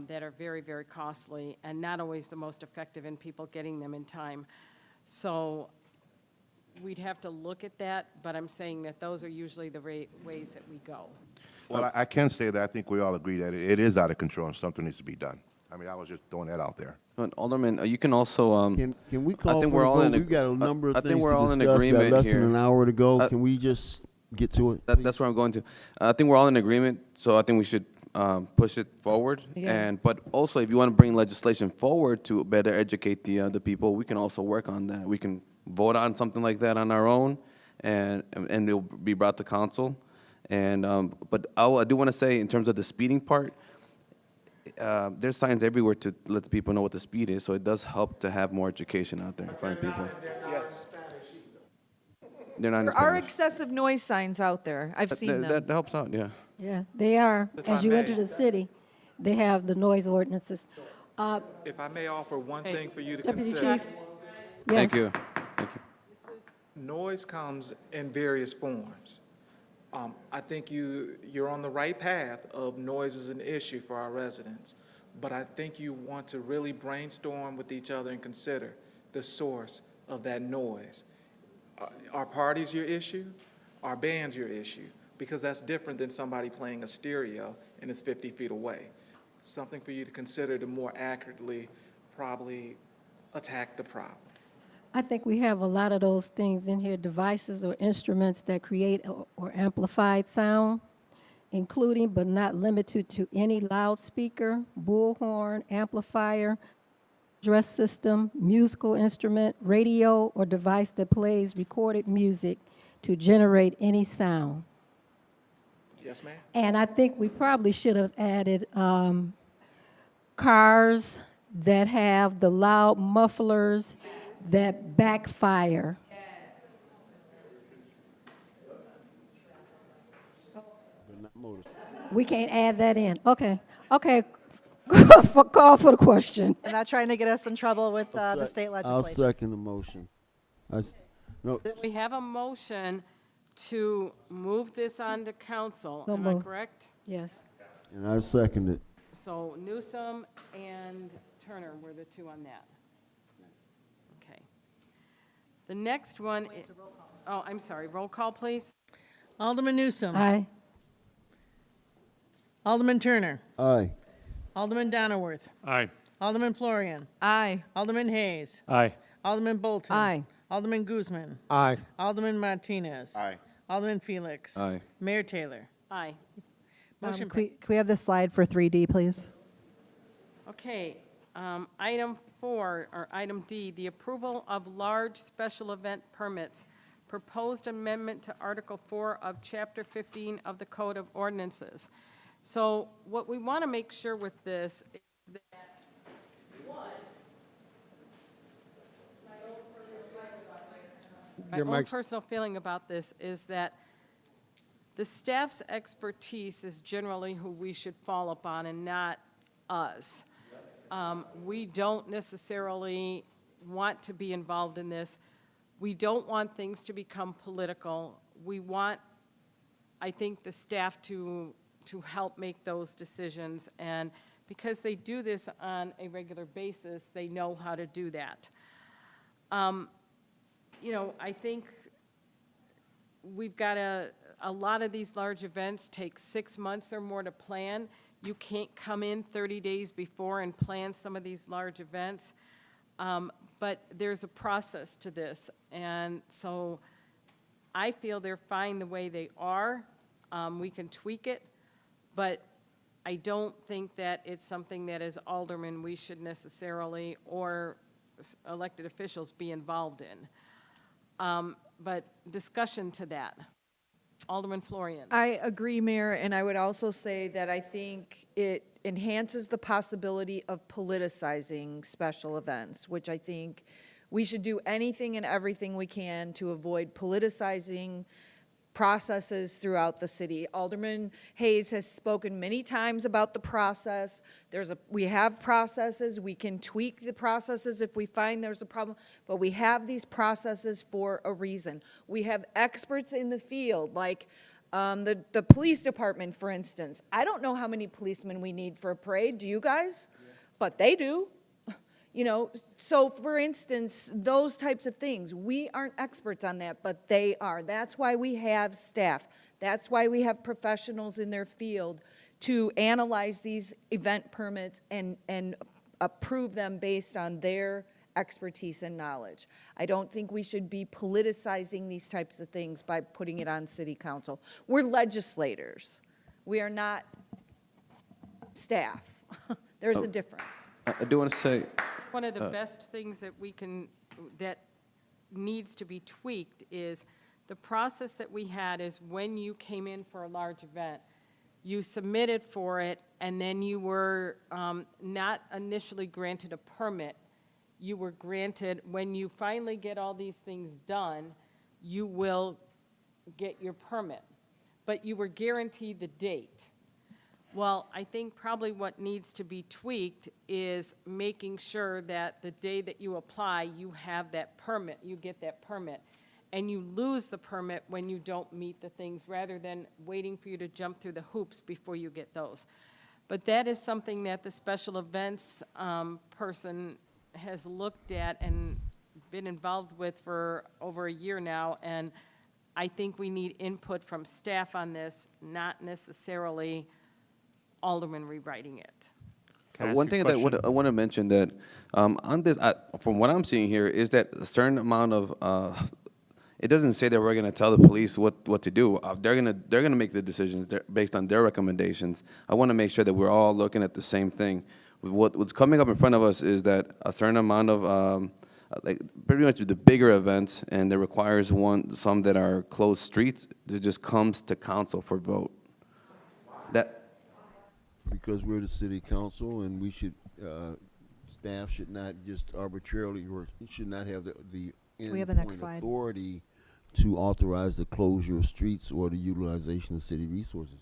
that are very, very costly and not always the most effective in people getting them in time. So we'd have to look at that, but I'm saying that those are usually the ways that we go. Well, I can say that I think we all agree that it is out of control and something needs to be done. I was just throwing that out there. Alderman, you can also. Can we call I think for we're a all vote? in. We've got a number of I things think we're to all in discuss. agreement We've got less here. than an hour to go. Can we just get to it? That's where I'm going to. I think we're all in agreement. So I think we should push it forward. Yeah. But also, if you want to bring legislation forward to better educate the people, we can also work on that. We can vote on something like that on our own, and it'll be brought to council. But I do want to say, in terms of the speeding part, there's signs everywhere to let the people know what the speed is, so it does help to have more education out there in front of people. Yes. They're not in There are Spanish. excessive noise signs out there. I've seen them. That helps out, yeah. Yeah, they are. If As I you may. enter the city, they have the noise ordinances. If I may offer one thing for you to Deputy consider. Chief? Thank Yes. you. Thank you. Noise comes in various forms. I think you're on the right path of noise is an issue for our residents, but I think you want to really brainstorm with each other and consider the source of that noise. Are parties your issue? Are bands your issue? Because that's different than somebody playing a stereo and it's 50 feet away. Something for you to consider to more accurately probably attack the problem. I think we have a lot of those things in here, devices or instruments that create or amplified sound, including but not limited to any loudspeaker, bullhorn, amplifier, address system, musical instrument, radio, or device that plays recorded music to generate any sound. Yes, ma'am? And I think we probably should have added cars that have the loud mufflers that backfire. We can't add that in. Okay, okay. Call for the question. I'm not trying to get us in trouble with the state I'll legislature. second the motion. No, We have a motion to move this on to council, So am I moved. correct? Yes. and I second it. So Newsom and Turner were the two on that. Okay. The next one, oh, I'm sorry, roll call, please. Alderman Newsom. Aye. Alderman Turner. Aye. Alderman Donnerworth. Aye. Alderman Florian. Aye. Alderman Hayes. Aye. Alderman Bolton. Aye. Alderman Guzman. Aye. Alderman Martinez. Aye. Alderman Felix. Aye. Mayor Taylor. Aye. Motion Can we have the slide for 3D, please? Okay, item 4, or item D, the approval of large special event permits. Proposed amendment to Article 4 of Chapter 15 of the Code of Ordinances. So what we want to make sure with this is that, one, my Your own mic's- personal feeling about this is that the staff's expertise is generally who we should fall upon and not us. We don't necessarily want to be involved in this. We don't want things to become political. We want, I think, the staff to help make those decisions. And because they do this on a regular basis, they know how to do that. You know, I think we've got a lot of these large events take 6 months or more to plan. You can't come in 30 days before and plan some of these large events. But there's a process to this. And so I feel they're fine the way they are. We can tweak it, but I don't think that it's something that as aldermen we should necessarily, or elected officials, be involved in. But discussion to that. Alderman Florian. I agree, Mayor, and I would also say that I think it enhances the possibility of politicizing special events, which I think we should do anything and everything we can to avoid politicizing processes throughout the city. Alderman Hayes has spoken many times about the process. We have processes. We can tweak the processes if we find there's a problem, but we have these processes for a reason. We have experts in the field, like the police department, for instance. I don't know how many policemen we need for a parade. Do you guys? Yeah. But they do. You know, so for instance, those types of things, we aren't experts on that, but they are. That's why we have staff. That's why we have professionals in their field to analyze these event permits and approve them based on their expertise and knowledge. I don't think we should be politicizing these types of things by putting it on city council. We're legislators. We are not staff. There's a difference. I do want to say, One of the best things that that needs to be tweaked is the process that we had is when you came in for a large event, you submitted for it, and then you were not initially granted a permit. You were granted, when you finally get all these things done, you will get your permit. But you were guaranteed the date. Well, I think probably what needs to be tweaked is making sure that the day that you apply, you have that permit, you get that permit. And you lose the permit when you don't meet the things, rather than waiting for you to jump through the hoops before you get those. But that is something that the special events person has looked at and been involved with for over a year now, and I think we need input from staff on this, not necessarily aldermen rewriting it. one thing that I want to mention that on this, from what I'm seeing here, is that a certain amount of, it doesn't say that we're going to tell the police what to do. They're gonna make the decisions based on their recommendations. I want to make sure that we're all looking at the same thing. What's coming up in front of us is that a certain amount of, like pretty much the bigger events, and that requires some that are closed streets, that just comes to council for vote. Because we're the city council, and we should, staff should not just arbitrarily, or should not have the We have the next endpoint slide. authority to authorize the closure of streets or the utilization of city resources.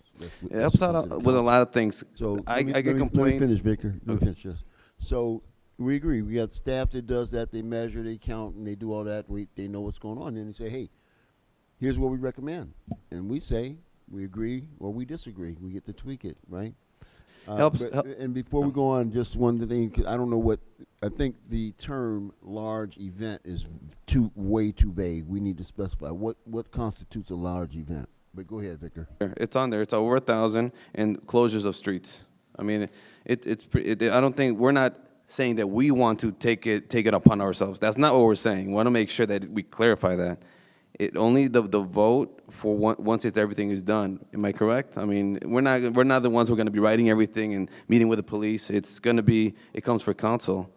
It helps out with a lot of things. So I get Let complaints. me finish, Victor. Let me finish this. So we agree. We got staff that does that. They measure, they count, and they do all that. They know what's going on. And they say, hey, here's what we recommend. And we say, we agree or we disagree. We get to tweak it, right? And before we go on, just one thing, 'cause I don't know what, I think the term large event is way too vague. We need to specify what constitutes a large event. But go ahead, Victor. It's on there. It's over 1,000 and closures of streets. I mean, I don't think, we're not saying that we want to take it upon ourselves. That's not what we're saying. We want to make sure that we clarify that. Only the vote for once everything is done. Am I correct? I mean, we're not the ones who are going to be writing everything and meeting with the police. It's going to be, it comes for council.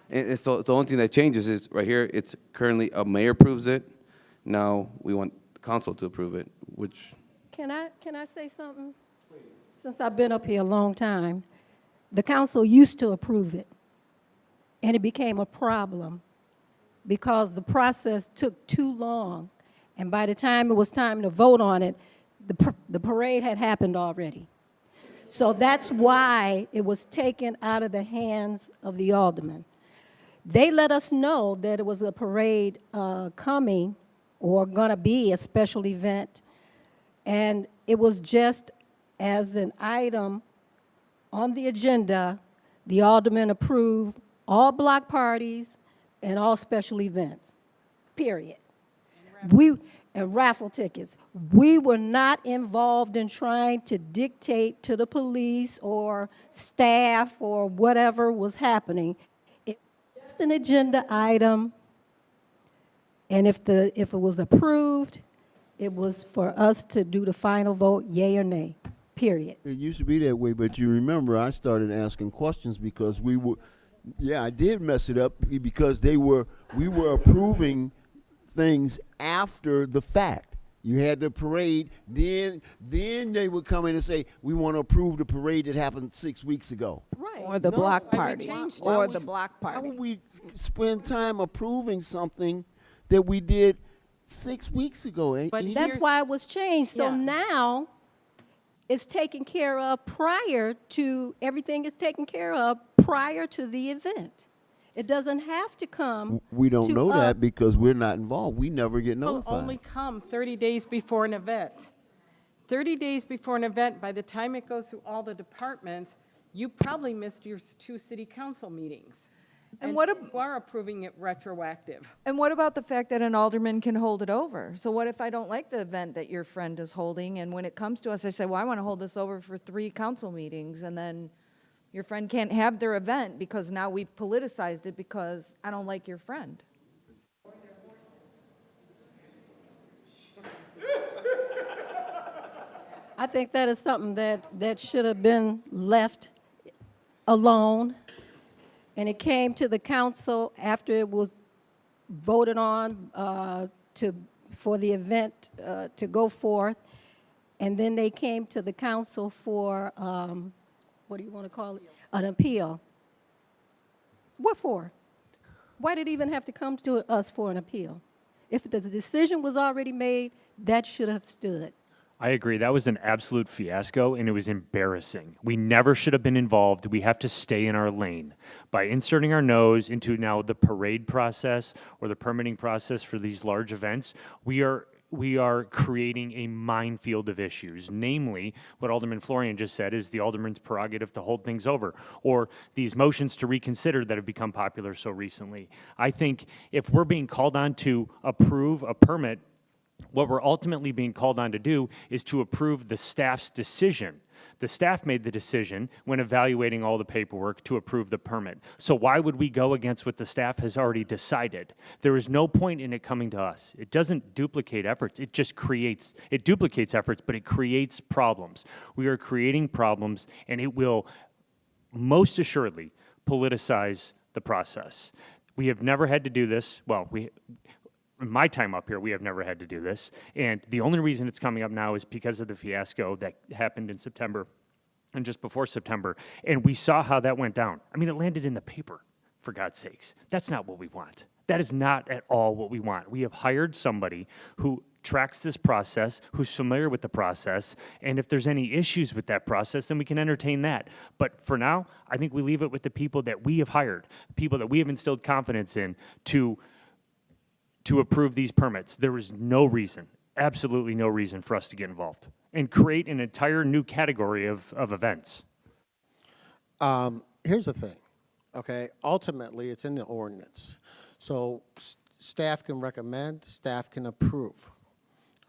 And so the only thing that changes is right here. It's currently a mayor approves it. Now we want council to approve it, which. Can I say something? Since I've been up here a long time, the council used to approve it, and it became a problem because the process took too long. And by the time it was time to vote on it, the parade had happened already. So that's why it was taken out of the hands of the aldermen. They let us know that it was a parade coming or gonna be a special event. And it was just as an item on the agenda, the aldermen approved all block parties and all special events, period. And raffle tickets. We were not involved in trying to dictate to the police or staff or whatever was happening. It was just an agenda item, and if it was approved, it was for us to do the final vote, yay or nay, period. It used to be that way, but you remember I started asking questions because I did mess it up because we were approving things after the fact. You had the parade, then they would come in and say, we want to approve the parade that happened 6 weeks ago. Right. Or the block party. Or the block How party. would we spend time approving something that we did 6 weeks ago? But That's why it was changed. So Yeah. now it's taken care of everything is taken care of prior to the event. It doesn't have to come We don't to know us. that because we're not involved. We never get Will notified. only come 30 days before an event. 30 days before an event, by the time it goes through all the departments, you probably missed your 2 city council meetings. And what you are approving it retroactive. And what about the fact that an alderman can hold it over? So what if I don't like the event that your friend is holding, and when it comes to us, I say, well, I want to hold this over for 3 council meetings, and then your friend can't have their event because now we've politicized it because I don't like your friend. I think that is something that should have been left alone, and it came to the council after it was voted on for the event to go forth, and then they came to the council for, what do you want to call it? An appeal. What for? Why did it even have to come to us for an appeal? If the decision was already made, that should have stood. I agree. That was an absolute fiasco, and it was embarrassing. We never should have been involved. We have to stay in our lane. By inserting our nose into now the parade process or the permitting process for these large events, we are creating a minefield of issues, namely what Alderman Florian just said is the alderman's prerogative to hold things over, or these motions to reconsider that have become popular so recently. I think if we're being called on to approve a permit, what we're ultimately being called on to do is to approve the staff's decision. The staff made the decision when evaluating all the paperwork to approve the permit. So why would we go against what the staff has already decided? There is no point in it coming to us. It doesn't duplicate efforts. It just it duplicates efforts, but it creates problems. We are creating problems, and it will most assuredly politicize the process. We have never had to do this. Well, in my time up here, we have never had to do this. And the only reason it's coming up now is because of the fiasco that happened in September and just before September. And we saw how that went down. I mean, it landed in the paper, for God's sakes. That's not what we want. That is not at all what we want. We have hired somebody who tracks this process, who's familiar with the process, and if there's any issues with that process, then we can entertain that. But for now, I think we leave it with the people that we have hired, people that we have instilled confidence in to approve these permits. There is no reason, absolutely no reason for us to get involved and create an entire new category of events. Here's the thing, okay? Ultimately, it's in the ordinance. So staff can recommend, staff can approve,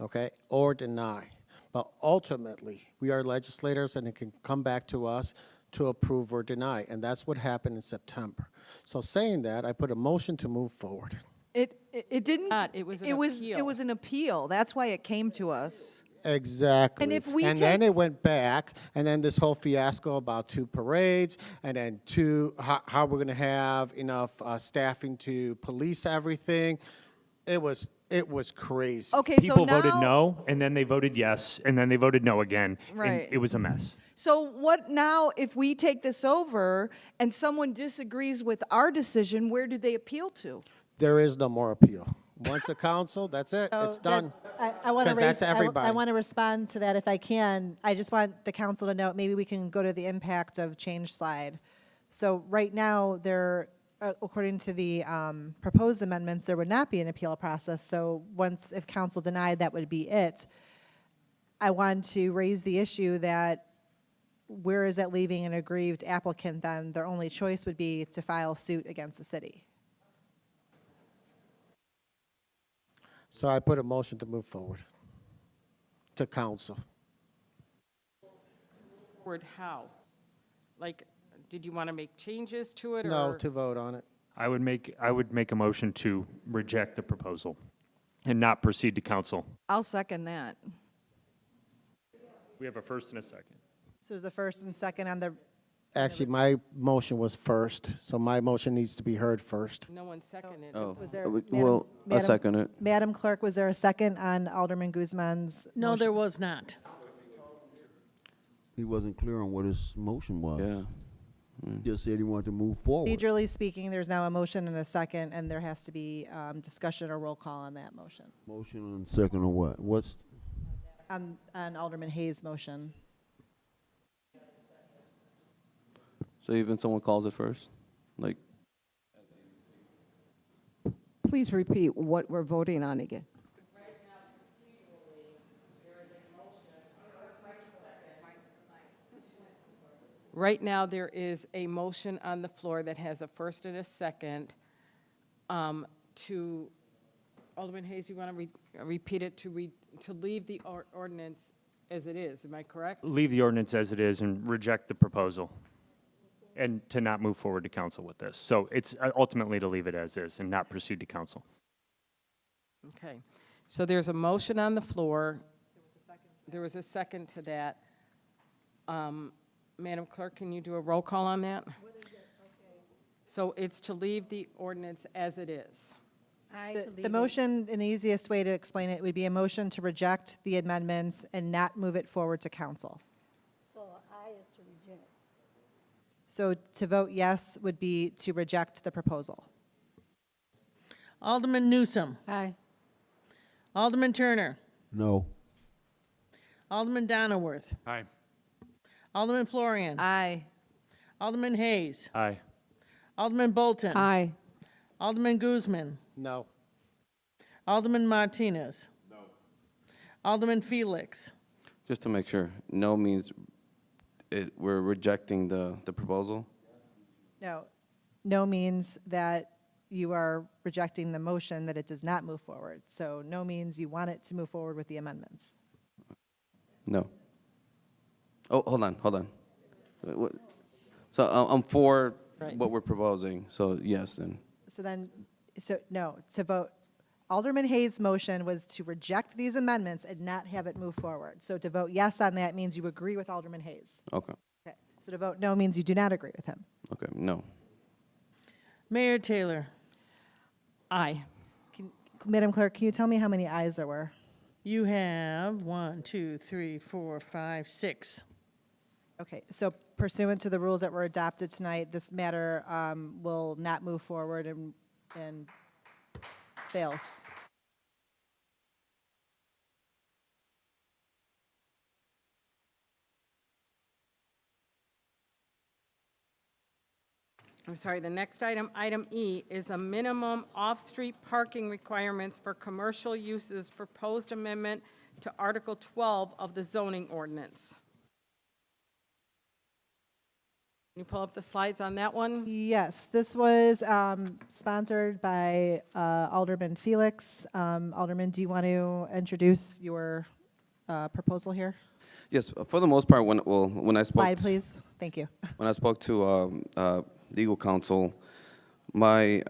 okay, or deny. But ultimately, we are legislators, and it can come back to us to approve or deny, and that's what happened in September. So saying that, I put a motion to move forward. It didn't. It was an It was an appeal. That's why it came to us. Exactly. And if we then it went back, and then this whole fiasco about 2 parades, and then how we're going to have enough staffing to police everything. It was crazy. Okay, People so now, voted no, and then they voted yes, and then they voted no again. Right. And it was a mess. So what now, if we take this over and someone disagrees with our decision, where do they appeal to? There is no more appeal. Once the council, that's it. It's done. I want to 'Cause that's everybody. I want to respond to that if I can. I just want the council to know, maybe we can go to the impact of change slide. So right now, according to the proposed amendments, there would not be an appeal process. So if council denied, that would be it. I want to raise the issue that where is that leaving an aggrieved applicant then? Their only choice would be to file suit against the city. So I put a motion to move forward to council. Forward how? Like, did you want to make changes to it? No, or? to vote on it. I would make a motion to reject the proposal and not proceed to council. I'll second that. We have a first and a second. So there's a first and second on the, Actually, my motion was first, so my motion needs to be heard first. No one seconded. Oh, was there, well, I second it. Madam Clerk, was there a second on Alderman Guzman's No, motion? there was not. He wasn't clear on what his motion was. Yeah. He just said he wanted to move forward. Procedurally speaking, there's now a motion and a second, and there has to be discussion or roll call on that motion, Motion and second or what? What's, on Alderman Hayes' motion. So even someone calls it first? Like, Please repeat what we're voting on again. Right now, there is a motion on the floor that has a first and a second to, Alderman Hayes, you want to repeat it, to leave the ordinance as it is, am I correct? Leave the ordinance as it is and reject the proposal, and to not move forward to council with this. So it's ultimately to leave it as is and not proceed to council. Okay, so there's a motion on the floor. There was a second to that. Madam Clerk, can you do a roll call on that? So it's to leave the ordinance as it is. The motion, and the easiest way to explain it would be a motion to reject the amendments and not move it forward to council. So I is to reject. So to vote yes would be to reject the proposal. Alderman Newsom. Aye. Alderman Turner. No. Alderman Donnerworth. Aye. Alderman Florian. Aye. Alderman Hayes. Aye. Alderman Bolton. Aye. Alderman Guzman. No. Alderman Martinez. No. Alderman Felix. Just to make sure, no means we're rejecting the proposal? No. No means that you are rejecting the motion that it does not move forward. So no means you want it to move forward with the amendments. No. Oh, hold on. So I'm for Right. what we're proposing, so yes, then. No, to vote, Alderman Hayes' motion was to reject these amendments and not have it move forward. So to vote yes on that means you agree with Alderman Hayes. Okay, Okay. So to vote no means you do not agree with him. okay, no. Mayor Taylor. Aye. Madam Clerk, can you tell me how many ayes there were? You have 1, 2, 3, 4, 5, 6. Okay, so pursuant to the rules that were adopted tonight, this matter will not move forward and fails. I'm sorry, the next item, item E, is a minimum off-street parking requirements for commercial uses, proposed amendment to Article 12 of the zoning ordinance. Can you pull up the slides on that one? Yes, this was sponsored by Alderman Felix. Alderman, do you want to introduce your proposal here? Yes, for the most part, when I spoke. Slide, please. Thank you. When I spoke to legal counsel, what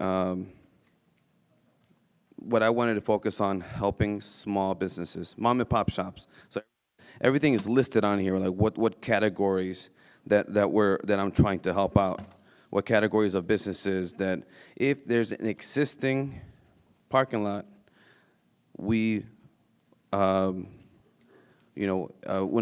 I wanted to focus on helping small businesses, mom and pop shops. So everything is listed on here, like what categories that I'm trying to help out. What categories of businesses that if there's an existing parking lot, when a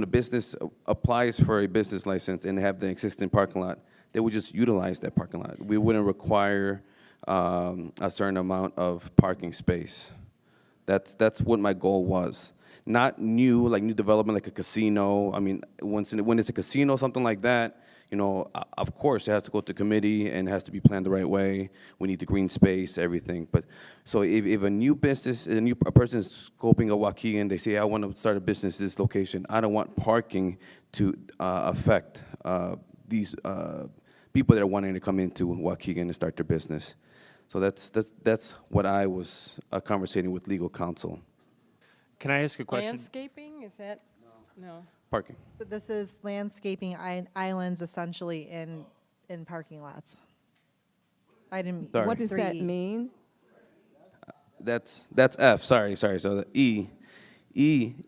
business applies for a business license and they have the existing parking lot, they would just utilize that parking lot. We wouldn't require a certain amount of parking space. That's what my goal was. Not new, like new development, like a casino. I mean, when it's a casino, something like that, of course, it has to go to committee and has to be planned the right way. We need the green space, everything. But so if a new business, a person is scoping a Waukegan, they say, I want to start a business at this location. I don't want parking to affect these people that are wanting to come into Waukegan and start their business. So that's what I was conversating with legal counsel. Can I ask a question? Landscaping, is that? No. Parking. So this is landscaping islands essentially in parking lots. Item Sorry. What does that 3E. mean? That's F. Sorry. So the E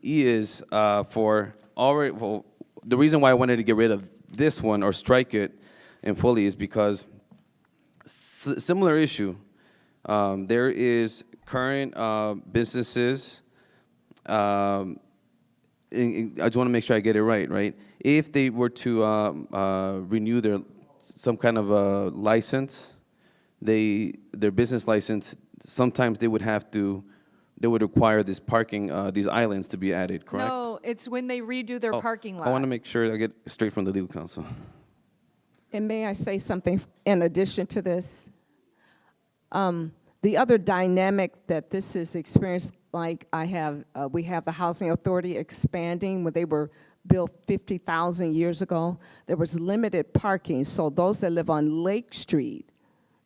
is for already. Well, the reason why I wanted to get rid of this one or strike it in fully is because similar issue. There is current businesses. I just want to make sure I get it right. Right? If they were to renew some kind of a license, their business license, sometimes they would require this parking, these islands to be added, correct? No, it's when they redo their parking lot. I want to make sure I get straight from the legal counsel. And may I say something in addition to this? The other dynamic that this is experienced, like we have the Housing Authority expanding when they were built 50,000 years ago. There was limited parking, so those that live on Lake Street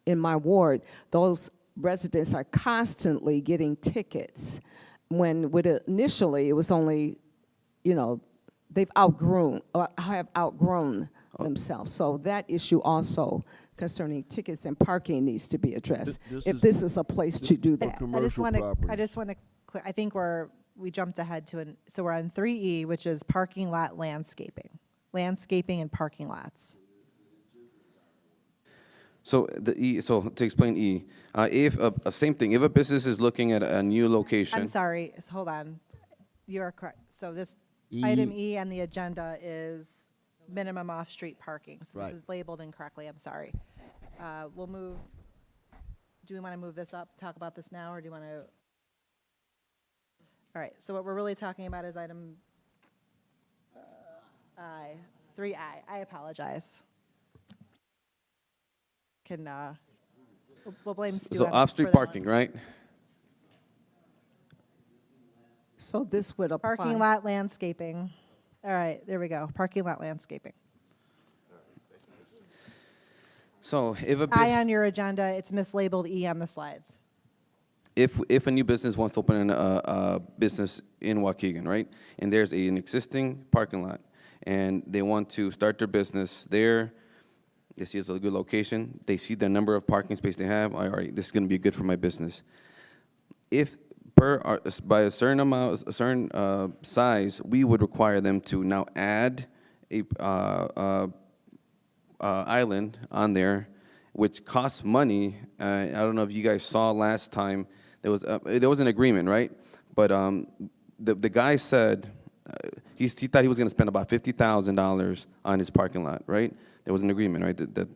in my ward, those residents are constantly getting tickets. When initially it was only, they've outgrown themselves. So that issue also concerning tickets and parking needs to be addressed. This is a place to do that. I just want to, I think we jumped ahead so we're on 3E, which is parking lot landscaping. landscaping, and parking lots. So so to explain E, if, same thing, if a business is looking at a new location. I'm sorry, hold on. You are correct. So this E- item E on the agenda is minimum off-street parking. So Right. this is labeled incorrectly, I'm sorry. We'll move, do we want to move this up, talk about this now, or do you want to? All right, so what we're really talking about is item I, 3I. I apologize. Can, we'll blame Stu. So for off-street that one. parking, right? So this would apply. Parking lot landscaping. All right, there we go. Parking lot landscaping. So if a I on your agenda, it's mislabeled E on the slides. if a new business wants to open a business in Waukegan, right, and there's an existing parking lot, and they want to start their business there, they see it's a good location, they see the number of parking space they have, all right, this is going to be good for my business. If by a certain amount, a certain size, we would require them to now add a island on there, which costs money. I don't know if you guys saw last time, there was an agreement, right? But the guy said he thought he was going to spend about $50,000 on his parking lot, right? There was an agreement, right?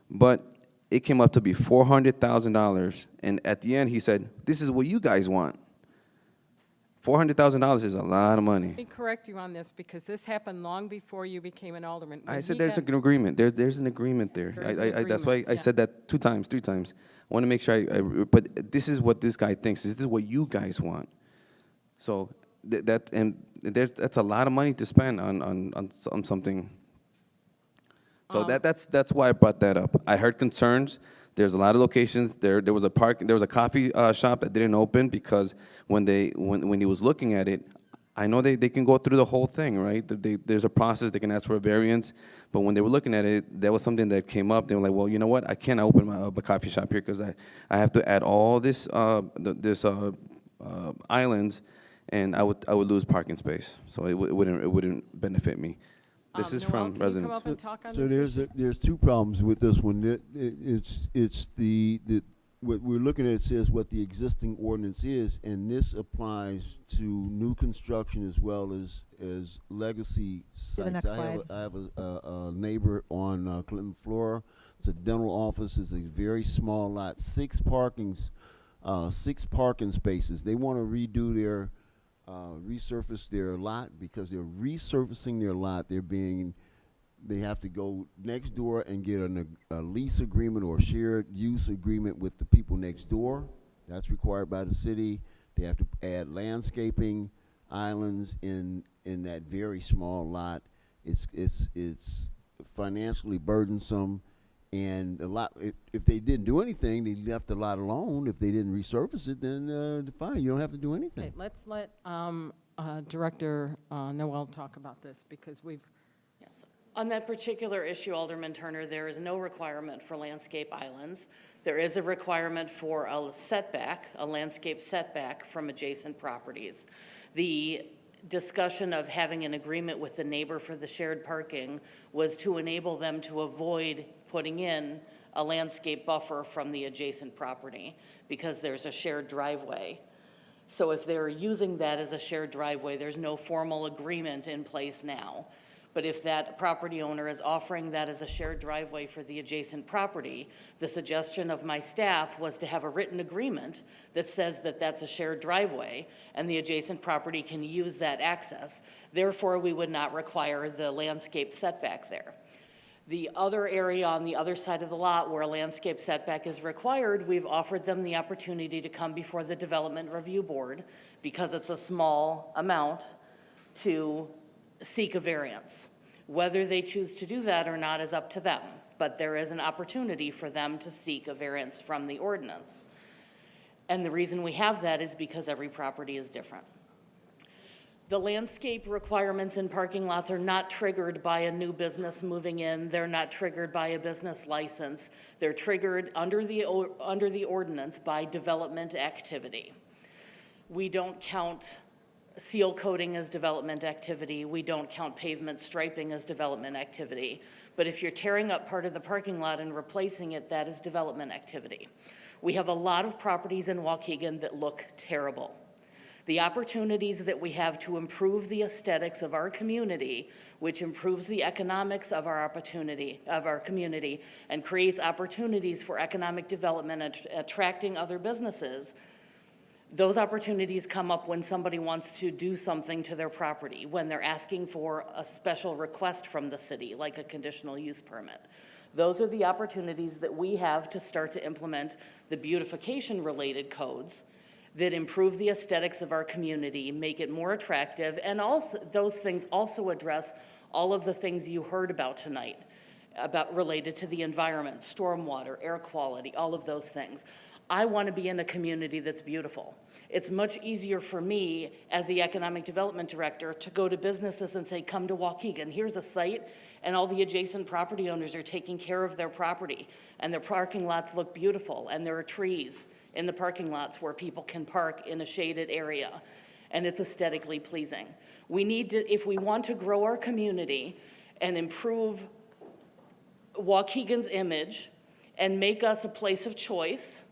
But it came up to be $400,000, and at the end he said, "This is what you guys want." $400,000 is a lot of money. Let me correct you on this, because this happened long before you became an alderman. I When said he there's got- an agreement. There's an agreement there. There is an That's why agreement, I yeah. said that 2 times, 3 times. I want to make sure but this is what this guy thinks. This is what you guys want. So that's a lot of money to spend on something. So that's why I brought that up. I heard concerns. There's a lot of locations. There was a coffee shop that didn't open because when he was looking at it, I know they can go through the whole thing, right? There's a process, they can ask for a variance, but when they were looking at it, there was something that came up. They were like, well, you know what? I can't open a coffee shop here because I have to add all this islands, and I would lose parking space. So it wouldn't benefit me. This is Noel, from can you residents. come up and talk on So this issue? there's 2 problems with this one. It's what we're looking at, it says what the existing ordinance is, and this applies to new construction as well as legacy To the sites. next slide. I have a neighbor on Clinton Flora. It's a dental office. It's a very small lot, 6 parking spaces. They want to redo their resurface their lot. Because they're resurfacing their lot, they have to go next door and get a lease agreement or a shared use agreement with the people next door. That's required by the city. They have to add landscaping islands in that very small lot. It's financially burdensome, and a lot. If they didn't do anything, they left the lot alone. If they didn't resurface it, then fine, you don't have to do anything. Okay, let's let Director Noel talk about this, because we've, Yes. On that particular issue, Alderman Turner, there is no requirement for landscape islands. There is a requirement for a setback, a landscape setback from adjacent properties. The discussion of having an agreement with the neighbor for the shared parking was to enable them to avoid putting in a landscape buffer from the adjacent property because there's a shared driveway. So if they're using that as a shared driveway, there's no formal agreement in place now. But if that property owner is offering that as a shared driveway for the adjacent property, the suggestion of my staff was to have a written agreement that says that that's a shared driveway and the adjacent property can use that access. Therefore, we would not require the landscape setback there. The other area on the other side of the lot where a landscape setback is required, we've offered them the opportunity to come before the Development Review Board, because it's a small amount, to seek a variance. Whether they choose to do that or not is up to them, but there is an opportunity for them to seek a variance from the ordinance. And the reason we have that is because every property is different. The landscape requirements in parking lots are not triggered by a new business moving in. They're not triggered by a business license. They're triggered under the ordinance by development activity. We don't count seal coating as development activity. We don't count pavement striping as development activity. But if you're tearing up part of the parking lot and replacing it, that is development activity. We have a lot of properties in Waukegan that look terrible. The opportunities that we have to improve the aesthetics of our community, which improves the economics of our community, and creates opportunities for economic development and attracting other businesses, those opportunities come up when somebody wants to do something to their property, when they're asking for a special request from the city, like a conditional use permit. Those are the opportunities that we have to start to implement the beautification-related codes that improve the aesthetics of our community, make it more attractive, and also those things also address all of the things you heard about tonight, about related to the environment, stormwater, air quality, all of those things. I want to be in a community that's beautiful. It's much easier for me as the economic development director to go to businesses and say, come to Waukegan, here's a site, and all the adjacent property owners are taking care of their property, and their parking lots look beautiful, and there are trees in the parking lots where people can park in a shaded area, and it's aesthetically pleasing. We need to, if we want to grow our community and improve Waukegan's image and make us a place of choice,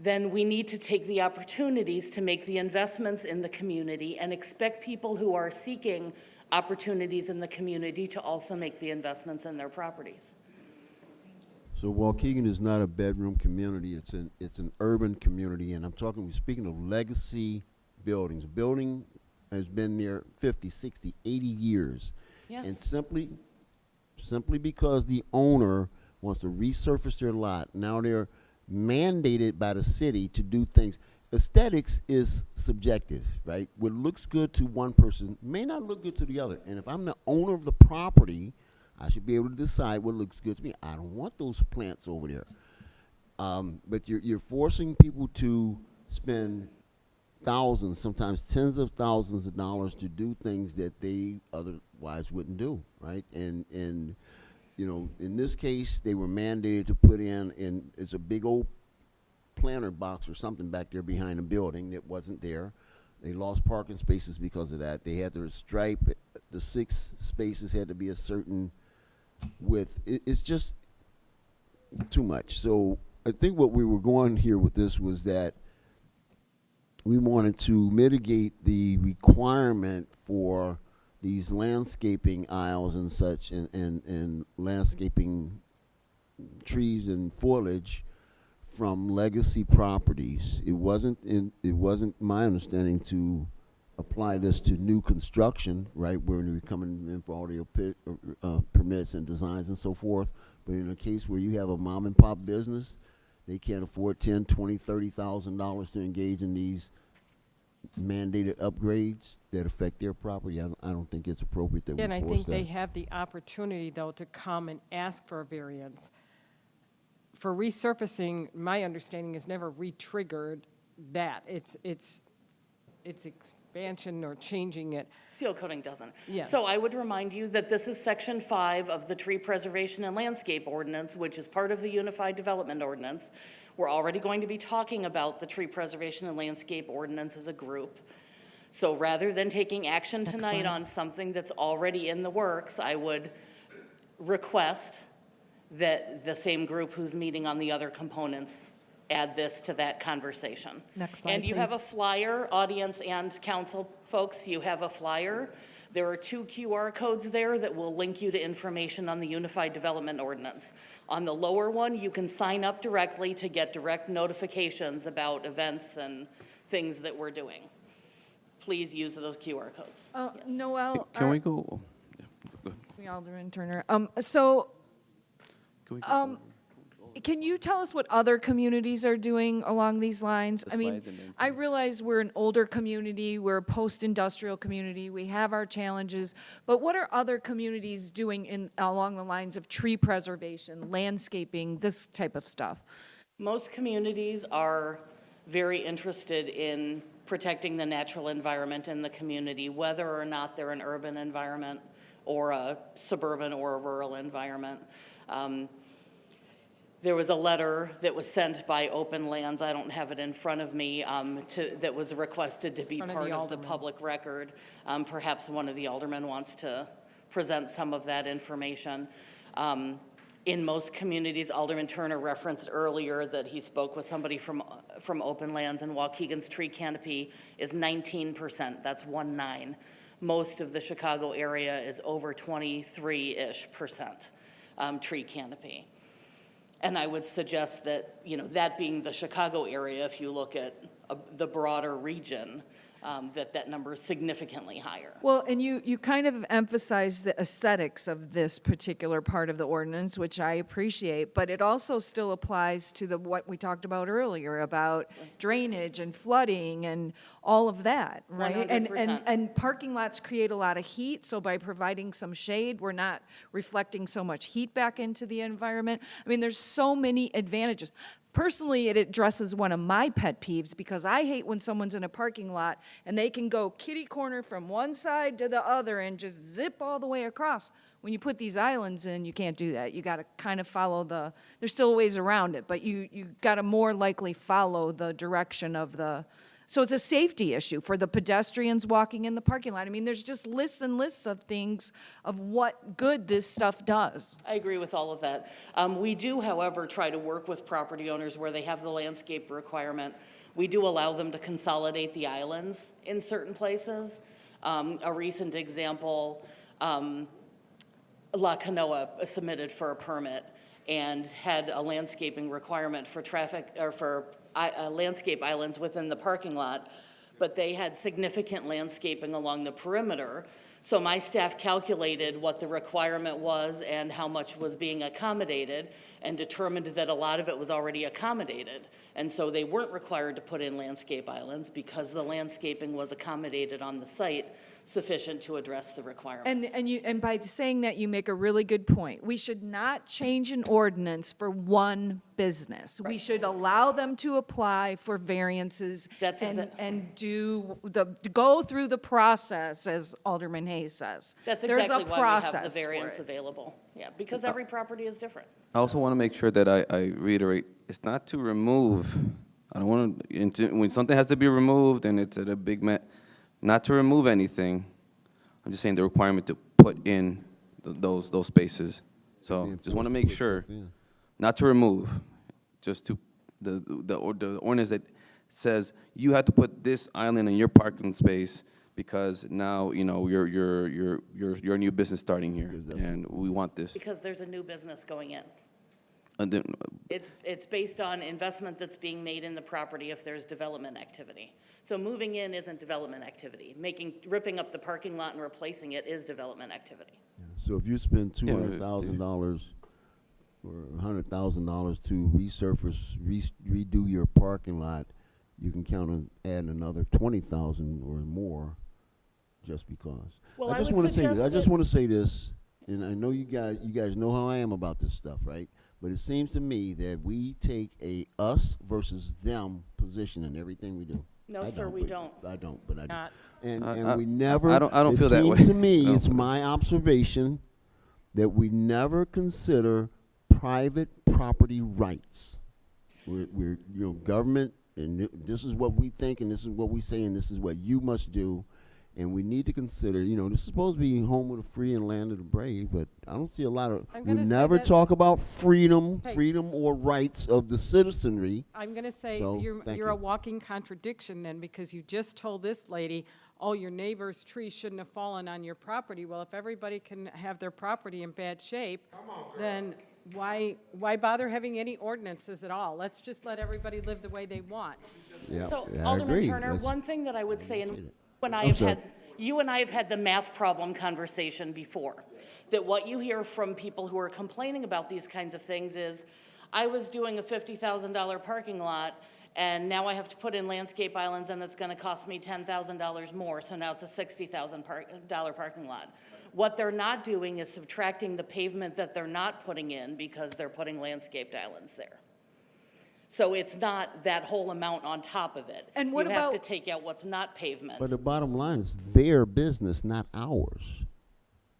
then we need to take the opportunities to make the investments in the community and expect people who are seeking opportunities in the community to also make the investments in their properties. So Waukegan is not a bedroom community, it's an urban community, and we're speaking of legacy buildings. A building has been there 50, 60, 80 years. Yes. And simply because the owner wants to resurface their lot, now they're mandated by the city to do things. Aesthetics is subjective, right? What looks good to one person may not look good to the other. And if I'm the owner of the property, I should be able to decide what looks good to me. I don't want those plants over there. But you're forcing people to spend thousands, sometimes tens of thousands of dollars to do things that they otherwise wouldn't do, right? And you know, in this case, they were mandated to put in it's a big old planter box or something back there behind the building that wasn't there. They lost parking spaces because of that. They had to stripe it. The 6 spaces had to be a certain width. It's just too much. So I think what we were going here with this was that we wanted to mitigate the requirement for these landscaping aisles and such, and landscaping trees and foliage from legacy properties. It wasn't my understanding to apply this to new construction, right, where you're coming in for all the permits and designs and so forth. But in a case where you have a mom and pop business, they can't afford $10,000, $20,000, $30,000 to engage in these mandated upgrades that affect their property. I don't think it's appropriate that we And I force think that. they have the opportunity, though, to come and ask for a variance. For resurfacing, my understanding is never re-triggered that. It's expansion or changing it. Seal coating doesn't. Yeah. So I would remind you that this is Section 5 of the Tree Preservation and Landscape Ordinance, which is part of the Unified Development Ordinance. We're already going to be talking about the Tree Preservation and Landscape Ordinance as a group. So rather than taking action tonight on something that's already in the works, I would request that the same group who's meeting on the other components add this to that conversation. Next slide, And you have please. a flyer, audience and council folks, you have a flyer. There are 2 QR codes there that will link you to information on the Unified Development Ordinance. On the lower one, you can sign up directly to get direct notifications about events and things that we're doing. Please use those QR codes. Noel. Can we go? Alderman Turner. Can we go? Can you tell us what other communities are doing along these lines? The I mean, slides and then I realize we're an older community, we're a post-industrial community, we have our challenges, but what are other communities doing along the lines of tree preservation, landscaping, this type of stuff? Most communities are very interested in protecting the natural environment in the community, whether or not they're an urban environment or a suburban or a rural environment. There was a letter that was sent by Open Lands, I don't have it in front of me, that was requested to be Front of part the of the alderman. public record. Perhaps one of the aldermen wants to present some of that information. In most communities, Alderman Turner referenced earlier that he spoke with somebody from Open Lands, and Waukegan's tree canopy is 19%, that's 19. Most of the Chicago area is over 23-ish% tree canopy. And I would suggest that, that being the Chicago area, if you look at the broader region, that number is significantly higher. Well, and you kind of emphasize the aesthetics of this particular part of the ordinance, which I appreciate, but it also still applies to what we talked about earlier about drainage and flooding and all of that, right? 100%. And parking lots create a lot of heat, so by providing some shade, we're not reflecting so much heat back into the environment. I mean, there's so many advantages. Personally, it addresses one of my pet peeves because I hate when someone's in a parking lot and they can go kitty corner from one side to the other and just zip all the way across. When you put these islands in, you can't do that. You got to kind of follow there's still ways around it, but you got to more likely follow the direction of so it's a safety issue for the pedestrians walking in the parking lot. I mean, there's just lists and lists of things of what good this stuff does. I agree with all of that. We do, however, try to work with property owners where they have the landscape requirement. We do allow them to consolidate the islands in certain places. A recent example, La Canoa submitted for a permit and had a landscaping requirement for landscape islands within the parking lot, but they had significant landscaping along the perimeter. So my staff calculated what the requirement was and how much was being accommodated and determined that a lot of it was already accommodated. And so they weren't required to put in landscape islands because the landscaping was accommodated on the site sufficient to address the requirements. And by saying that, you make a really good point. We should not change an ordinance for one business. We should allow them to apply for variances and go through the process, as Alderman Hayes says. That's There's exactly a why we process have the for variance it. available. Yeah, because every property is different. I also want to make sure that I reiterate, it's not to remove. I don't want to, when something has to be removed and it's at a big not to remove anything. I'm just saying the requirement to put in those spaces. So just want to make sure, not to remove, just to the ordinance that says you have to put this island in your parking space because now you're a new business starting here and we want this. Because there's a new business going in. And then, It's based on investment that's being made in the property if there's development activity. So moving in isn't development activity. Ripping up the parking lot and replacing it is development activity. So if you spend $200,000 or $100,000 to resurface, redo your parking lot, you can count on adding another 20,000 or more, just because. Well, I just want to say this. I just want to say this, and I know you guys know how I am about this stuff, right? But it seems to me that we take a us versus them position in everything we do. No, sir, we don't. I don't, but I do. Not. And we never. I don't feel that way. It seems to me, No. it's my observation that we never consider private property rights. We're government, and this is what we think, and this is what we say, and this is what you must do. And we need to consider, this is supposed to be home of the free and land of the brave, but I don't see a lot of, we never talk about freedom or rights of the citizenry. I'm going to say So, you're thank a you. walking contradiction then, because you just told this lady, oh, your neighbor's tree shouldn't have fallen on your property. Well, if everybody can have their property in bad shape, then why bother having any ordinances at all? Let's just let everybody live the way they want. Yeah, So, I Alderman agree. Turner, That's- one thing that I would say, and I'm sorry. you and I have had the math problem conversation before, that what you hear from people who are complaining about these kinds of things is, I was doing a $50,000 parking lot, and now I have to put in landscape islands, and it's going to cost me $10,000 more, so now it's a $60,000 parking lot. What they're not doing is subtracting the pavement that they're not putting in because they're putting landscaped islands there. So it's not that whole amount on top of it. And what You have to about- take out what's not pavement. But the bottom line is their business, not ours.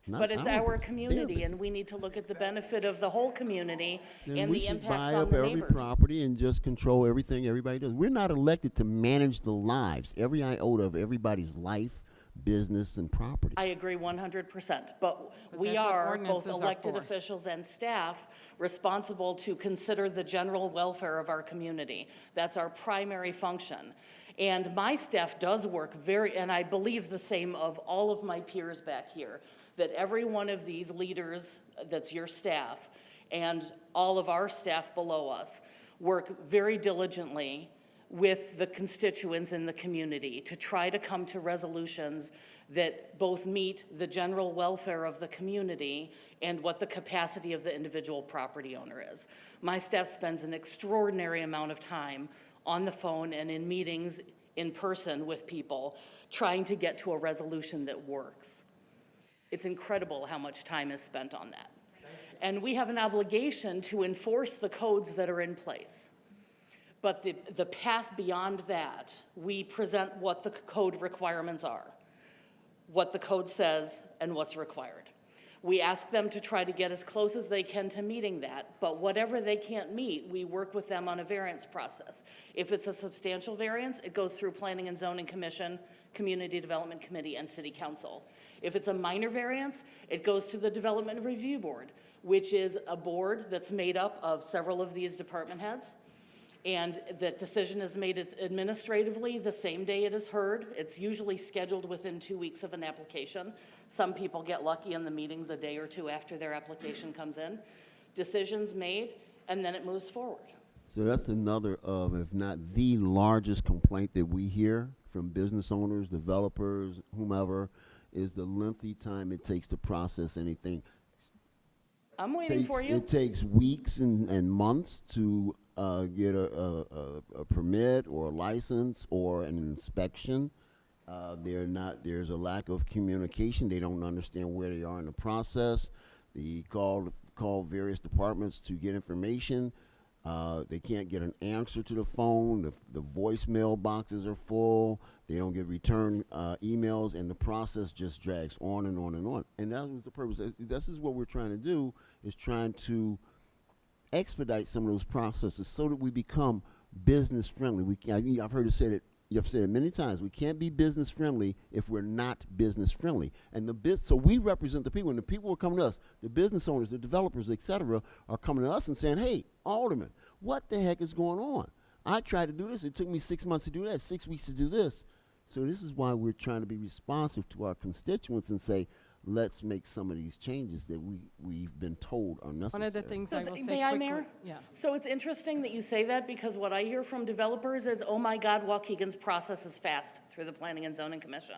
But it's our community, and we need to look at the benefit of the whole community Then and we the should impacts buy on up the every neighbors. property and just control everything everybody does. We're not elected to manage the lives, every iota of everybody's life, business, and property. I agree 100%, but we that's what are, both ordinances are elected for. officials and staff, responsible to consider the general welfare of our community. That's our primary function. And my staff does work and I believe the same of all of my peers back here, that every one of these leaders, that's your staff, and all of our staff below us, work very diligently with the constituents in the community to try to come to resolutions that both meet the general welfare of the community and what the capacity of the individual property owner is. My staff spends an extraordinary amount of time on the phone and in meetings in person with people trying to get to a resolution that works. It's incredible how much time is spent on that. And we have an obligation to enforce the codes that are in place. But the path beyond that, we present what the code requirements are, what the code says, and what's required. We ask them to try to get as close as they can to meeting that, but whatever they can't meet, we work with them on a variance process. If it's a substantial variance, it goes through Planning and Zoning Commission, Community Development Committee, and City Council. If it's a minor variance, it goes to the Development Review Board, which is a board that's made up of several of these department heads. And that decision is made administratively the same day it is heard. It's usually scheduled within 2 weeks of an application. Some people get lucky in the meetings a day or two after their application comes in. Decisions made, and then it moves forward. So that's another of, if not the largest complaint that we hear from business owners, developers, whomever, is the lengthy time it takes to process anything. I'm waiting for you. It takes weeks and months to get a permit or a license or an inspection. There's a lack of communication. They don't understand where they are in the process. They call various departments to get information. They can't get an answer to the phone. The voicemail boxes are full. They don't get return emails, and the process just drags on and on and on. And that was the purpose. This is what we're trying to do, is trying to expedite some of those processes so that we become business friendly. I've heard it said you've said it many times. We can't be business friendly if we're not business friendly. And so we represent the people, and the people are coming to us. The business owners, the developers, etc., are coming to us and saying, "Hey, Alderman, what the heck is going on? I tried to do this. It took me 6 months to do that, 6 weeks to do this." So this is why we're trying to be responsive to our constituents and say, let's make some of these changes that we've been told are necessary. One of the things I will say May I, quickly. Mayor? Yeah. So it's interesting that you say that, because what I hear from developers is, oh my God, Waukegan's process is fast through the Planning and Zoning Commission.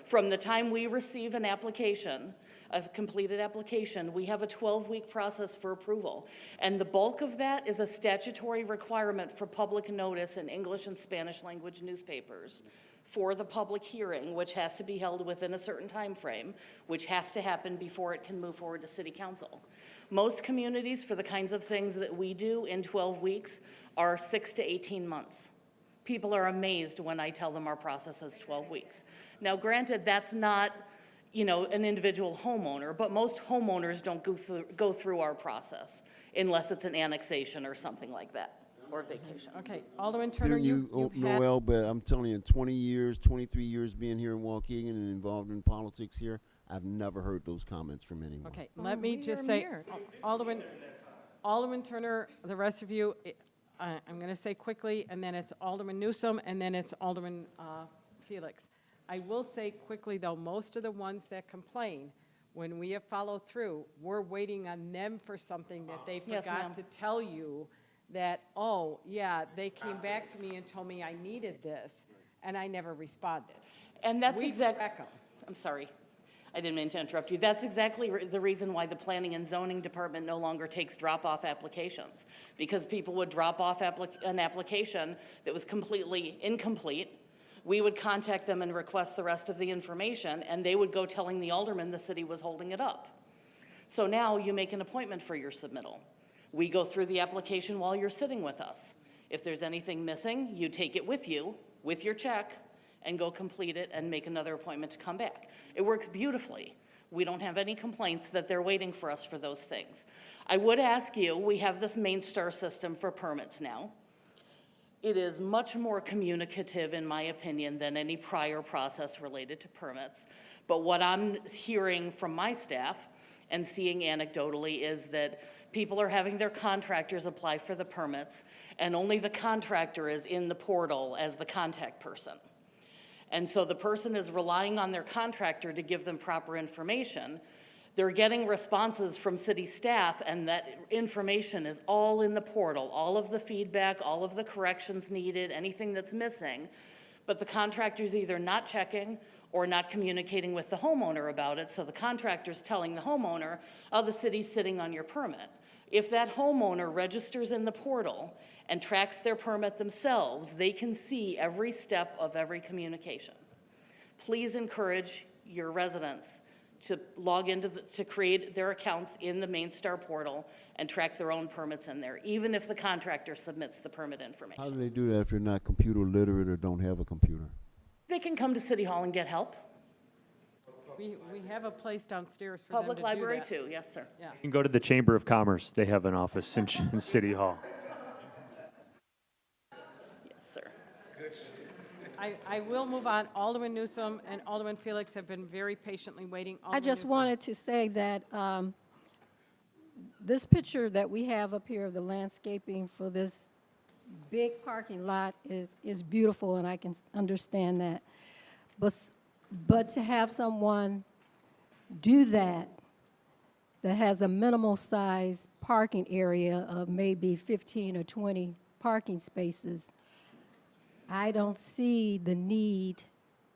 From the time we receive an application, a completed application, we have a 12-week process for approval. And the bulk of that is a statutory requirement for public notice in English and Spanish language newspapers for the public hearing, which has to be held within a certain time frame, which has to happen before it can move forward to City Council. Most communities, for the kinds of things that we do in 12 weeks, are 6 to 18 months. People are amazed when I tell them our process is 12 weeks. Now, granted, that's not, an individual homeowner, but most homeowners don't go through our process unless it's an annexation or something like that, or vacation. Okay, Alderman Turner, you've had... Noel, but I'm telling you, in 20 years, 23 years being here in Waukegan and involved in politics here, I've never heard those comments from anyone. Okay, let me just say, Alderman Turner, the rest of you, I'm going to say quickly, and then it's Alderman Newsom, and then it's Alderman Felix. I will say quickly, though, most of the ones that complain, when we have followed through, we're waiting on them for something that they Yes, forgot ma'am. to tell you that, oh, yeah, they came back to me and told me I needed this, and I never responded. And that's We exactly, back 'em. I'm sorry, I didn't mean to interrupt you. That's exactly the reason why the Planning and Zoning Department no longer takes drop-off applications, because people would drop off an application that was completely incomplete. We would contact them and request the rest of the information, and they would go telling the alderman the city was holding it up. So now you make an appointment for your submittal. We go through the application while you're sitting with us. If there's anything missing, you take it with you, with your check, and go complete it and make another appointment to come back. It works beautifully. We don't have any complaints that they're waiting for us for those things. I would ask you, we have this Main Star system for permits now. It is much more communicative, in my opinion, than any prior process related to permits. But what I'm hearing from my staff and seeing anecdotally is that people are having their contractors apply for the permits, and only the contractor is in the portal as the contact person. And so the person is relying on their contractor to give them proper information. They're getting responses from city staff, and that information is all in the portal, all of the feedback, all of the corrections needed, anything that's missing. But the contractor's either not checking or not communicating with the homeowner about it, so the contractor's telling the homeowner, oh, the city's sitting on your permit. If that homeowner registers in the portal and tracks their permit themselves, they can see every step of every communication. Please encourage your residents to log into, to create their accounts in the Main Star portal and track their own permits in there, even if the contractor submits the permit information. How do they do that if they're not computer literate or don't have a computer? They can come to City Hall and get help. We have a place downstairs for them to do Public library that. too, yes, sir. Yeah. You can go to the Chamber of Commerce. They have an office in City Hall. Yes, sir. I will move on. Alderman Newsom and Alderman Felix have been very patiently waiting. I Alderman just Newsom. wanted to say that this picture that we have up here of the landscaping for this big parking lot is beautiful, and I can understand that. But to have someone do that has a minimal size parking area of maybe 15 or 20 parking spaces, I don't see the need,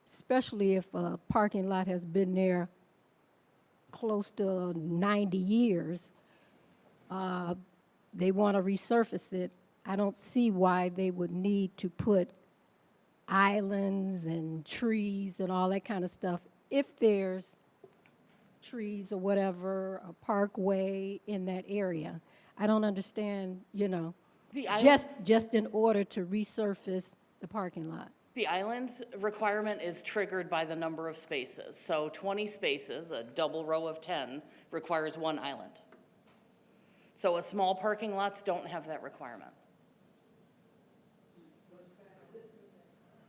especially if a parking lot has been there close to 90 years, they want to resurface it. I don't see why they would need to put islands and trees and all that kind of stuff if there's trees or whatever, a parkway in that area. I don't understand, you know, The island- just in order to resurface the parking lot. The island requirement is triggered by the number of spaces. So 20 spaces, a double row of 10, requires one island. So small parking lots don't have that requirement.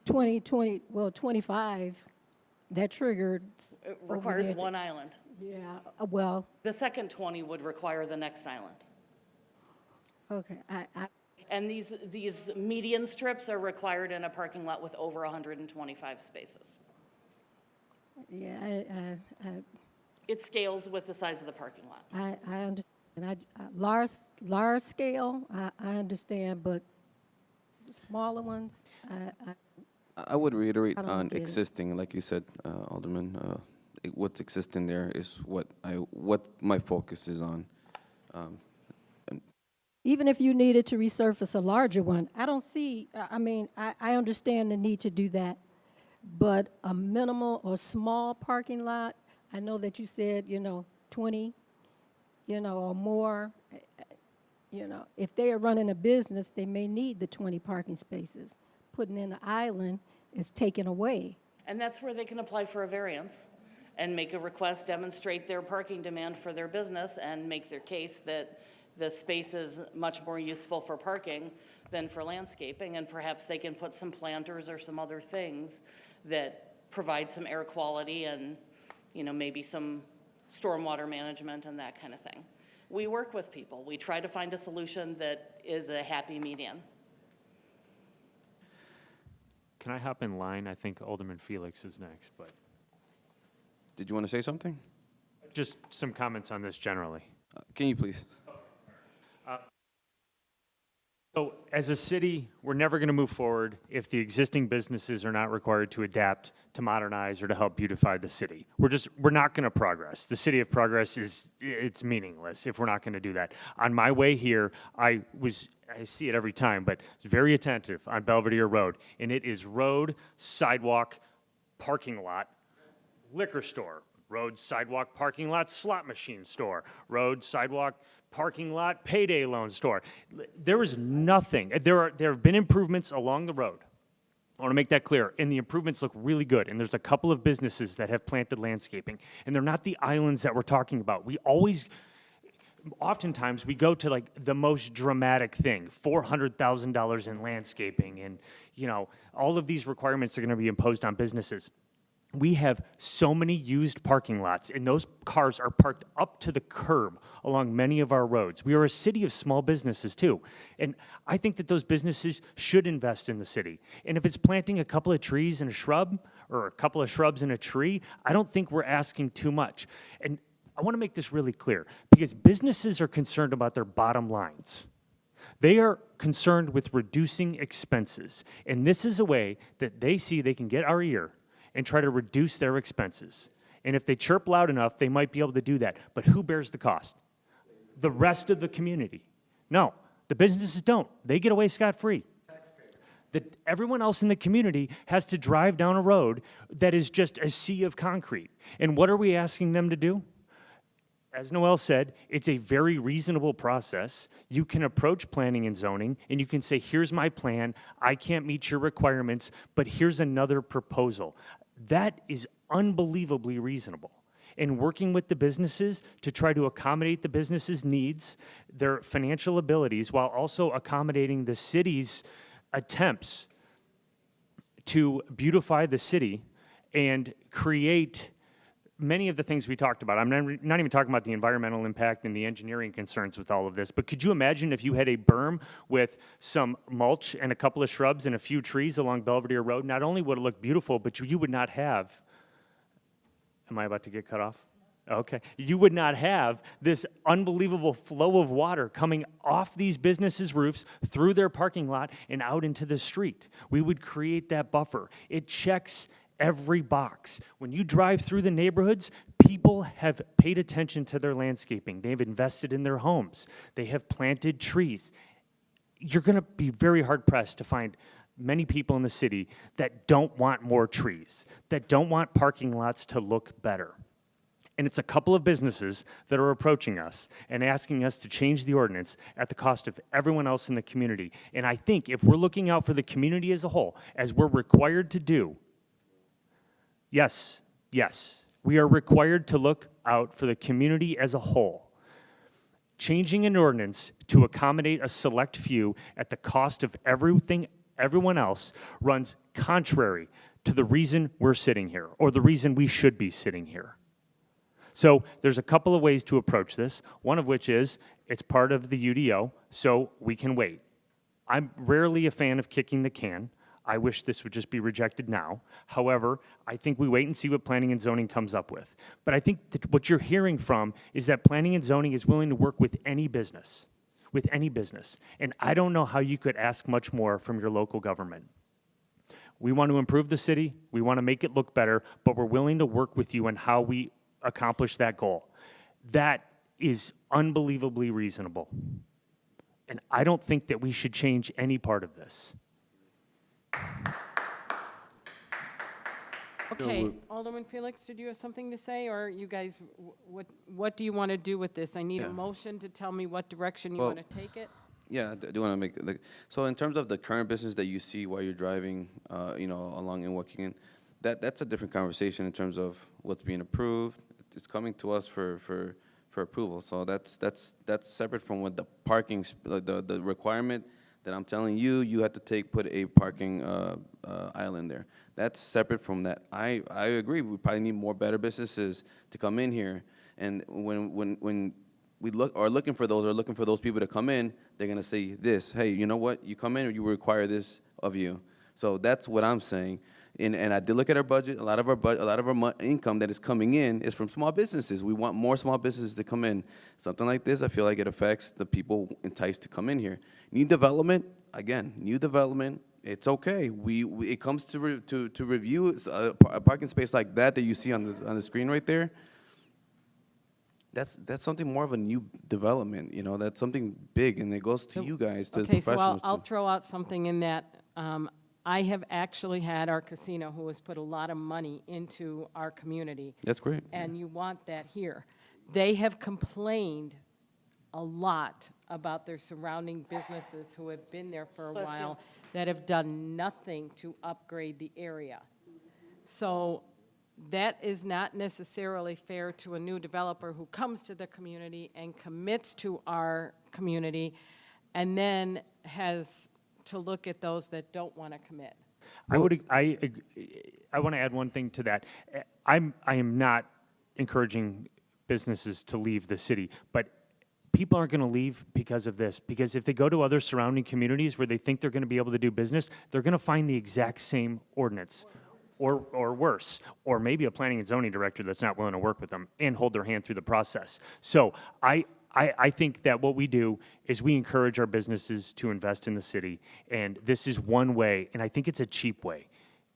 25, that triggered. It over requires there. one island. Yeah, well, The second 20 would require the next island. okay, And these median strips are required in a parking lot with over 125 spaces. yeah, It scales with the size of the parking lot. I understand. Large scale, I understand, but smaller ones, I would reiterate I don't on get it. existing, like you said, Alderman, what's existing there is what my focus is on. even if you needed to resurface a larger one, I don't see, I mean, I understand the need to do that, but a minimal or small parking lot, I know that you said, 20, or more, if they are running a business, they may need the 20 parking spaces. Putting in an island is taken away. And that's where they can apply for a variance and make a request, demonstrate their parking demand for their business, and make their case that the space is much more useful for parking than for landscaping, and perhaps they can put some planters or some other things that provide some air quality and, maybe some stormwater management and that kind of thing. We work with people. We try to find a solution that is a happy median. Can I hop in line? I think Alderman Felix is next, but Did you want to say something? just some comments on this generally. Can you please? So as a city, we're never going to move forward if the existing businesses are not required to adapt, to modernize, or to help beautify the city. We're not going to progress. The city of progress it's meaningless if we're not going to do that. On my way here, I see it every time, but it's very attentive on Belvedere Road, and it is road, sidewalk, parking lot, liquor store. Road, sidewalk, parking lot, slot machine store. Road, sidewalk, parking lot, payday loan store. There is nothing. There have been improvements along the road. I want to make that clear. And the improvements look really good. And there's a couple of businesses that have planted landscaping. And they're not the islands that we're talking about. Oftentimes, we go to like the most dramatic thing, $400,000 in landscaping. And, you know, all of these requirements are going to be imposed on businesses. We have so many used parking lots, and those cars are parked up to the curb along many of our roads. We are a city of small businesses, too. And I think that those businesses should invest in the city. And if it's planting a couple of trees and a shrub, or a couple of shrubs and a tree, I don't think we're asking too much. And I want to make this really clear, because businesses are concerned about their bottom lines. They are concerned with reducing expenses. And this is a way that they see they can get our ear and try to reduce their expenses. And if they chirp loud enough, they might be able to do that. But who bears the cost? The rest of the community. No, the businesses don't. They get away scot-free. That everyone else in the community has to drive down a road that is just a sea of concrete. And what are we asking them to do? As Noel said, it's a very reasonable process. You can approach planning and zoning, and you can say, here's my plan. I can't meet your requirements, but here's another proposal. That is unbelievably reasonable. And working with the businesses to try to accommodate the businesses' needs, their financial abilities, while also accommodating the city's attempts to beautify the city and create many of the things we talked about. I'm not even talking about the environmental impact and the engineering concerns with all of this, but could you imagine if you had a berm with some mulch and a couple of shrubs and a few trees along Belvedere Road? Not only would it look beautiful, but you would not have, am I about to get cut off? Okay. You would not have this unbelievable flow of water coming off these businesses' roofs, through their parking lot, and out into the street. We would create that buffer. It checks every box. When you drive through the neighborhoods, people have paid attention to their landscaping. They've invested in their homes. They have planted trees. You're going to be very hard-pressed to find many people in the city that don't want more trees, that don't want parking lots to look better. And it's a couple of businesses that are approaching us and asking us to change the ordinance at the cost of everyone else in the community. And I think if we're looking out for the community as a whole, as we're required to do, yes, we are required to look out for the community as a whole. Changing an ordinance to accommodate a select few at the cost of everyone else runs contrary to the reason we're sitting here, or the reason we should be sitting here. So there's a couple of ways to approach this, one of which is it's part of the UDO, so we can wait. I'm rarely a fan of kicking the can. I wish this would just be rejected now. However, I think we wait and see what planning and zoning comes up with. But I think that what you're hearing from is that planning and zoning is willing to work with any business. And I don't know how you could ask much more from your local government. We want to improve the city, we want to make it look better, but we're willing to work with you on how we accomplish that goal. That is unbelievably reasonable. And I don't think that we should change any part of this. Okay, Alderman Felix, did you have something to say, or you guys, what do you want to do with this? I need a motion to tell me what direction you want to take it. Yeah, I do want to make, so in terms of the current business that you see while you're driving, along in Waukegan, that's a different conversation in terms of what's being approved. It's coming to us for approval. So that's separate from what the parking, the requirement that I'm telling you, you have to put a parking island there. That's separate from that. I agree. We probably need more better businesses to come in here. And when we looking for those people to come in, they're gonna say this: hey, you know what? You come in, or you require this of you. So that's what I'm saying. And I did look at our budget. A lot of our income that is coming in is from small businesses. We want more small businesses to come in. Something like this, I feel like it affects the people enticed to come in here. New development, again, it's okay. It comes to review a parking space like that you see on the screen right there. That's something more of a new development. That's something big, and it goes to you guys, to the professionals. Okay, so I'll throw out something in that. I have actually had our casino, who has put a lot of money into our community. That's great. And you want that here. They have complained a lot about their surrounding businesses who have been there for a while that have done nothing to upgrade the area. So that is not necessarily fair to a new developer who comes to the community and commits to our community and then has to look at those that don't want to commit. I want to add one thing to that. I am not encouraging businesses to leave the city, but people aren't going to leave because of this. Because if they go to other surrounding communities where they think they're going to be able to do business, they're going to find the exact same ordinance, or worse, or maybe a planning and zoning director that's not willing to work with them and hold their hand through the process. So I think that what we do is we encourage our businesses to invest in the city, and this is one way, and I think it's a cheap way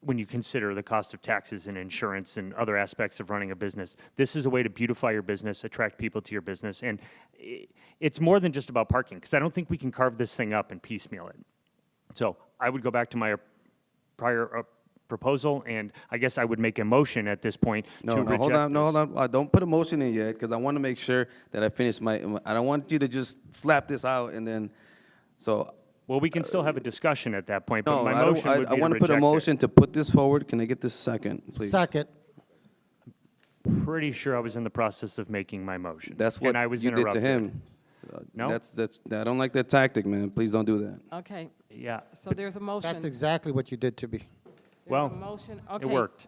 when you consider the cost of taxes and insurance and other aspects of running a business. This is a way to beautify your business, attract people to your business, and it's more than just about parking, because I don't think we can carve this thing up and piecemeal it. So I would go back to my prior proposal, and I guess I would make a motion at this point to reject hold on, this. hold on. Don't put a motion in yet, because I want to make sure that I finish I don't want you to just slap this out and then, so. Well, we can still have a discussion at that point, but No, my I don't, motion would be I want to put a reject it. motion to put this forward. Can I get this second, please? Second. Pretty sure I was in the process of making my motion. That's what and I was you did to interrupted. him. So No? I don't like that tactic, man. Please don't do that. Okay, Yeah. so there's a motion. That's exactly what you did to me. There's Well, a motion. it Okay. worked.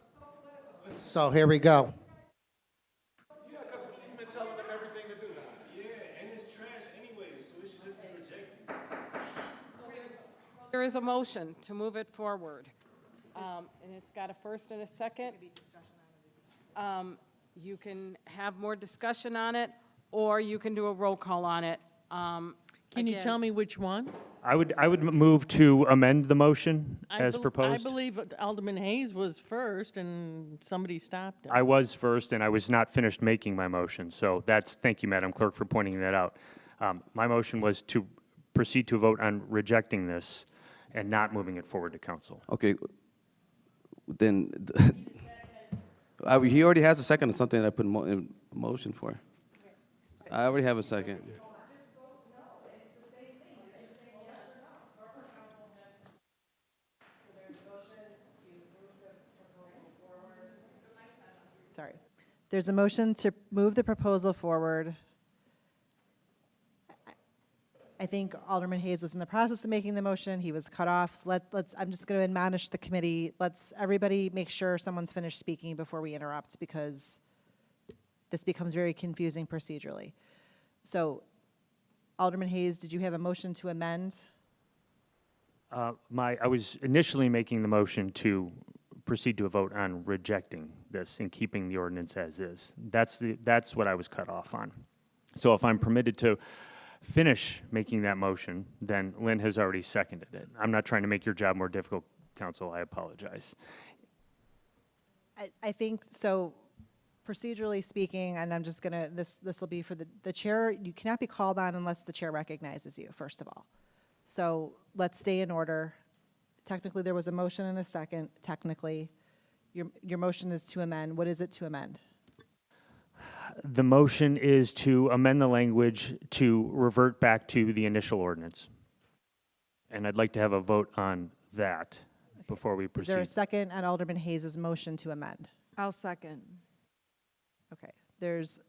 So here we go. There is a motion to move it forward, and it's got a first and a second. You can have more discussion on it, or you can do a roll call on it. Can you tell me which one? I would move to amend the motion as proposed. I believe Alderman Hayes was first, and somebody stopped him. I was first, and I was not finished making my motion. So thank you, Madam Clerk, for pointing that out. My motion was to proceed to a vote on rejecting this and not moving it forward to council. Okay, then, he already has a second on something that I put in motion for. I already have a second. Sorry. There's a motion to move the proposal forward. I think Alderman Hayes was in the process of making the motion. He was cut off. So I'm just going to admonish the committee. Let's everybody make sure someone's finished speaking before we interrupt, because this becomes very confusing procedurally. So, Alderman Hayes, did you have a motion to amend? I was initially making the motion to proceed to a vote on rejecting this and keeping the ordinance as is. That's what I was cut off on. So if I'm permitted to finish making that motion, then Lynn has already seconded it. I'm not trying to make your job more difficult, council. I apologize. I think so. Procedurally speaking, and I'm just gonna this will be for the chair. You cannot be called on unless the chair recognizes you, first of all. So let's stay in order. Technically, there was a motion and a second. Technically, your motion is to amend. What is it to amend? The motion is to amend the language to revert back to the initial ordinance. And I'd like to have a vote on that before we Is proceed. there a second on Alderman Hayes' motion to amend? I'll second. Okay.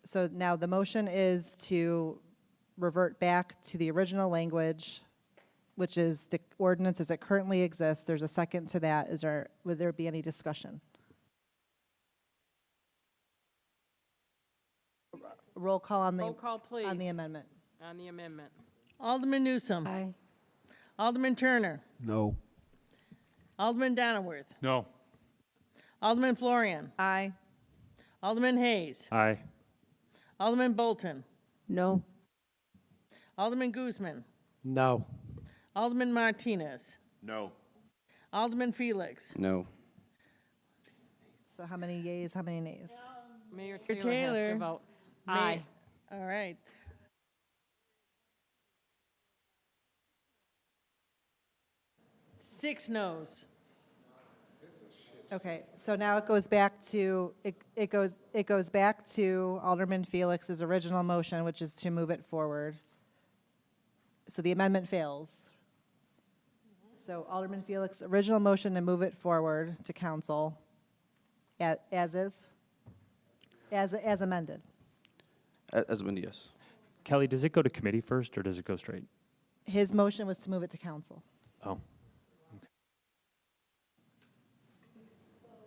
So now the motion is to revert back to the original language, which is the ordinance as it currently exists. There's a second to that. Would there be any discussion? Roll call on the Roll call, please. on the amendment. On the amendment. Alderman Newsome. Aye. Alderman Turner. No. Alderman Donnerworth. No. Alderman Florian. Aye. Alderman Hayes. Aye. Alderman Bolton. No. Alderman Guzman. No. Alderman Martinez. No. Alderman Felix. No. So how many yeas, how many nays? Mayor Taylor has to vote. May- Aye. All right. Six noes. Okay, so now it goes back to, it goes back to Alderman Felix's original motion, which is to move it forward. So the amendment fails. So Alderman Felix, original motion to move it forward to council as is? As amended. As amended, yes. Kelly, does it go to committee first, or does it go straight? His motion was to move it to council. Oh.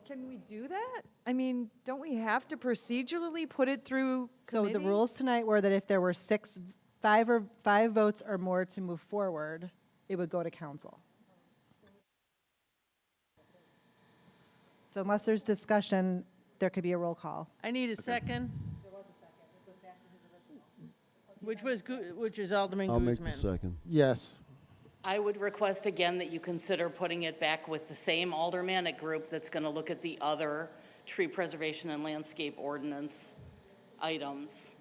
Can we do that? I mean, don't we have to procedurally put it through So the committee? rules tonight were that if there were five votes or more to move forward, it would go to council. So unless there's discussion, there could be a roll call. I need a second. Which is Alderman I'll make the Guzman. second. Yes. I would request again that you consider putting it back with the same aldermanic group that's going to look at the other tree preservation and landscape ordinance items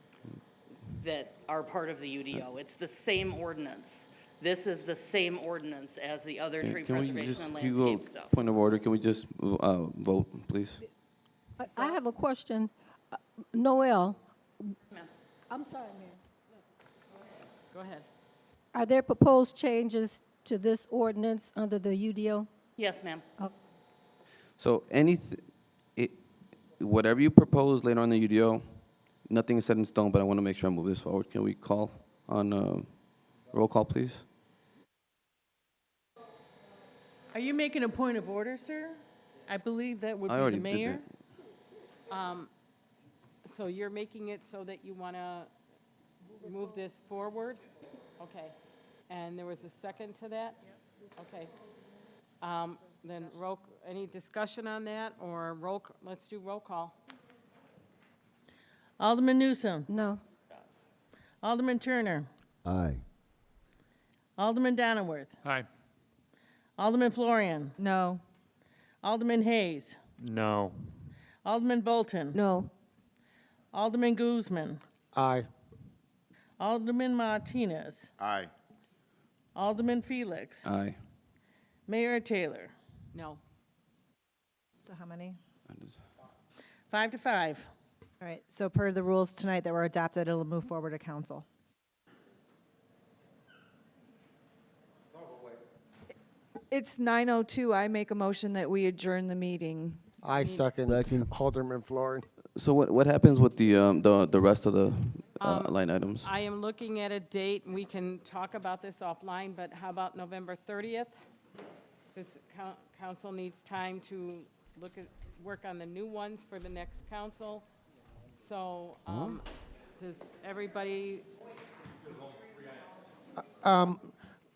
that are part of the UDO. It's the same ordinance. This is the same ordinance as the other tree Can we preservation just, and can you go, landscape stuff. point of order, can we just vote, please? I have a question. Noel, Ma'am. I'm sorry, Mayor. Go ahead. Are there proposed changes to this ordinance under the UDO? Yes, ma'am. So whatever you propose later on the UDO, nothing is set in stone, but I want to make sure I move this forward. Can we call on, roll call, please? Are you making a point of order, sir? I believe that would I be already the did mayor. So you're making it so that you want to move this forward? Okay. And there was a second to that? Okay. Then any discussion on that, or let's do roll call. Alderman Newsom. No. Alderman Turner. Aye. Alderman Donnerworth. Aye. Alderman Florian. No. Alderman Hayes. No. Alderman Bolton. No. Alderman Guzman. Aye. Alderman Martinez. Aye. Alderman Felix. Aye. Mayor Taylor. No. So how many? 5 to 5. All right, so per the rules tonight that were adopted, it'll move forward to council. It's 9:02. I make a motion that we adjourn the meeting. I second Alderman Florian. So what happens with the rest of the line items? I am looking at a date, and we can talk about this offline, but how about November 30th? Because council needs time to work on the new ones for the next council. So, does everybody?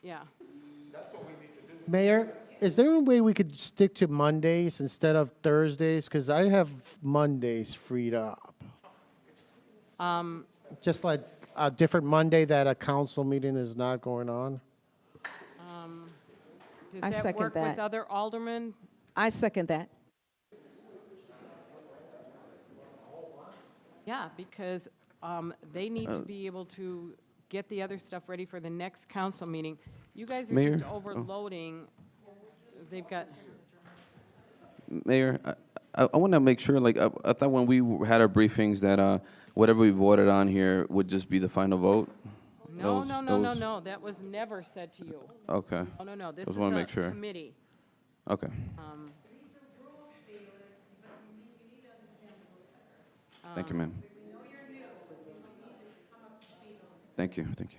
Yeah. Mayor, is there a way we could stick to Mondays instead of Thursdays? Because I have Mondays freed up. Just like a different Monday that a council meeting is not going on? Does I that second work with that. other aldermen? I second that. Yeah, because they need to be able to get the other stuff ready for the next council meeting. You guys are Mayor? just overloading. They've got, Mayor, I want to make sure, like, I thought when we had our briefings that whatever we voted on here would just be the final vote. no, Those- no, no, no, those- no, that was never said to you. Okay. Oh, no, no, this Just is wanna a make sure. committee. Okay. Thank you, ma'am. Thank you, thank you.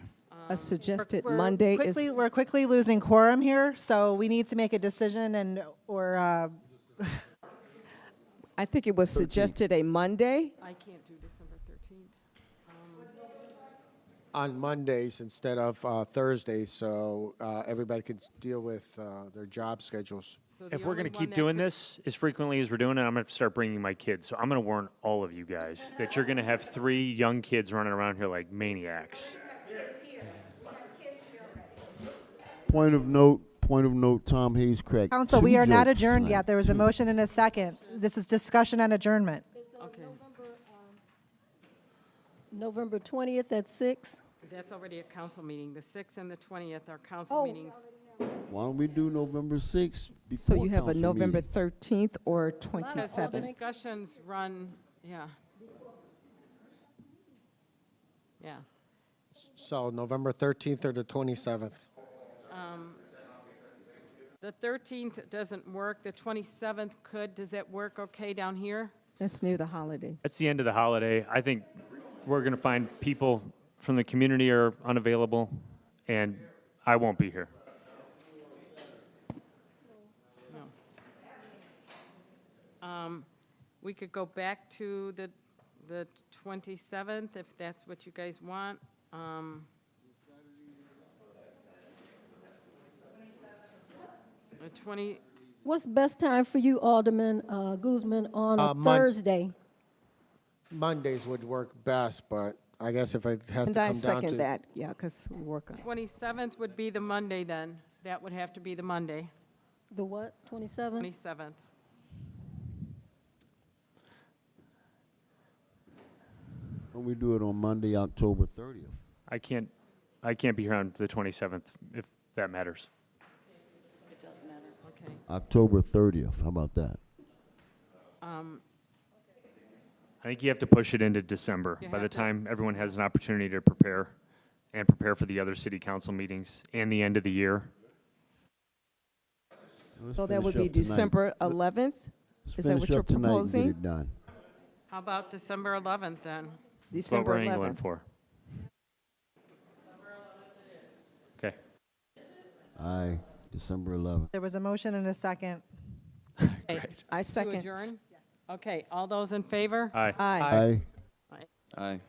A suggested We're Monday is, We're quickly losing quorum here, so we need to make a decision or I think it was suggested a Monday. I can't do December 13th. On Mondays instead of Thursdays, so everybody could deal with their job schedules. So the If we're only going to one keep that doing could- this as frequently as we're doing it, I'm going to start bringing my kids. So I'm going to warn all of you guys that you're going to have 3 young kids running around here like maniacs. Point of note, Tom Hayes cracked council, 2 we are not jokes adjourned tonight. yet. There was a motion and a second. This is discussion on adjournment. Okay, November 20th at 6? that's already a council meeting. The 6th and the 20th are council meetings. Why don't we do November 6th So before you have a council November meeting? 13th or Because all 27th. discussions run, yeah. Yeah. So November 13th or the 27th? The 13th doesn't work, the 27th could. Does that work okay down here? That's near the holiday. That's the end of the holiday. I think we're going to find people from the community are unavailable, and I won't be here. We could go back to the 27th, if that's what you guys want. The 20, What's best time for you, Alderman Guzman, on a Thursday? Mondays would work best, but I guess if it has to And come I down to... second that, yeah, because we work on it. 27th would be the Monday then. That would have to be the Monday, The what, 27? 27th. When we do it on Monday, October 30th. I can't be here on the 27th, if that matters. It does matter. Okay. October 30th, how about that? I think you have to push it into December. You By the have to. time everyone has an opportunity to prepare and prepare for the other city council meetings and the end of the year. Let's So that would finish be up tonight. December 11th? Let's Is that what finish you're up tonight and get proposing? it done. How about December 11th then? That's what December we're angling 11th. for. Okay. Aye, December 11th. There was a motion and a second. Okay. I To second. adjourn? Yes. Okay, all those in favor? Aye. Aye. Aye. Aye.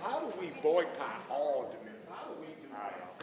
How do we boycott ordinance? How do we do that?